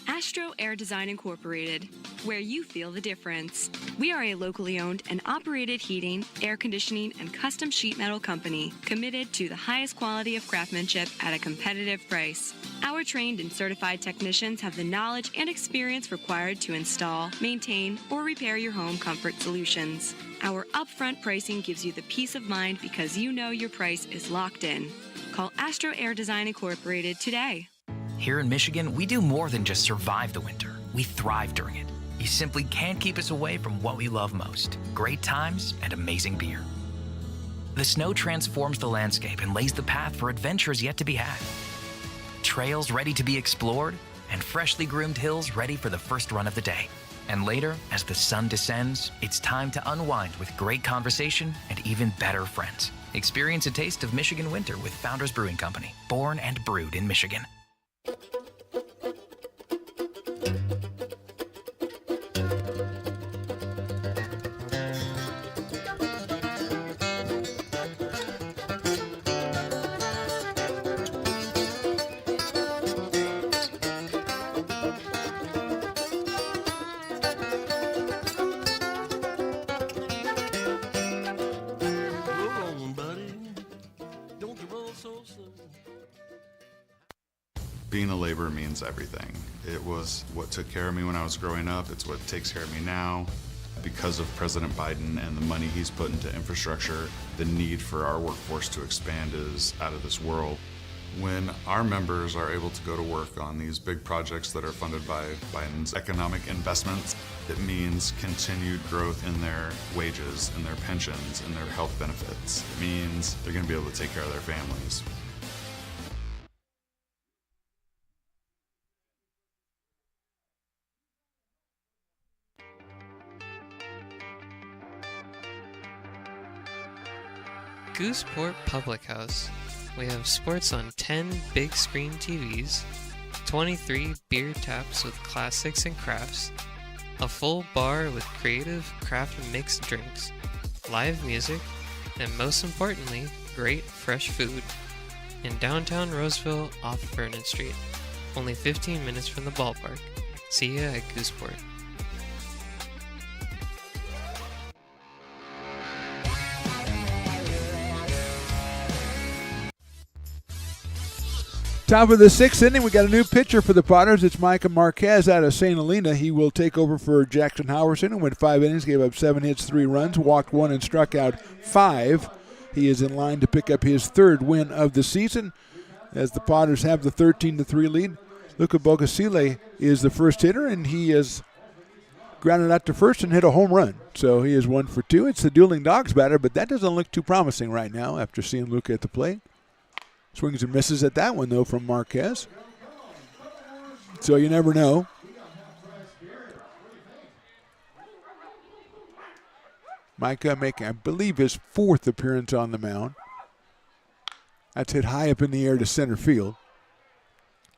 Astro Air Design Incorporated, where you feel the difference. We are a locally owned and operated heating, air conditioning, and custom sheet metal company committed to the highest quality of craftsmanship at a competitive price. Our trained and certified technicians have the knowledge and experience required to install, maintain, or repair your home comfort solutions. Our upfront pricing gives you the peace of mind because you know your price is locked in. Call Astro Air Design Incorporated today. Here in Michigan, we do more than just survive the winter. We thrive during it. You simply can't keep us away from what we love most: great times and amazing beer. The snow transforms the landscape and lays the path for adventures yet to be had. Trails ready to be explored, and freshly groomed hills ready for the first run of the day. And later, as the sun descends, it's time to unwind with great conversation and even better friends. Experience a taste of Michigan winter with Founders Brewing Company, born and brewed in Michigan. Being a laborer means everything. It was what took care of me when I was growing up. It's what takes care of me now. Because of President Biden and the money he's put into infrastructure, the need for our workforce to expand is out of this world. When our members are able to go to work on these big projects that are funded by Biden's economic investments, it means continued growth in their wages, in their pensions, in their health benefits. It means they're going to be able to take care of their families. Gooseport Public House. We have sports on 10 big screen TVs, 23 beer taps with classics and crafts, a full bar with creative craft mixed drinks, live music, and most importantly, great fresh food. In downtown Roseville off Vernon Street. Only 15 minutes from the ballpark. See ya at Gooseport. Top of the 6th inning, we got a new pitcher for the Potters. It's Micah Marquez out of St. Helena. He will take over for Jackson Howerson, who went 5 innings, gave up 7 hits, 3 runs, walked 1, and struck out 5. He is in line to pick up his 3rd win of the season as the Potters have the 13-3 lead. Luca Bocasile is the first hitter, and he is grounded out to first and hit a home run. So he is 1 for 2. It's the dueling dogs batter, but that doesn't look too promising right now after seeing Luca at the plate. Swings and misses at that one, though, from Marquez. So you never know. Micah making, I believe, his 4th appearance on the mound. That's hit high up in the air to center field.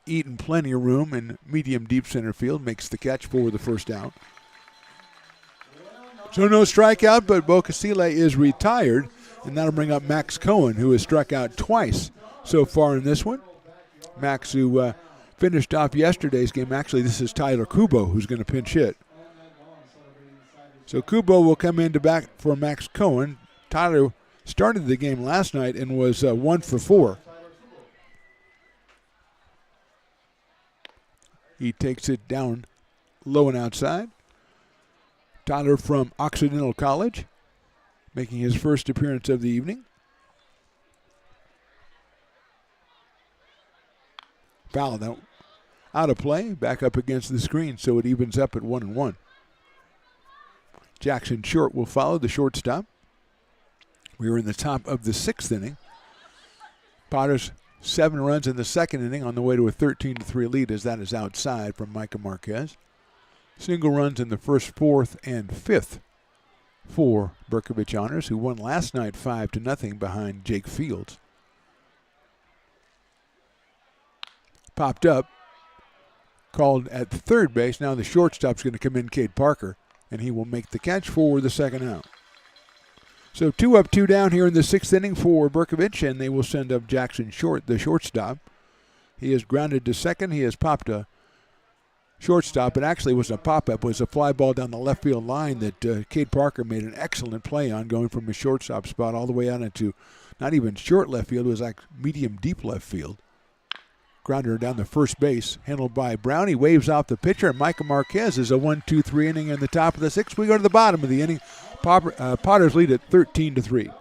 Eaton plenty of room in medium deep center field. Makes the catch for the first out. So no strikeout, but Bocasile is retired. And that'll bring up Max Cohen, who has struck out twice so far in this one. Max, who finished off yesterday's game. Actually, this is Tyler Kubo, who's going to pinch hit. So Kubo will come in to back for Max Cohen. Tyler started the game last night and was 1 for 4. He takes it down low and outside. Tyler from Occidental College, making his first appearance of the evening. Foul out of play, back up against the screen, so it evens up at 1-1. Jackson Short will follow, the shortstop. We are in the top of the 6th inning. Potters 7 runs in the second inning on the way to a 13-3 lead as that is outside from Micah Marquez. Single runs in the first, fourth, and fifth for Bercovich Honors, who won last night 5-0 behind Jake Fields. Popped up, called at third base. Now the shortstop's going to come in, Cade Parker, and he will make the catch for the second out. So 2 up, 2 down here in the 6th inning for Bercovich, and they will send up Jackson Short, the shortstop. He is grounded to second. He has popped a shortstop. It actually was a pop-up. It was a fly ball down the left field line that Cade Parker made an excellent play on, going from his shortstop spot all the way out into not even short left field. It was like medium deep left field. Grounder down the first base, handled by Brown. He waves off the pitcher, and Micah Marquez is a 1-2-3 inning in the top of the 6th. We go to the bottom of the inning. Potters lead at 13-3.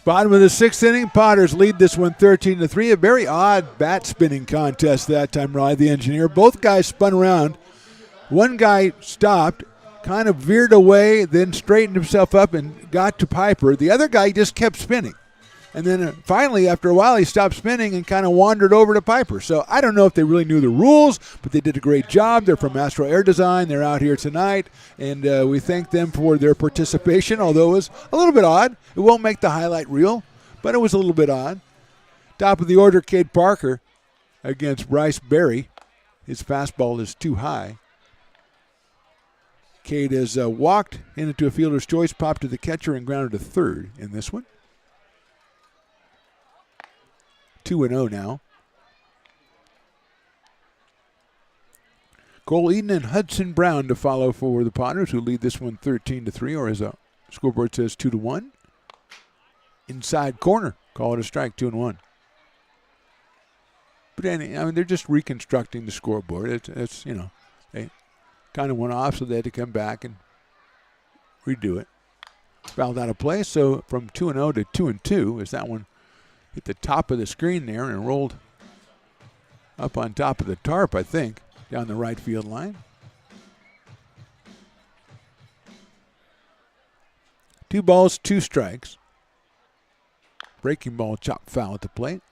Bottom of the 6th inning, Potters lead this one 13-3. A very odd bat spinning contest that time, Riley, the engineer. Both guys spun around. One guy stopped, kind of veered away, then straightened himself up and got to Piper. The other guy just kept spinning. And then finally, after a while, he stopped spinning and kind of wandered over to Piper. So I don't know if they really knew the rules, but they did a great job. They're from Astro Air Design. They're out here tonight, and we thank them for their participation, although it was a little bit odd. It won't make the highlight reel, but it was a little bit odd. Top of the order, Cade Parker against Bryce Berry. His fastball is too high. Cade has walked into a fielder's choice, popped to the catcher, and grounded to third in this one. 2-0 now. Cole Eden and Hudson Brown to follow for the Potters, who lead this one 13-3, or as the scoreboard says, 2-1. Inside corner, call it a strike, 2-1. But I mean, they're just reconstructing the scoreboard. It's you know, they kind of went off, so they had to come back and redo it. Fouled out of play, so from 2-0 to 2-2 as that one hit the top of the screen there and rolled up on top of the tarp, I think, down the right field line. 2 balls, 2 strikes. Breaking ball chopped foul at the plate.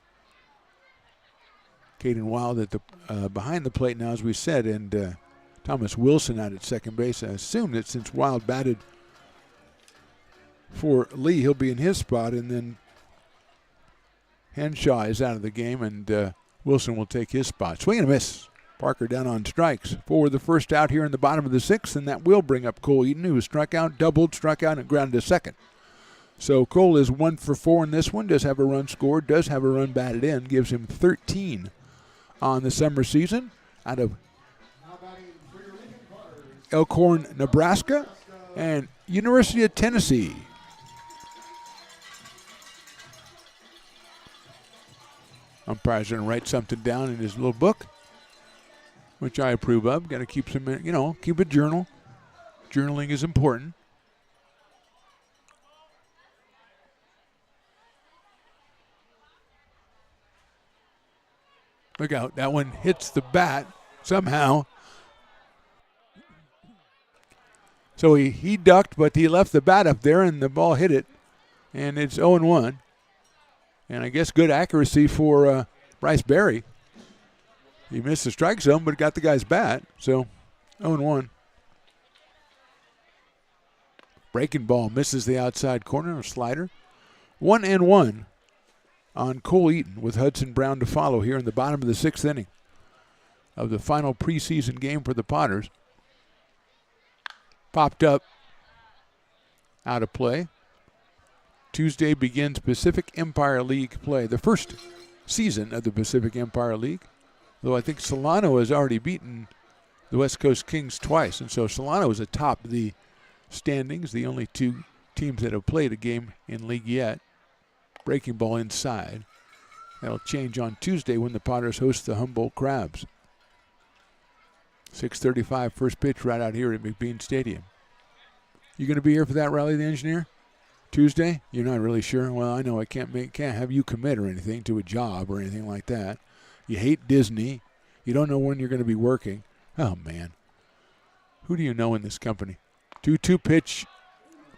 Caden Wild at the behind the plate now, as we said, and Thomas Wilson out at second base. I assume that since Wild batted for Lee, he'll be in his spot, and then Henshaw is out of the game, and Wilson will take his spot. Swing and a miss. Parker down on strikes. For the first out here in the bottom of the 6th, and that will bring up Cole Eden, who was struck out, doubled, struck out, and grounded to second. So Cole is 1 for 4 in this one, does have a run scored, does have a run batted in, gives him 13 on the summer season out of Elkhorn, Nebraska, and University of Tennessee. Umpire's going to write something down in his little book, which I approve of. Got to keep some, keep a journal. Journaling is important. Look out, that one hits the bat somehow. So he ducked, but he left the bat up there, and the ball hit it And it's 0-1. And I guess good accuracy for Bryce Berry. He missed the strike zone, but got the guy's bat. So 0-1. Breaking ball misses the outside corner, a slider. 1-1 on Cole Eaton with Hudson Brown to follow here in the bottom of the 6th inning of the final preseason game for the Potters. Popped up, out of play. Tuesday begins Pacific Empire League play, the first season of the Pacific Empire League, though I think Solano has already beaten the West Coast Kings twice, and so Solano is atop the standings, the only two teams that have played a game in league yet. Breaking ball inside. That'll change on Tuesday when the Potters host the Humboldt Crabs. 6:35 first pitch right out here at McBean Stadium. You going to be here for that, Riley the Engineer? Tuesday? You're not really sure? Well, I know I can't have you commit or anything to a job or anything like that. You hate Disney. You don't know when you're going to be working. Oh, man. Who do you know in this company? 2-2 pitch.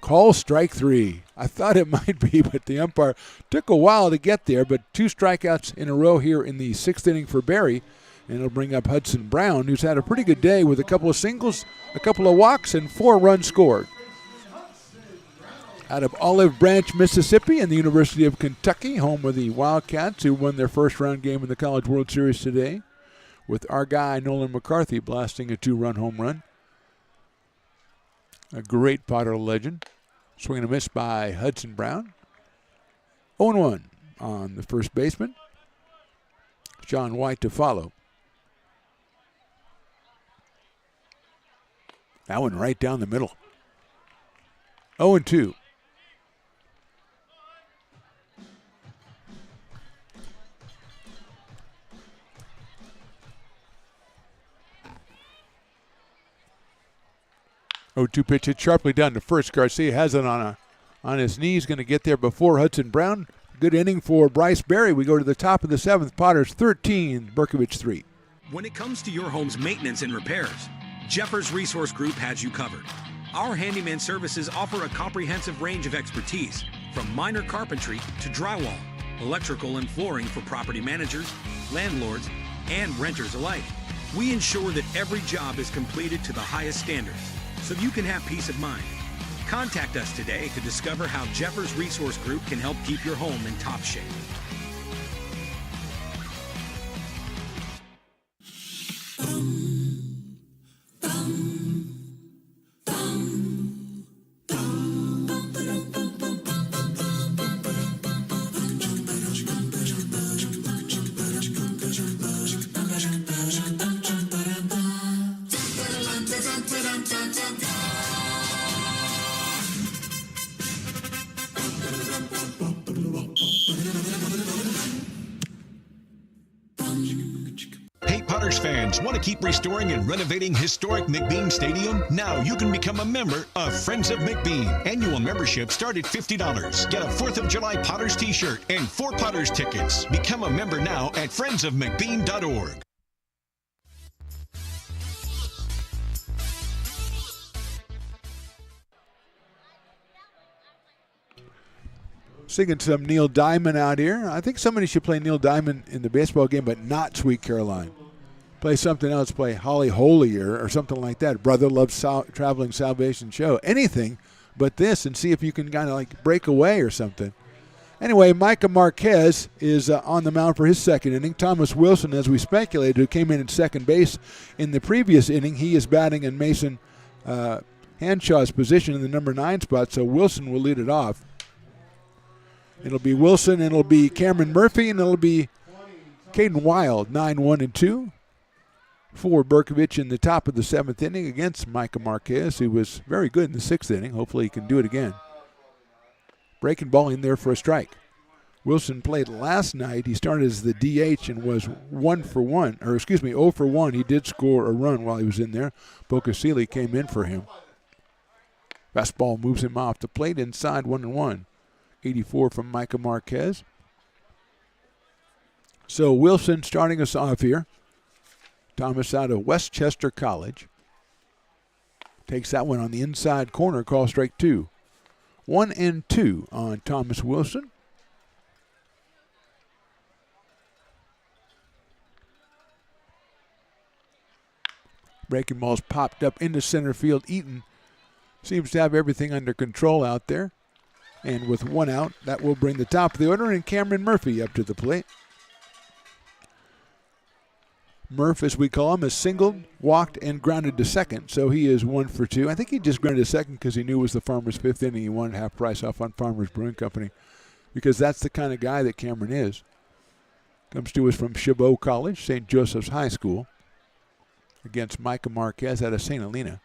Call strike 3. I thought it might be, but the umpire took a while to get there. But 2 strikeouts in a row here in the 6th inning for Berry. And it'll bring up Hudson Brown, who's had a pretty good day with a couple of singles, a couple of walks, and 4 runs scored. Out of Olive Branch, Mississippi, and the University of Kentucky, home of the Wildcats, who won their first-round game in the College World Series today, with our guy Nolan McCarthy blasting a 2-run home run. A great Potter legend. Swing and a miss by Hudson Brown. 0-1 on the first baseman. John White to follow. That one right down the middle. 0-2. Pitch hit sharply down to first. Garcia has it on his knees. Going to get there before Hudson Brown. Good inning for Bryce Berry. We go to the top of the 7th. Potters 13, Bercovich 3. When it comes to your home's maintenance and repairs, Jeffers Resource Group has you covered. Our handyman services offer a comprehensive range of expertise, from minor carpentry to drywall, electrical and flooring for property managers, landlords, and renters alike. We ensure that every job is completed to the highest standards, so you can have peace of mind. Contact us today to discover how Jeffers Resource Group can help keep your home in top shape. Hey, Potters fans, want to keep restoring and renovating historic McBean Stadium? Now you can become a member of Friends of McBean. Annual membership start at $50. Get a 4th of July Potters t-shirt and 4 Potters tickets. Become a member now at friendsofmcbean.org. Singing some Neil Diamond out here. I think somebody should play Neil Diamond in the baseball game, but not Sweet Caroline. Play something else. Play Holly Holier or something like that. Brother Loves Traveling Salvation Show. Anything but this, and see if you can kind of like break away or something. Anyway, Micah Marquez is on the mound for his 2nd inning. Thomas Wilson, as we speculated, who came in at second base in the previous inning, he is batting in Mason Hanshaw's position in the number 9 spot, so Wilson will lead it off. It'll be Wilson, it'll be Cameron Murphy, and it'll be Caden Wild, 9-1-2 for Bercovich in the top of the 7th inning against Micah Marquez, who was very good in the 6th inning. Hopefully he can do it again. Breaking ball in there for a strike. Wilson played last night. He started as the DH and was 0 for 1. He did score a run while he was in there. Bocasili came in for him. Fastball moves him off the plate inside 1-1. 84 from Micah Marquez. So Wilson starting us off here. Thomas out of Westchester College. Takes that one on the inside corner, call strike 2. 1-2 on Thomas Wilson. Breaking ball's popped up into center field. Eaton seems to have everything under control out there. And with one out, that will bring the top of the order and Cameron Murphy up to the plate. Murph, as we call him, has singled, walked, and grounded to second, so he is 1 for 2. I think he just grounded to second because he knew it was the Farmers' fifth inning. He wanted half price off on Farmers Brewing Company because that's the kind of guy that Cameron is. Comes to us from Chabot College, St. Joseph's High School, against Micah Marquez out of St. Helena.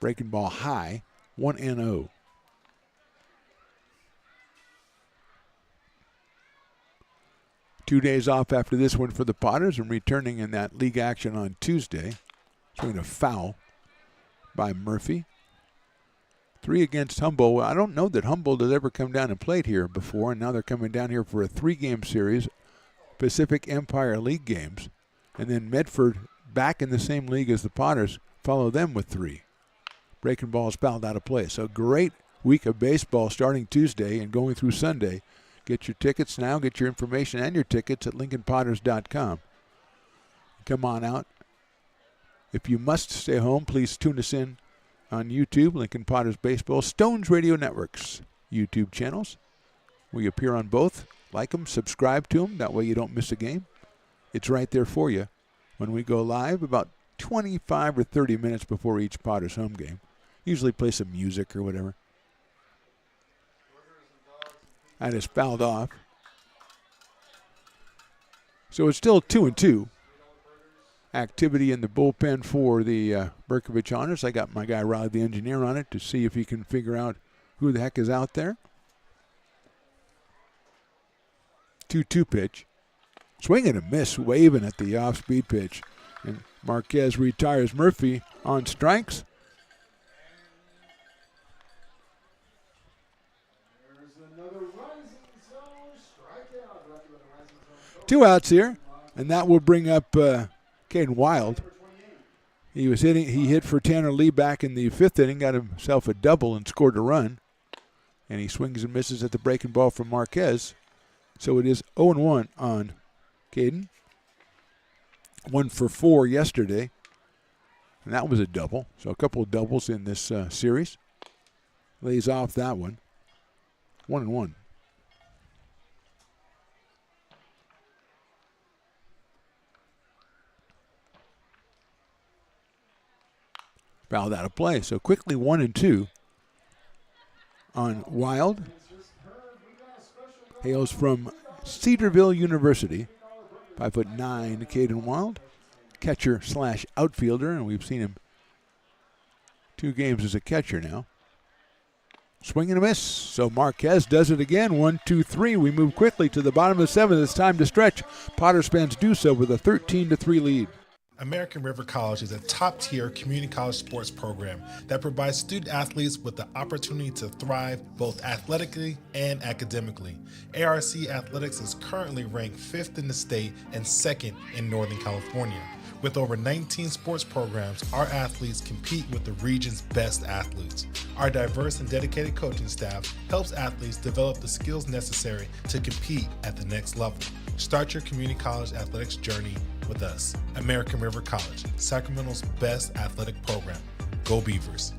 Breaking ball high, 1-0. Two days off after this one for the Potters and returning in that league action on Tuesday. Swinging a foul by Murphy. 3 against Humboldt. Well, I don't know that Humboldt has ever come down and played here before, and now they're coming down here for a 3-game series, Pacific Empire League games. And then Medford, back in the same league as the Potters, follow them with 3. Breaking ball is fouled out of play. So great week of baseball starting Tuesday and going through Sunday. Get your tickets now. Get your information and your tickets at LincolnPotters.com. Come on out. If you must stay home, please tune us in on YouTube, Lincoln Potters Baseball, Stones Radio Network's YouTube channels. We appear on both. Like them, subscribe to them. That way you don't miss a game. It's right there for you when we go live about 25 or 30 minutes before each Potters home game. Usually play some music or whatever. That is fouled off. So it's still 2-2. Activity in the bullpen for the Bercovich Honors. I got my guy Rod, the engineer, on it to see if he can figure out who the heck is out there. 2-2 pitch. Swing and a miss, waving at the off-speed pitch. And Marquez retires Murphy on strikes. Two outs here, and that will bring up Caden Wild. He hit for Tanner Lee back in the 5th inning, got himself a double and scored a run. And he swings and misses at the breaking ball from Marquez. So it is 0-1 on Caden. 1 for 4 yesterday, and that was a double. So a couple of doubles in this series. Lays off that one. 1-1. Fouled out of play. So quickly 1-2 on Wild. Hails from Cedarville University. 5'9", Caden Wild. Catcher / outfielder, and we've seen him 2 games as a catcher now. Swing and a miss. So Marquez does it again. 1-2-3. We move quickly to the bottom of the 7th. It's time to stretch. Potters fans do so with a 13-3 lead. American River College is a top-tier community college sports program that provides student athletes with the opportunity to thrive both athletically and academically. ARC Athletics is currently ranked 5th in the state and 2nd in Northern California. With over 19 sports programs, our athletes compete with the region's best athletes. Our diverse and dedicated coaching staff helps athletes develop the skills necessary to compete at the next level. Start your community college athletics journey with us. American River College, Sacramento's best athletic program. Go Beavers.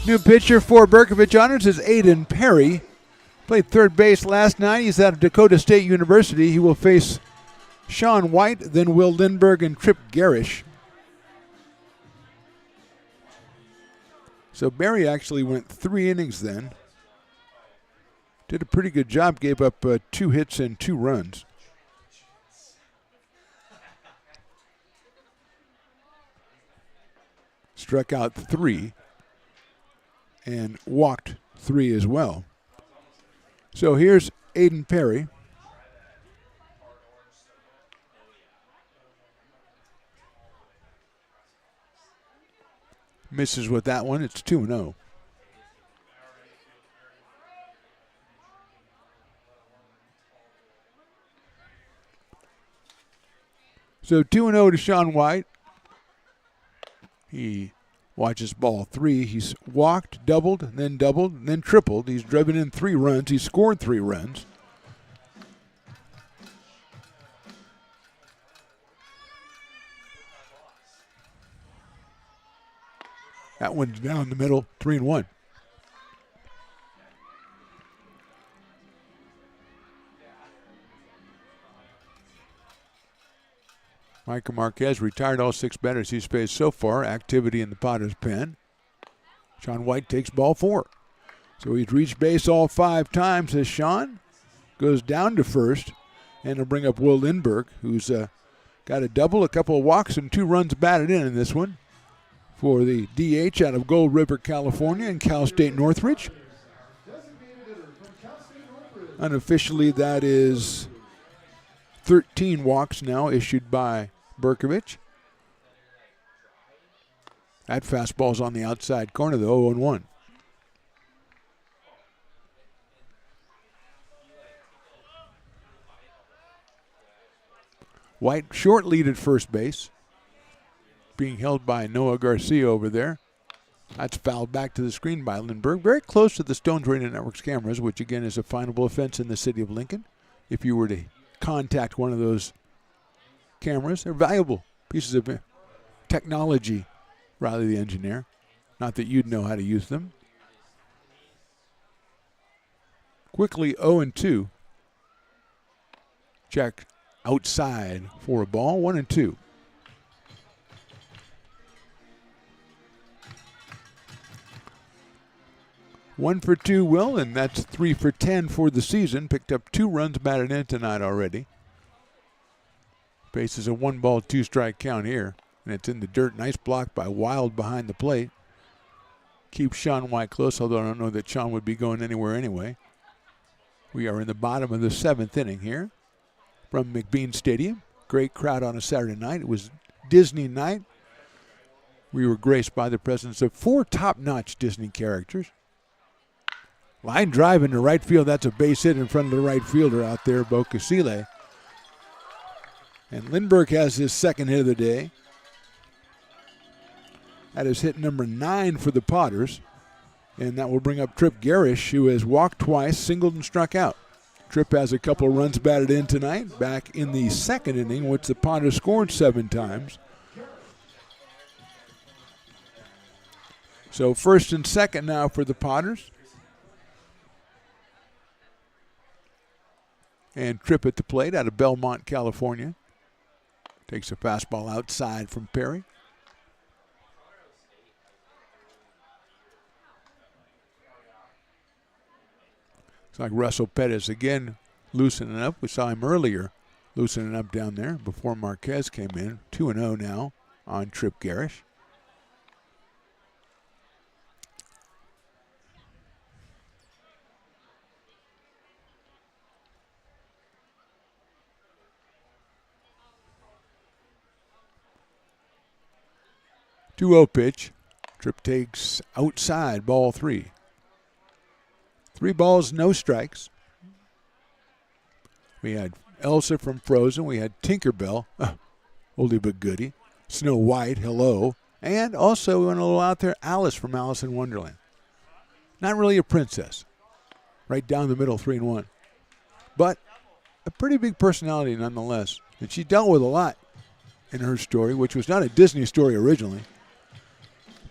New pitcher for Bercovich Honors is Aiden Perry. Played third base last night. He's out of Dakota State University. He will face Sean White, then Will Lindbergh and Trip Garish. So Barry actually went 3 innings then. Did a pretty good job, gave up 2 hits and 2 runs. Struck out 3 and walked 3 as well. So here's Aiden Perry. Misses with that one. It's 2-0. So 2-0 to Sean White. He watches ball 3. He's walked, doubled, and then tripled. He's driven in 3 runs. He scored 3 runs. That one's down the middle, 3-1. Micah Marquez retired all 6 batters he's faced so far. Activity in the Potter's pen. Sean White takes ball 4. So he's reached base all 5 times as Sean goes down to first. And he'll bring up Will Lindbergh, who's got a double, a couple of walks, and 2 runs batted in this one for the DH out of Gold River, California, and Cal State Northridge. Unofficially, that is 13 walks now issued by Bercovich. That fastball's on the outside corner, though, 0-1. White short lead at first base, being held by Noah Garcia over there. That's fouled back to the screen by Lindbergh, very close to the Stones Radio Network's cameras, which again is a finable offense in the city of Lincoln. If you were to contact one of those cameras, they're valuable pieces of technology, Riley the engineer. Not that you'd know how to use them. Quickly 0-2. Check outside for a ball, 1-2. 1 for 2, Will, and that's 3 for 10 for the season. Picked up 2 runs batted in tonight already. Faces a 1-ball, 2-strike count here, and it's in the dirt. Nice block by Wild behind the plate. Keeps Sean White close, although I don't know that Sean would be going anywhere anyway. We are in the bottom of the 7th inning here from McBean Stadium. Great crowd on a Saturday night. It was Disney night. We were graced by the presence of 4 top-notch Disney characters. Line drive into right field. That's a base hit in front of the right fielder out there, Bo Casile. And Lindbergh has his 2nd hit of the day. That is hit number 9 for the Potters. And that will bring up Trip Garish, who has walked twice, singled, and struck out. Trip has a couple of runs batted in tonight, back in the 2nd inning, which the Potters scored 7 times. So 1st and 2nd now for the Potters. And Tripp at the plate out of Belmont, California. Takes a fastball outside from Perry. It's like Russell Pettis again loosening up. We saw him earlier loosening up down there before Marquez came in. 2-0 now on Trip Garish. Two-0 pitch. Trip takes outside, ball 3. 3 balls, no strikes. We had Elsa from Frozen. We had Tinkerbell, oldie but goodie. Snow White, hello. And also, we went a little out there, Alice from Alice in Wonderland. Not really a princess. Right down the middle, 3-1. But a pretty big personality nonetheless. And she dealt with a lot in her story, which was not a Disney story originally.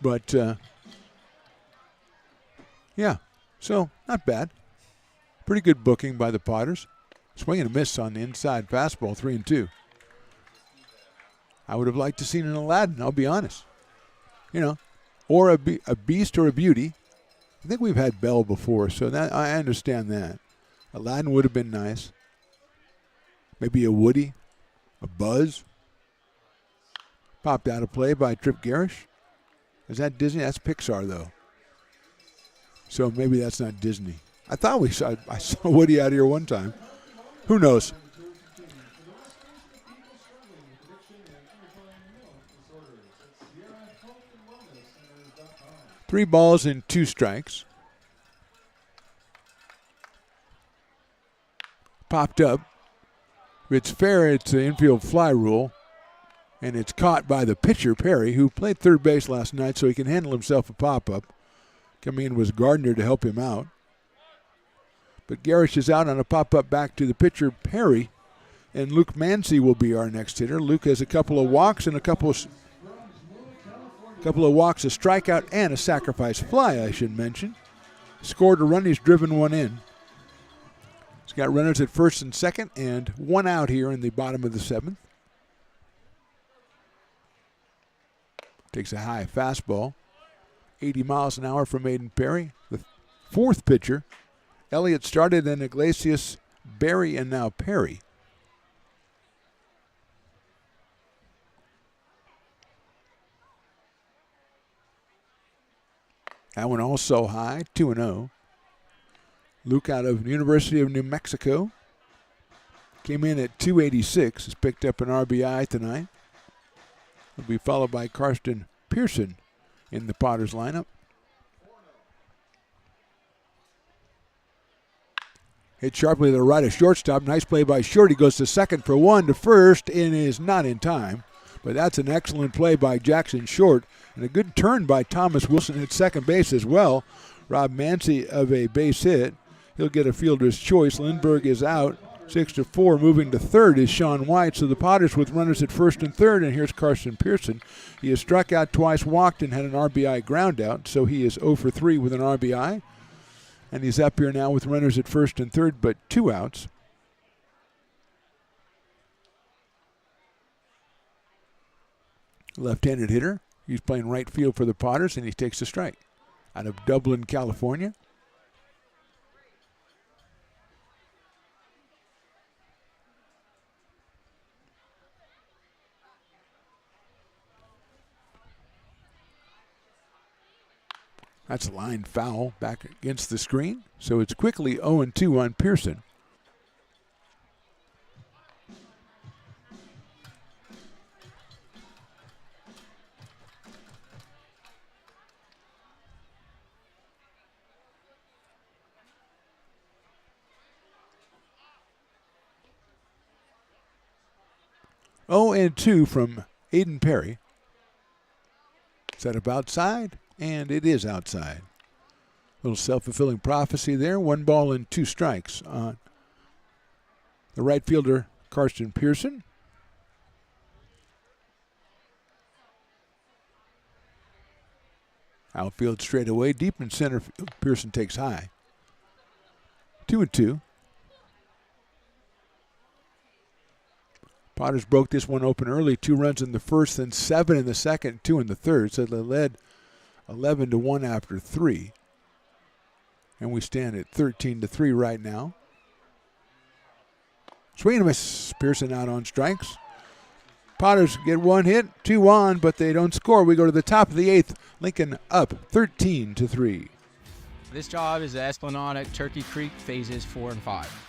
But, yeah, so not bad. Pretty good booking by the Potters. Swing and a miss on the inside fastball, 3-2. I would have liked to seen an Aladdin, I'll be honest. You know, or a Beast or a Beauty. I think we've had Belle before, so that I understand that. Aladdin would have been nice. Maybe a Woody, a Buzz. Popped out of play by Trip Garish. Is that Disney? That's Pixar, though. So maybe that's not Disney. I thought I saw Woody out here one time. Who knows? Three balls and 2 strikes. Popped up. If it's fair, it's the infield fly rule. And it's caught by the pitcher, Perry, who played third base last night so he can handle himself a pop-up. Coming in was Gardner to help him out. But Garish is out on a pop-up back to the pitcher, Perry. And Luke Mancy will be our next hitter. Luke has a couple of walks and a couple of walks, a strikeout, and a sacrifice fly, I should mention. Scored a run, he's driven one in. He's got runners at first and second, and 1 out here in the bottom of the 7th. Takes a high fastball. 80 miles an hour from Aiden Perry. The 4th pitcher. Elliott started, and Iglesias, Berry, and now Perry. That one also high, 2-0. Luke out of University of New Mexico. Came in at 286. Has picked up an RBI tonight. Will be followed by Karsten Pearson in the Potters lineup. Hit sharply to the right of shortstop. Nice play by Short. He goes to second for 1 to first and is not in time. But that's an excellent play by Jackson Short. And a good turn by Thomas Wilson at second base as well. Rob Mancy of a base hit. He'll get a fielder's choice. Lindbergh is out. 6-4. Moving to third is Sean White. So the Potters with runners at first and third. And here's Carson Pearson. He has struck out twice, walked, and had an RBI ground out. So he is 0 for 3 with an RBI. And he's up here now with runners at first and third, but 2 outs. Left-handed hitter. He's playing right field for the Potters, and he takes a strike. Out of Dublin, California. That's a line foul back against the screen. So it's quickly 0-2 on Pearson. And 2 from Aiden Perry. Set up outside, and it is outside. Little self-fulfilling prophecy there. 1 ball and 2 strikes on the right fielder, Karsten Pearson. Outfield straight away, deep in center field. Pearson takes high. 2-2. Potters broke this one open early. 2 runs in the first, then 7 in the second, 2 in the third. So they led 11-1 after 3. And we stand at 13-3 right now. Swing and a miss. Pearson out on strikes. Potters get 1 hit, 2 on, but they don't score. We go to the top of the 8th. Lincoln up 13-3. This job is the Esplanade at Turkey Creek phases 4 and 5.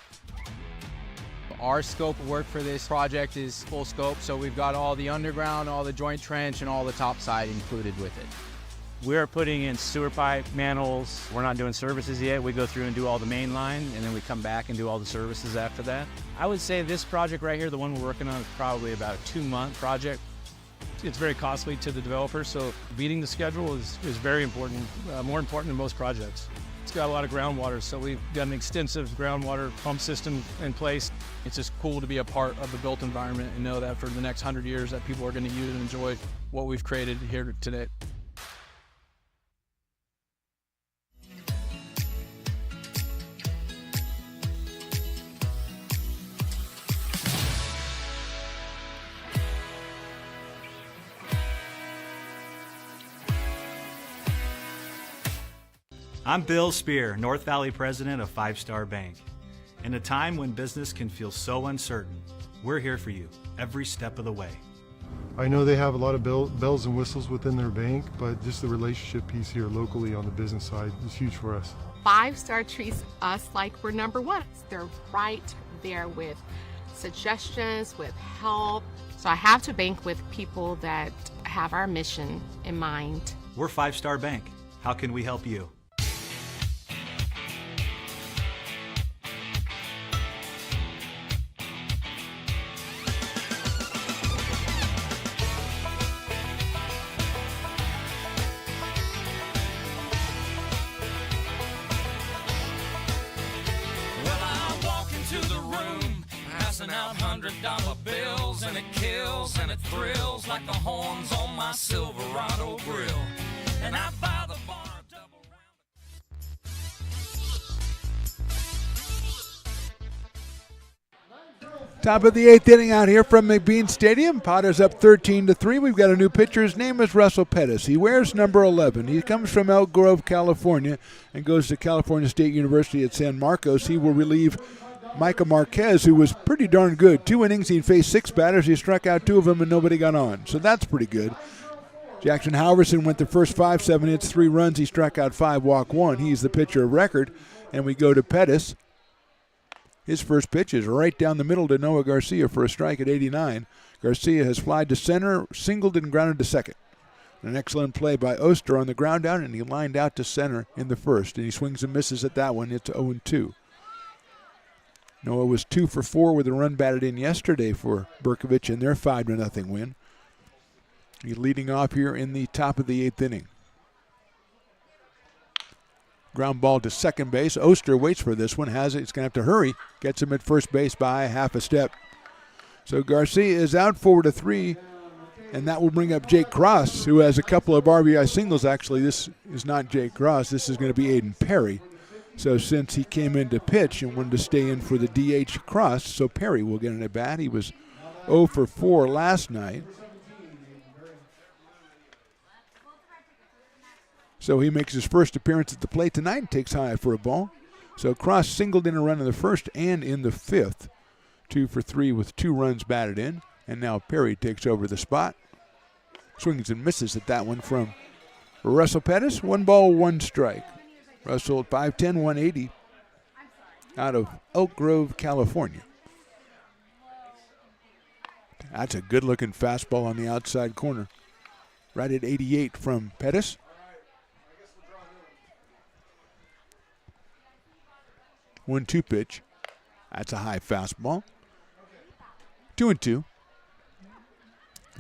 Our scope of work for this project is full scope, so we've got all the underground, all the joint trench, and all the top side included with it. We're putting in sewer pipe, manholes. We're not doing services yet. We go through and do all the main line, and then we come back and do all the services after that. I would say this project right here, the one we're working on, is probably about a 2-month project. It's very costly to the developer, so beating the schedule is very important, more important than most projects. It's got a lot of groundwater, so we've got an extensive groundwater pump system in place. It's just cool to be a part of the built environment and know that for the next 100 years that people are going to use and enjoy what we've created here today. I'm Bill Spear, North Valley president of 5 Star Bank. In a time when business can feel so uncertain, we're here for you every step of the way. I know they have a lot of bells and whistles within their bank, but just the relationship piece here locally on the business side is huge for us. 5 Star treats us like we're number one. They're right there with suggestions, with help. So I have to bank with people that have our mission in mind. We're 5 Star Bank. How can we help you? Out $100 bills, and it kills and it thrills like the horns on my Silverado grill. And I buy the bar double round. Top of the 8th inning out here from McBean Stadium. Potters up 13-3. We've got a new pitcher. His name is Russell Pettis. He wears number 11. He comes from Elk Grove, California, and goes to California State University at San Marcos. He will relieve Micah Marquez, who was pretty darn good. 2 innings, he faced 6 batters. He struck out 2 of them, and nobody got on. So that's pretty good. Jackson Halverson went the first 5, 7 hits, 3 runs. He struck out 5, walked 1. He's the pitcher of record. And we go to Pettis. His first pitch is right down the middle to Noah Garcia for a strike at 89. Garcia has flied to center, singled, and grounded to second. An excellent play by Oster on the ground down, and he lined out to center in the first. And he swings and misses at that one. It's 0-2. Noah was 2 for 4 with a run batted in yesterday for Bercovich in their 5-0 win. He's leading off here in the top of the 8th inning. Ground ball to second base. Oster waits for this one, has it. He's going to have to hurry. Gets him at first base by half a step. So Garcia is out 4-3, and that will bring up Jake Cross, who has a couple of RBI singles. Actually, this is not Jake Cross. This is going to be Aiden Perry. So since he came in to pitch and wanted to stay in for the DH Cross, so Perry will get an at bat. He was 0 for 4 last night. So he makes his first appearance at the plate tonight and takes high for a ball. So Cross singled in a run in the first and in the 5th. 2 for 3 with 2 runs batted in. And now Perry takes over the spot. Swings and misses at that one from Russell Pettis. 1 ball, 1 strike. Russell at 5'10", 180 out of Elk Grove, California. That's a good-looking fastball on the outside corner. Right at 88 from Pettis. 1-2 pitch. That's a high fastball. 2-2.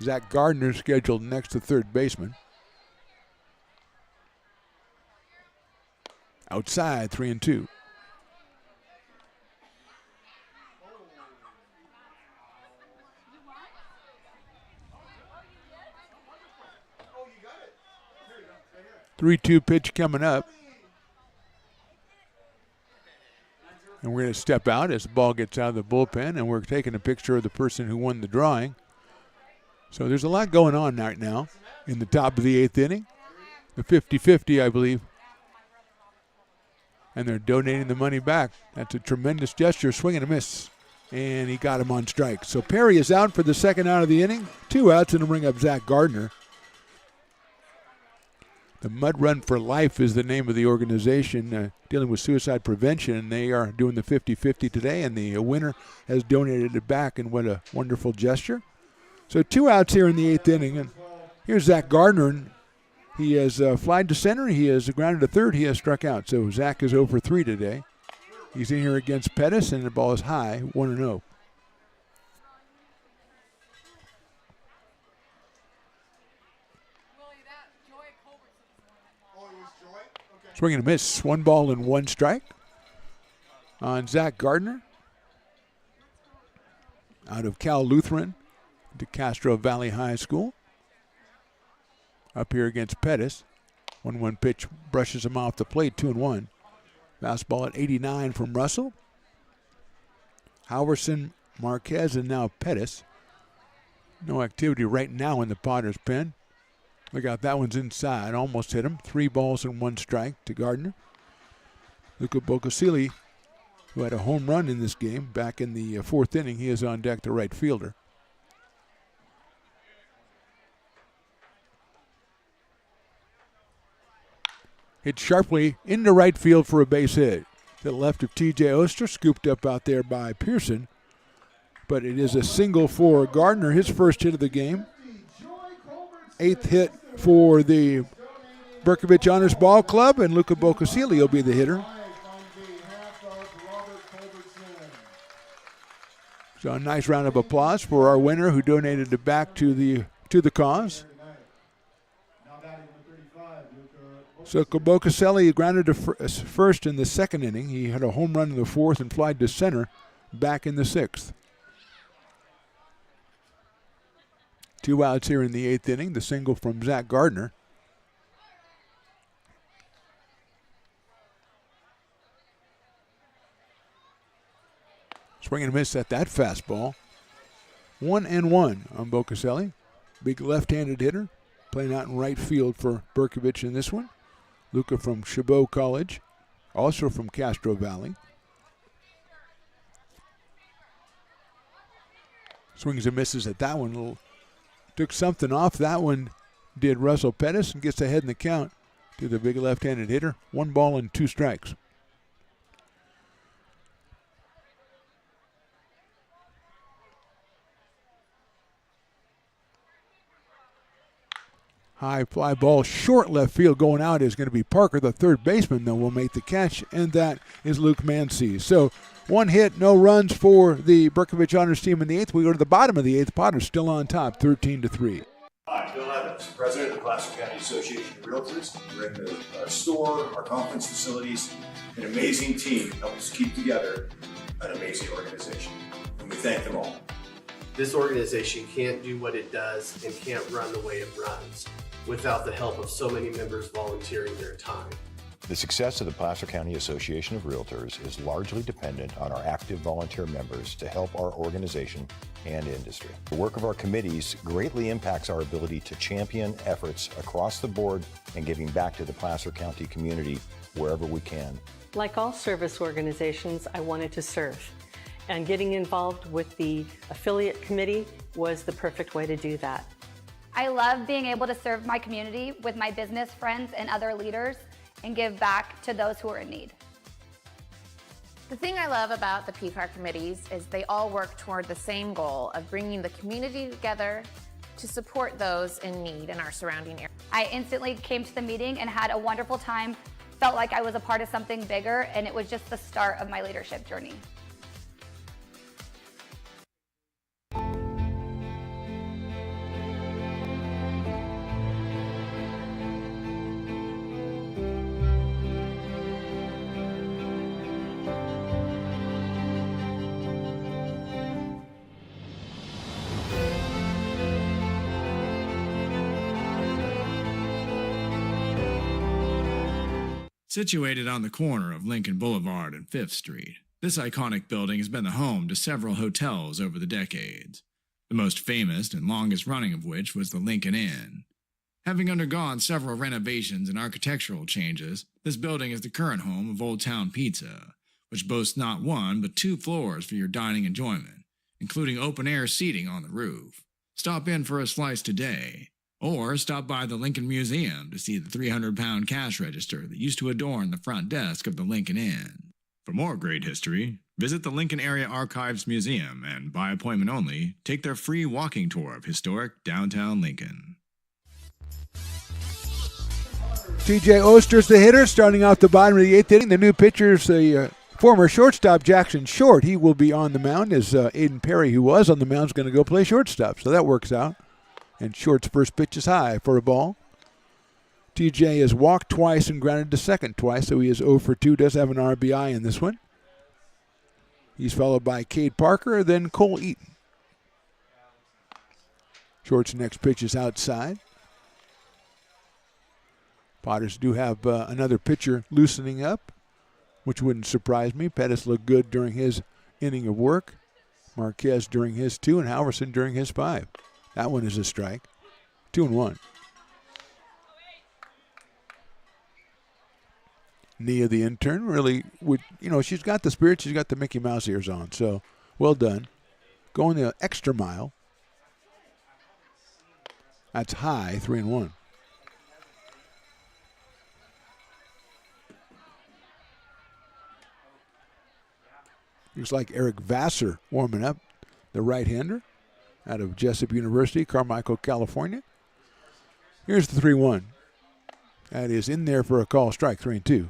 Zach Gardner scheduled next to third baseman. Outside, 3-2. Three-two pitch coming up. And we're going to step out as the ball gets out of the bullpen, and we're taking a picture of the person who won the drawing. So there's a lot going on right now in the top of the 8th inning. The 50-50, I believe. And they're donating the money back. That's a tremendous gesture. Swing and a miss. And he got him on strike. So Perry is out for the second out of the inning. 2 outs, and to bring up Zach Gardner. The Mud Run for Life is the name of the organization dealing with suicide prevention, and they are doing the 50-50 today, and the winner has donated it back, and what a wonderful gesture. So 2 outs here in the 8th inning, and here's Zach Gardner. And He has flied to center. He has grounded to third. He has struck out. So Zach is 0 for 3 today. He's in here against Pettis, and the ball is high, 1-0. Swing and a miss. 1 ball and 1 strike on Zach Gardner. Out of Cal Lutheran to Castro Valley High School. Up here against Pettis. 1-1 pitch brushes him off the plate, 2-1. Fastball at 89 from Russell. Howerson, Marquez, and now Pettis. No activity right now in the Potters' pen. Look out, that one's inside. Almost hit him. 3 balls and 1 strike to Gardner. Luca Bocasili, who had a home run in this game back in the 4th inning, he is on deck, the right fielder. Hit sharply into right field for a base hit. To the left of T.J. Oster, scooped up out there by Pearson. But it is a single for Gardner, his first hit of the game. 8th hit for the Bercovich Honors Ball Club, and Luca Bocasili will be the hitter. So a nice round of applause for our winner who donated it back to the cause. So Bocasili grounded to first in the 2nd inning. He had a home run in the 4th and flied to center back in the 6th. 2 outs here in the 8th inning. The single from Zach Gardner. Swing and a miss at that fastball. 1-1 on Bocasili. Big left-handed hitter. Playing out in right field for Bercovich in this one. Luca from Chabot College. Also from Castro Valley. Swings and misses at that one. Took something off that one, did Russell Pettis, and gets ahead in the count to the big left-handed hitter. 1 ball and 2 strikes. High fly ball, short left field. Going out is going to be Parker, the third baseman, though, will make the catch, and that is Luke Mancy. So 1 hit, no runs for the Bercovich Honors team in the 8th. We go to the bottom of the 8th. Potters still on top, 13-3. Hi, Bill Evans, President of the Placer County Association of Realtors. We're in the store, our conference facilities, an amazing team help us keep together an amazing organization, and we thank them all. This organization can't do what it does and can't run the way it runs without the help of so many members volunteering their time. The success of the Placer County Association of Realtors is largely dependent on our active volunteer members to help our organization and industry. The work of our committees greatly impacts our ability to champion efforts across the board and giving back to the Placer County community wherever we can. Like all service organizations, I wanted to serve. And getting involved with the affiliate committee was the perfect way to do that. I love being able to serve my community with my business friends and other leaders and give back to those who are in need. The thing I love about the PFAR committees is they all work toward the same goal of bringing the community together to support those in need in our surrounding area. I instantly came to the meeting and had a wonderful time, felt like I was a part of something bigger, and it was just the start of my leadership journey. Situated on the corner of Lincoln Boulevard and 5th Street, this iconic building has been the home to several hotels over the decades, the most famous and longest running of which was the Lincoln Inn. Having undergone several renovations and architectural changes, this building is the current home of Old Town Pizza, which boasts not 1 but 2 floors for your dining enjoyment, including open-air seating on the roof. Stop in for a slice today. Or stop by the Lincoln Museum to see the 300-pound cash register that used to adorn the front desk of the Lincoln Inn. For more great history, visit the Lincoln Area Archives Museum and, by appointment only, take their free walking tour of historic downtown Lincoln. TJ Oster's the hitter, starting off the bottom of the 8th inning. The new pitcher's the former shortstop, Jackson Short. He will be on the mound as Aiden Perry, who was on the mound, is going to go play shortstop. So that works out. And Short's first pitch is high for a ball. TJ has walked twice and grounded to second twice, so he is 0 for 2. Does have an RBI in this one. He's followed by Cade Parker, then Cole Eaton. Short's next pitch is outside. Potters do have another pitcher loosening up, which wouldn't surprise me. Pettis looked good during his inning of work. Marquez during his 2, and Halverson during his 5. That one is a strike. 2-1. Nia, the intern, really would, she's got the spirit. She's got the Mickey Mouse ears on. So, well done. Going the extra mile. That's high, 3-1. Looks like Eric Vassar warming up, the right-hander out of Jessup University, Carmichael, California. Here's the 3-1. That is in there for a call strike, 3-2.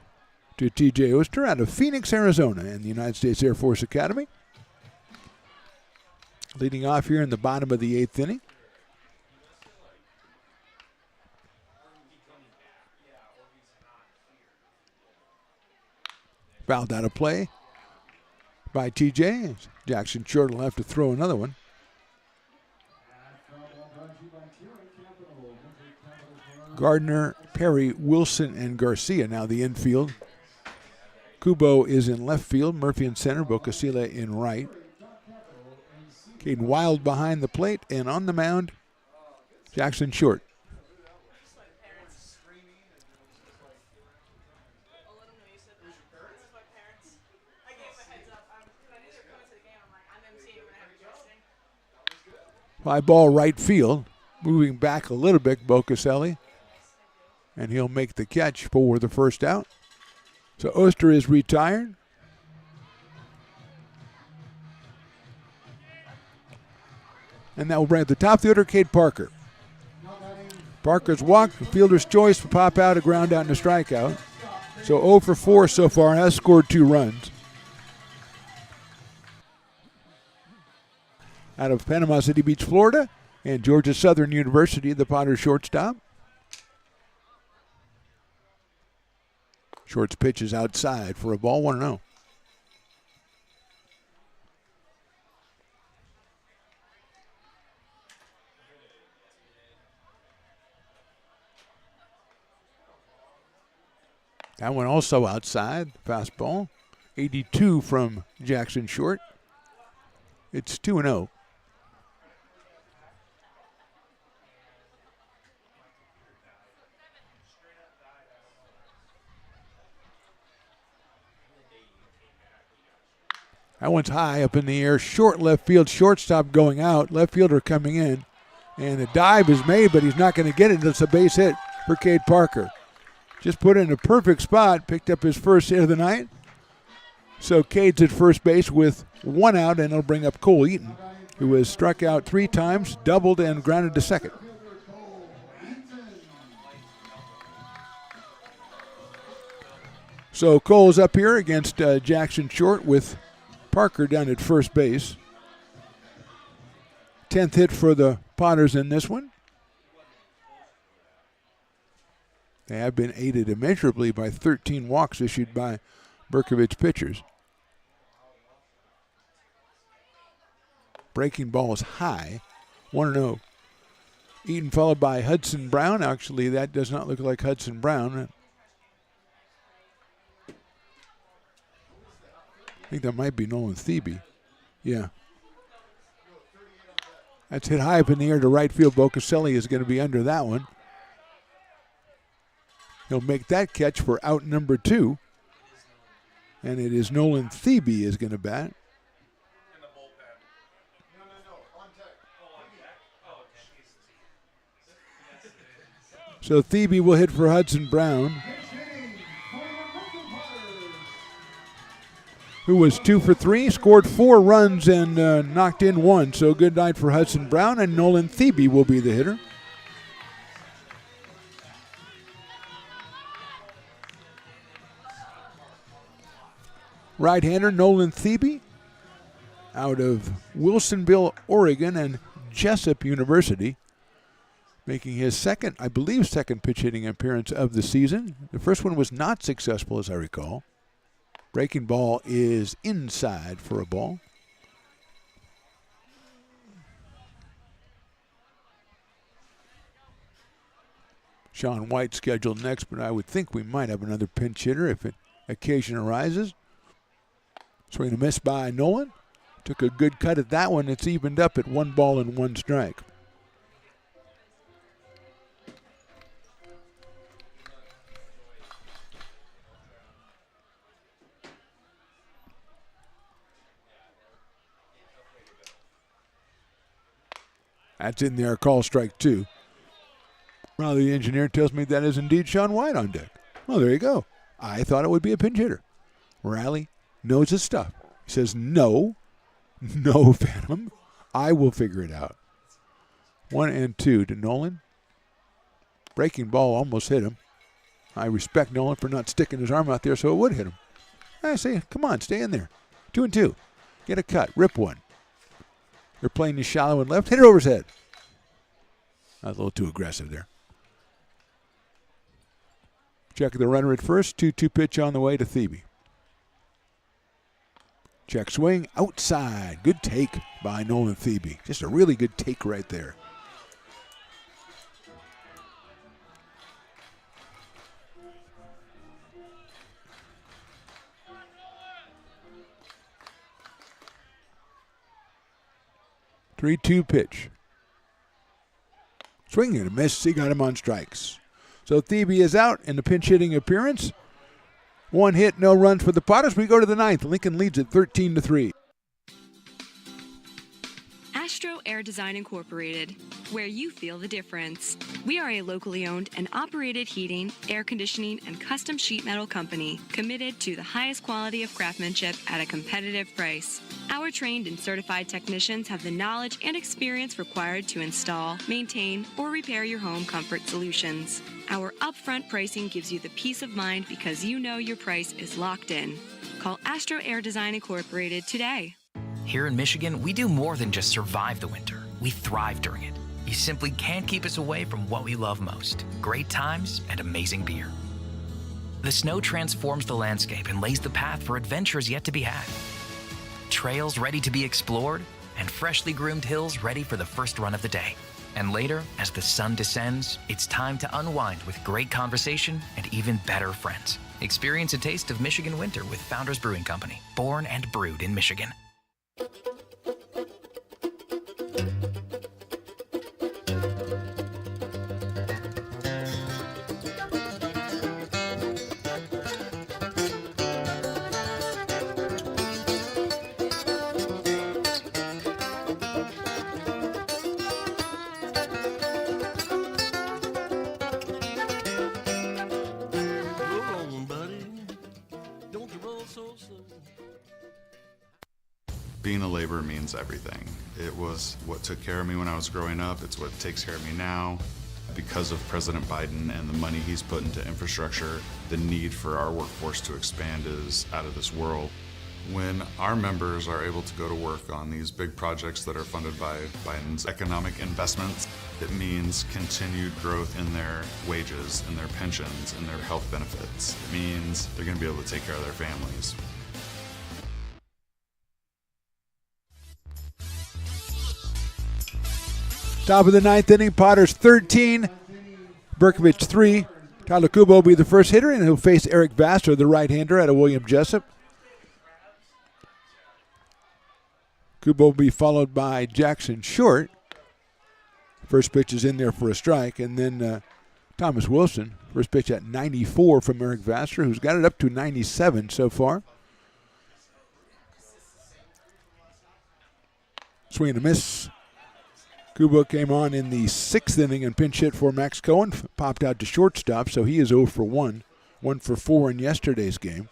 To TJ Oster out of Phoenix, Arizona, in the United States Air Force Academy. Leading off here in the bottom of the 8th inning. Fouled out of play by TJ. Jackson Short will have to throw another one. Gardner, Perry, Wilson, and Garcia now the infield. Kubo is in left field, Murphy in center, Bocasile in right. Caden Wild behind the plate, and on the mound, Jackson Short. Fly ball right field, moving back a little bit, Bocasile, and he'll make the catch for the first out. So Oster is retired. And that will bring up the top of the order, Cade Parker. Parker's walk, the fielder's choice will pop out, a ground out, and a strikeout. So 0 for 4 so far, has scored 2 runs. Out of Panama City Beach, Florida, and Georgia Southern University, the Potters shortstop. Short's pitch is outside for a ball, 1-0. That one also outside, fastball. 82 from Jackson Short. It's 2-0. That one's high up in the air. Short left field, shortstop going out. Left fielder coming in. And a dive is made, but he's not going to get it. It's a base hit for Cade Parker. Just put it in a perfect spot. Picked up his first hit of the night. So Cade's at first base with 1 out, and it'll bring up Cole Eaton, who has struck out 3 times, doubled, and grounded to second. So Cole's up here against Jackson Short with Parker down at first base. 10th hit for the Potters in this one. They have been aided immeasurably by 13 walks issued by Bercovich pitchers. Breaking ball is high, 1-0. Eaton followed by Hudson Brown. Actually, that does not look like Hudson Brown. I think that might be Nolan Thebe. Yeah. That's hit high up in the air to right field. Bocasile is going to be under that one. He'll make that catch for out number 2. And it is Nolan Thebe is going to bat. So Thebe will hit for Hudson Brown, who was 2 for 3, scored 4 runs and knocked in 1. So good night for Hudson Brown, and Nolan Thebe will be the hitter. right-hander Nolan Thebe out of Wilsonville, Oregon, and Jessup University, making his second pitch hitting appearance of the season. The first one was not successful, as I recall. Breaking ball is inside for a ball. Sean White scheduled next, but I would think we might have another pinch hitter if an occasion arises. Swing and a miss by Nolan. Took a good cut at that one. It's evened up at 1 ball and 1 strike. That's in there, call strike 2. Well, the engineer tells me that is indeed Sean White on deck. Well, there you go. I thought it would be a pinch hitter. Riley knows his stuff. He says, no, Phantom. I will figure it out. 1-2 to Nolan. Breaking ball almost hit him. I respect Nolan for not sticking his arm out there so it would hit him. I say, come on, stay in there. 2-2. Get a cut. Rip one. They're playing you shallow and left. Hit it over his head. That was a little too aggressive there. Check the runner at first. 2-2 pitch on the way to Thebe. Check swing. Outside. Good take by Nolan Thebe. Just a really good take right there. Three-two pitch. Swing and a miss. He got him on strikes. So Thebe is out in the pinch hitting appearance. 1 hit, no runs for the Potters. We go to the 9th. Lincoln leads at 13-3. Astro Air Design Incorporated, where you feel the difference. We are a locally owned and operated heating, air conditioning, and custom sheet metal company committed to the highest quality of craftsmanship at a competitive price. Our trained and certified technicians have the knowledge and experience required to install, maintain, or repair your home comfort solutions. Our upfront pricing gives you the peace of mind because you know your price is locked in. Call Astro Air Design Incorporated today. Here in Michigan, we do more than just survive the winter. We thrive during it. You simply can't keep us away from what we love most: great times and amazing beer. The snow transforms the landscape and lays the path for adventures yet to be had. Trails ready to be explored, and freshly groomed hills ready for the first run of the day. And later, as the sun descends, it's time to unwind with great conversation and even better friends. Experience a taste of Michigan winter with Founders Brewing Company, born and brewed in Michigan. Being a laborer means everything. It was what took care of me when I was growing up. It's what takes care of me now. Because of President Biden and the money he's put into infrastructure, the need for our workforce to expand is out of this world. When our members are able to go to work on these big projects that are funded by Biden's economic investments, it means continued growth in their wages, in their pensions, in their health benefits. It means they're going to be able to take care of their families. Top of the 9th inning, Potters 13, Bercovich 3. Tyler Kubo will be the first hitter, and he'll face Eric Vassar, the right-hander out of William Jessup. Kubo will be followed by Jackson Short. First pitch is in there for a strike, and then Thomas Wilson, first pitch at 94 from Eric Vassar, who's got it up to 97 so far. Swing and a miss. Kubo came on in the 6th inning and pinch hit for Max Cohen, popped out to shortstop, so he is 0 for 1, 1 for 4 in yesterday's game.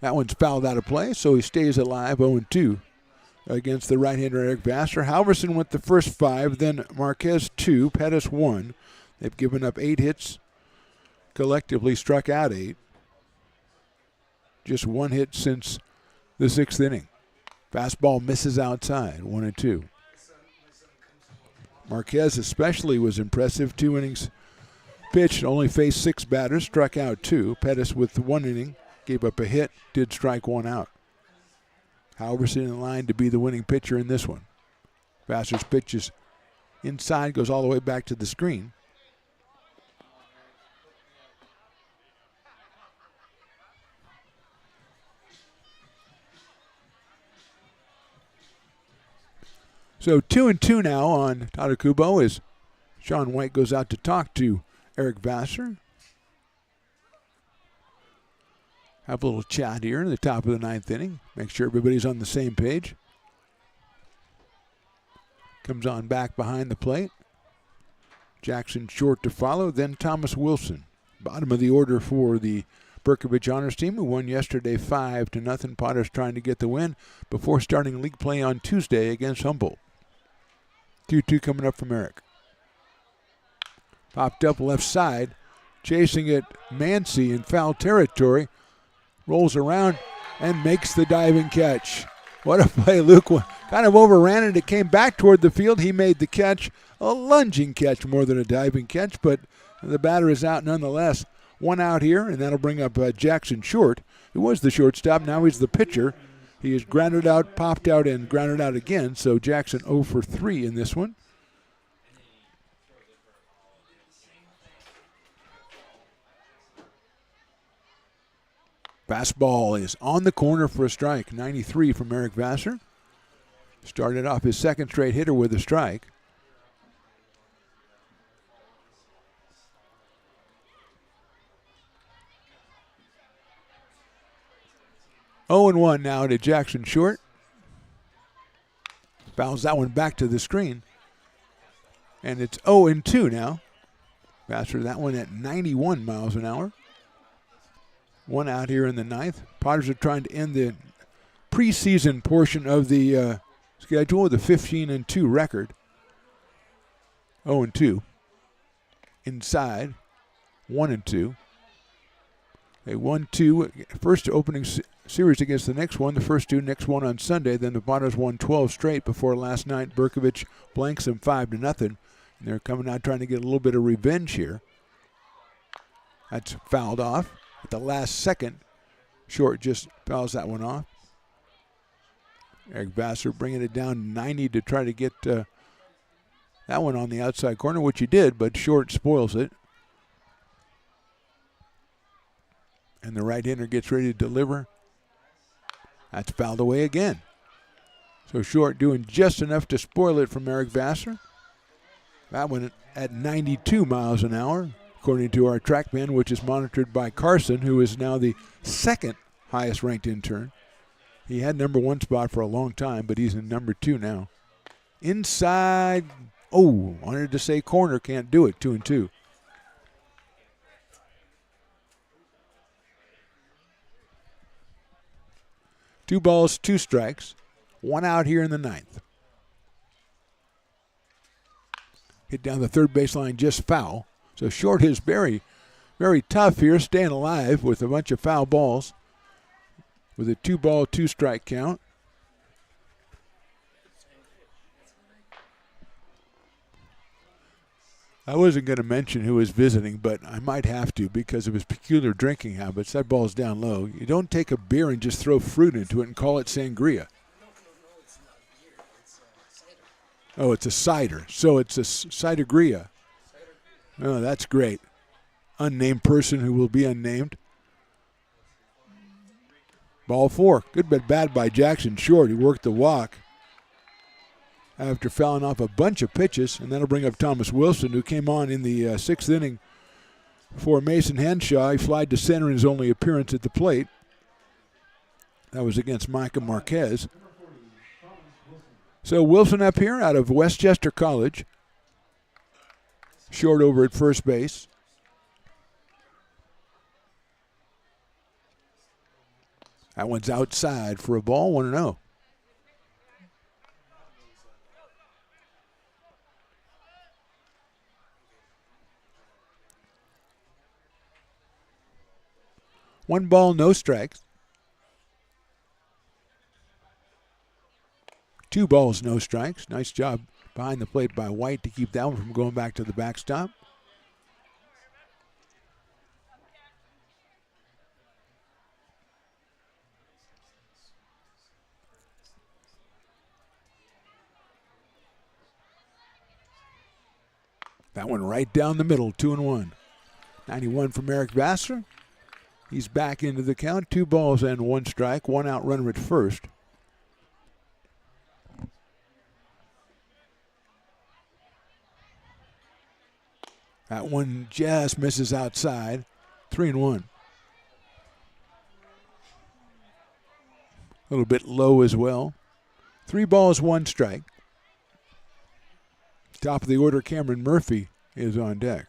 That one's fouled out of play, so he stays alive, 0-2 against the right-hander Eric Vassar. Halverson went the first 5, then Marquez 2, Pettis 1. They've given up 8 hits, collectively struck out 8. Just one hit since the 6th inning. Fastball misses outside, 1-2. Marquez especially was impressive. 2 innings pitched, only faced 6 batters, struck out 2. Pettis with 1 inning, gave up a hit, did strike 1 out. Halverson in line to be the winning pitcher in this one. Vassar's pitch is inside, goes all the way back to the screen. So 2-2 now on Tatakubo as Sean White goes out to talk to Eric Vassar. Have a little chat here in the top of the 9th inning. Make sure everybody's on the same page. Comes on back behind the plate. Jackson Short to follow, then Thomas Wilson. Bottom of the order for the Bercovich Honors team, who won yesterday 5-0. Potters trying to get the win before starting league play on Tuesday against Humboldt. 2-2 coming up from Eric. Popped up left side, chasing it Mancy in foul territory. Rolls around and makes the diving catch. What a play. Luke kind of overran it. It came back toward the field. He made the catch. A lunging catch more than a diving catch, but the batter is out nonetheless. 1 out here, and that'll bring up Jackson Short, who was the shortstop. Now he's the pitcher. He is grounded out, popped out, and grounded out again. So Jackson 0 for 3 in this one. Fastball is on the corner for a strike. 93 from Eric Vassar. Started off his 2nd straight hitter with a strike. Oh and 1 now to Jackson Short. Fouls that one back to the screen. And it's 0-2 now. Vassar that one at 91 miles an hour. 1 out here in the 9th. Potters are trying to end the preseason portion of the schedule with a 15-2 record. 0-2. Inside, 1-2. They won 2 first opening series against the next one. The first 2, next one on Sunday. Then the Potters won 12 straight before last night. Bercovich blanks them 5-0. And they're coming out trying to get a little bit of revenge here. That's fouled off. At the last second, Short just fouls that one off. Eric Vassar bringing it down to 90 to try to get that one on the outside corner, which he did, but Short spoils it. And the right-hander gets ready to deliver. That's fouled away again. So Short doing just enough to spoil it from Eric Vassar. That one at 92 miles an hour. According to our TrackMan, which is monitored by Carson, who is now the 2nd highest ranked intern. He had number 1 spot for a long time, but he's in number 2 now. Inside, wanted to say corner, can't do it, 2-2. Two balls, 2 strikes, 1 out here in the 9th. Hit down the third baseline, just foul. So Short is very, very tough here, staying alive with a bunch of foul balls with a 2-ball, 2-strike count. I wasn't going to mention who was visiting, but I might have to because of his peculiar drinking habits. That ball's down low. You don't take a beer and just throw fruit into it and call it sangria. Oh, it's a cider. So it's a cidergria. Oh, that's great. Unnamed person who will be unnamed. Ball 4. Good but bad by Jackson Short. He worked the walk after fouling off a bunch of pitches, and that'll bring up Thomas Wilson, who came on in the 6th inning for Mason Henshaw. He flied to center in his only appearance at the plate. That was against Micah Marquez. So Wilson up here out of Westchester College. Short over at first base. That one's outside for a ball, 1-0. 1 ball, no strikes. 2 balls, no strikes. Nice job behind the plate by White to keep that one from going back to the backstop. That one right down the middle, 2-1. 91 from Eric Vassar. He's back into the count. 2 balls and 1 strike. 1 out runner at first. That one just misses outside. 3-1. A little bit low as well. 3 balls, 1 strike. Top of the order, Cameron Murphy is on deck.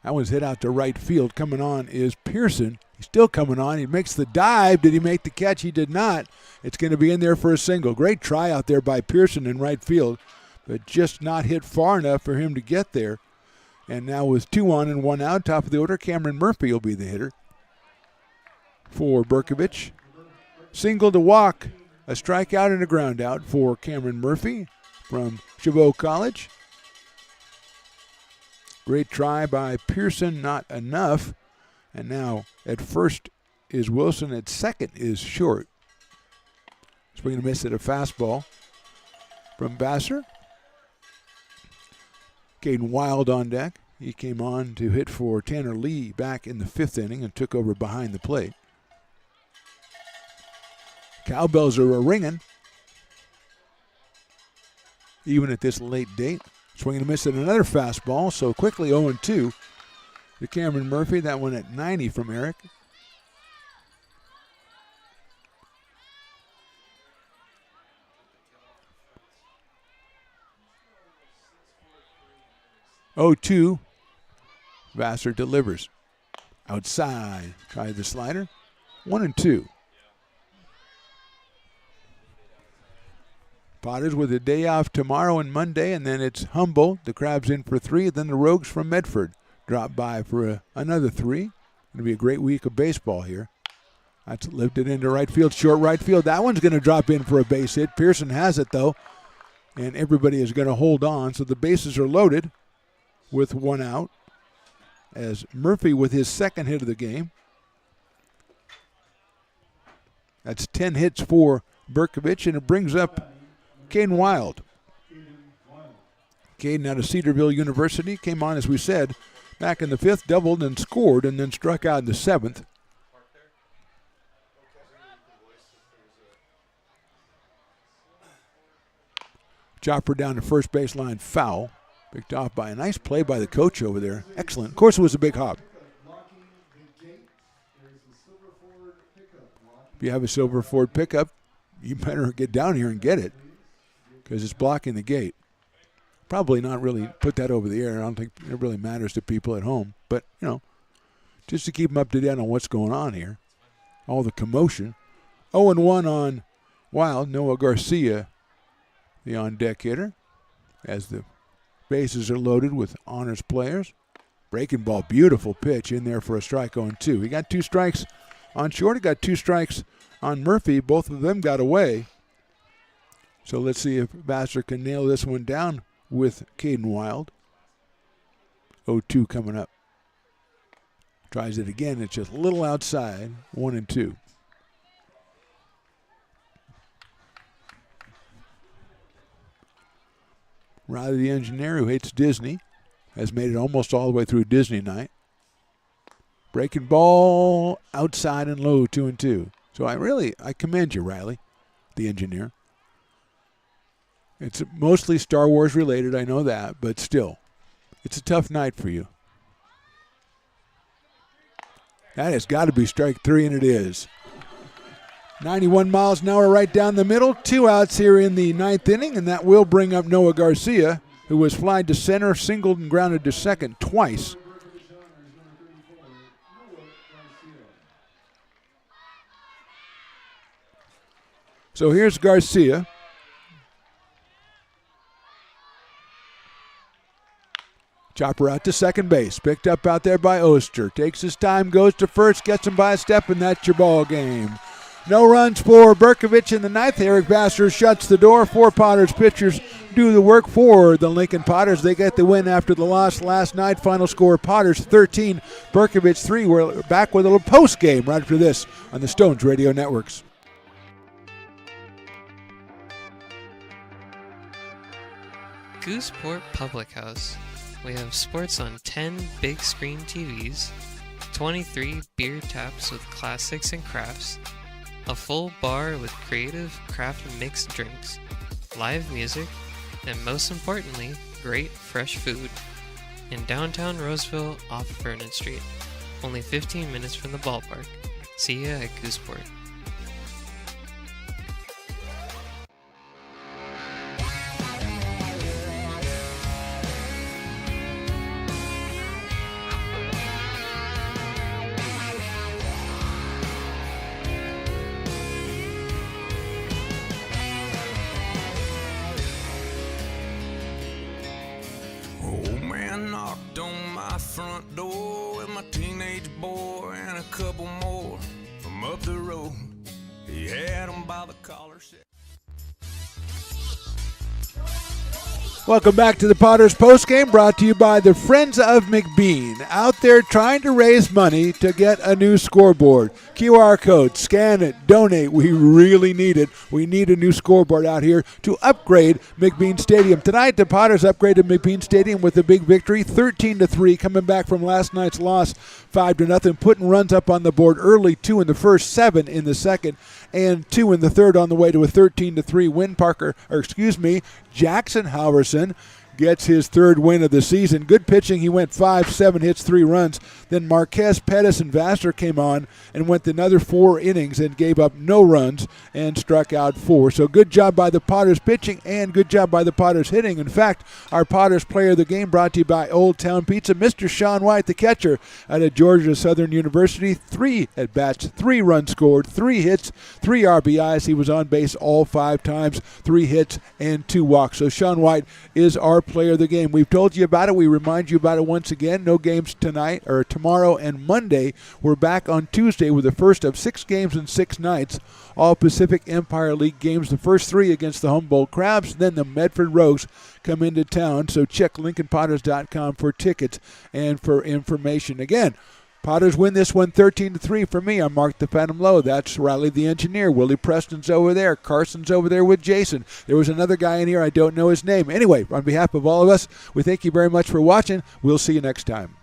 That one's hit out to right field. Coming on is Pearson. He's still coming on. He makes the dive. Did he make the catch? He did not. It's going to be in there for a single. Great try out there by Pearson in right field, but just not hit far enough for him to get there. And now with 2 on and 1 out, top of the order, Cameron Murphy will be the hitter for Bercovich. Single to walk, a strikeout and a ground out for Cameron Murphy from Chabot College. Great try by Pearson, not enough. And now at first is Wilson, at second is Short. Swing and miss at a fastball from Vassar. Caden Wild on deck. He came on to hit for Tanner Lee back in the 5th inning and took over behind the plate. Cowbells are a-ringing, even at this late date. Swing and miss at another fastball, so quickly 0-2 to Cameron Murphy. That one at 90 from Eric. (0-2). Vassar delivers. Outside. Try the slider. 1-2. Potters with a day off tomorrow and Monday, and then it's Humboldt. The Crabs in for 3, then the Rogues from Medford drop by for another 3. Going to be a great week of baseball here. That's lifted into right field, short right field. That one's going to drop in for a base hit. Pearson has it, though, and everybody is going to hold on. So the bases are loaded with 1 out as Murphy with his 2nd hit of the game. That's 10 hits for Bercovich, and it brings up Caden Wild. Caden out of Cedarville University came on, as we said, back in the 5th, doubled and scored, and then struck out in the 7th. Chopper down to first baseline, foul. Picked off by a nice play by the coach over there. Excellent. Of course, it was a big hop. If you have a Silver Ford pickup, you better get down here and get it, because it's blocking the gate. Probably not really put that over the air. I don't think it really matters to people at home. But, you know, just to keep them up to date on what's going on here. All the commotion. 0-1 on Wild. Noah Garcia, the on-deck hitter, as the bases are loaded with honors players. Breaking ball, beautiful pitch in there for a strike 0-2. He got 2 strikes on Short. He got 2 strikes on Murphy. Both of them got away. So let's see if Vassar can nail this one down with Caden Wild. 0-2 coming up. Tries it again. It's just a little outside. 1-2. Riley, the engineer who hates Disney, has made it almost all the way through Disney night. Breaking ball outside and low, 2-2. So I commend you, Riley, the engineer. It's mostly Star Wars related, I know that, but still, it's a tough night for you. That has got to be strike 3, and it is. 91 miles an hour right down the middle. 2 outs here in the 9th inning, and that will bring up Noah Garcia, who was flied to center, singled, and grounded to second twice. So here's Chopper out to second base. Picked up out there by Oster. Takes his time, goes to first, gets him by a step, and that's your ball game. No runs for Bercovich in the ninth. Eric Vassar shuts the door. 4 Potters pitchers do the work for the Lincoln Potters. They get the win after the loss last night. Final score, Potters 13, Bercovich 3. We're back with a little post game right after this on the Stones Radio Networks. Gooseport Public House. We have sports on 10 big screen TVs, 23 beer taps with classics and crafts, a full bar with creative craft mixed drinks, live music, and most importantly, great fresh food. In downtown Roseville off Vernon Street, only 15 minutes from the ballpark. See ya at Gooseport. Old man knocked on my front door with my teenage boy and a couple more from up the road. He had them by the collar. Welcome back to the Potters postgame, brought to you by the Friends of McBean. Out there trying to raise money to get a new scoreboard. QR code, scan it, donate. We really need it. We need a new scoreboard out here to upgrade McBean Stadium. Tonight, the Potters upgraded McBean Stadium with a big victory, 13-3, coming back from last night's loss, 5-0, putting runs up on the board early, 2 in the first, 7 in the second, and 2 in the third on the way to a 13-3 win. Jackson Halverson gets his third win of the season. Good pitching. He went 5-7 hits, 3 runs. Then Marquez, Pettis, and Vassar came on and went another 4 innings and gave up no runs and struck out 4. So good job by the Potters pitching and good job by the Potters hitting. In fact, our Potters player of the game brought to you by Old Town Pizza, Mr. Sean White, the catcher out of Georgia Southern University. 3 at-bats, 3 runs scored, 3 hits, 3 RBIs. He was on base all 5 times, 3 hits and 2 walks. So Sean White is our player of the game. We've told you about it. We remind you about it once again. No games tonight or tomorrow and Monday. We're back on Tuesday with the first of 6 games in 6 nights. All Pacific Empire League games. The first 3 against the Humboldt Crabs. Then the Medford Rogues come into town. So check LincolnPotters.com for tickets and for information. Again, Potters win this one 13-3 for me. I'm Mark the Phantom Lowe. That's Riley the engineer. Willie Preston's over there. Carson's over there with Jason. There was another guy in here. I don't know his name. Anyway, on behalf of all of us, we thank you very much for watching. We'll see you next time.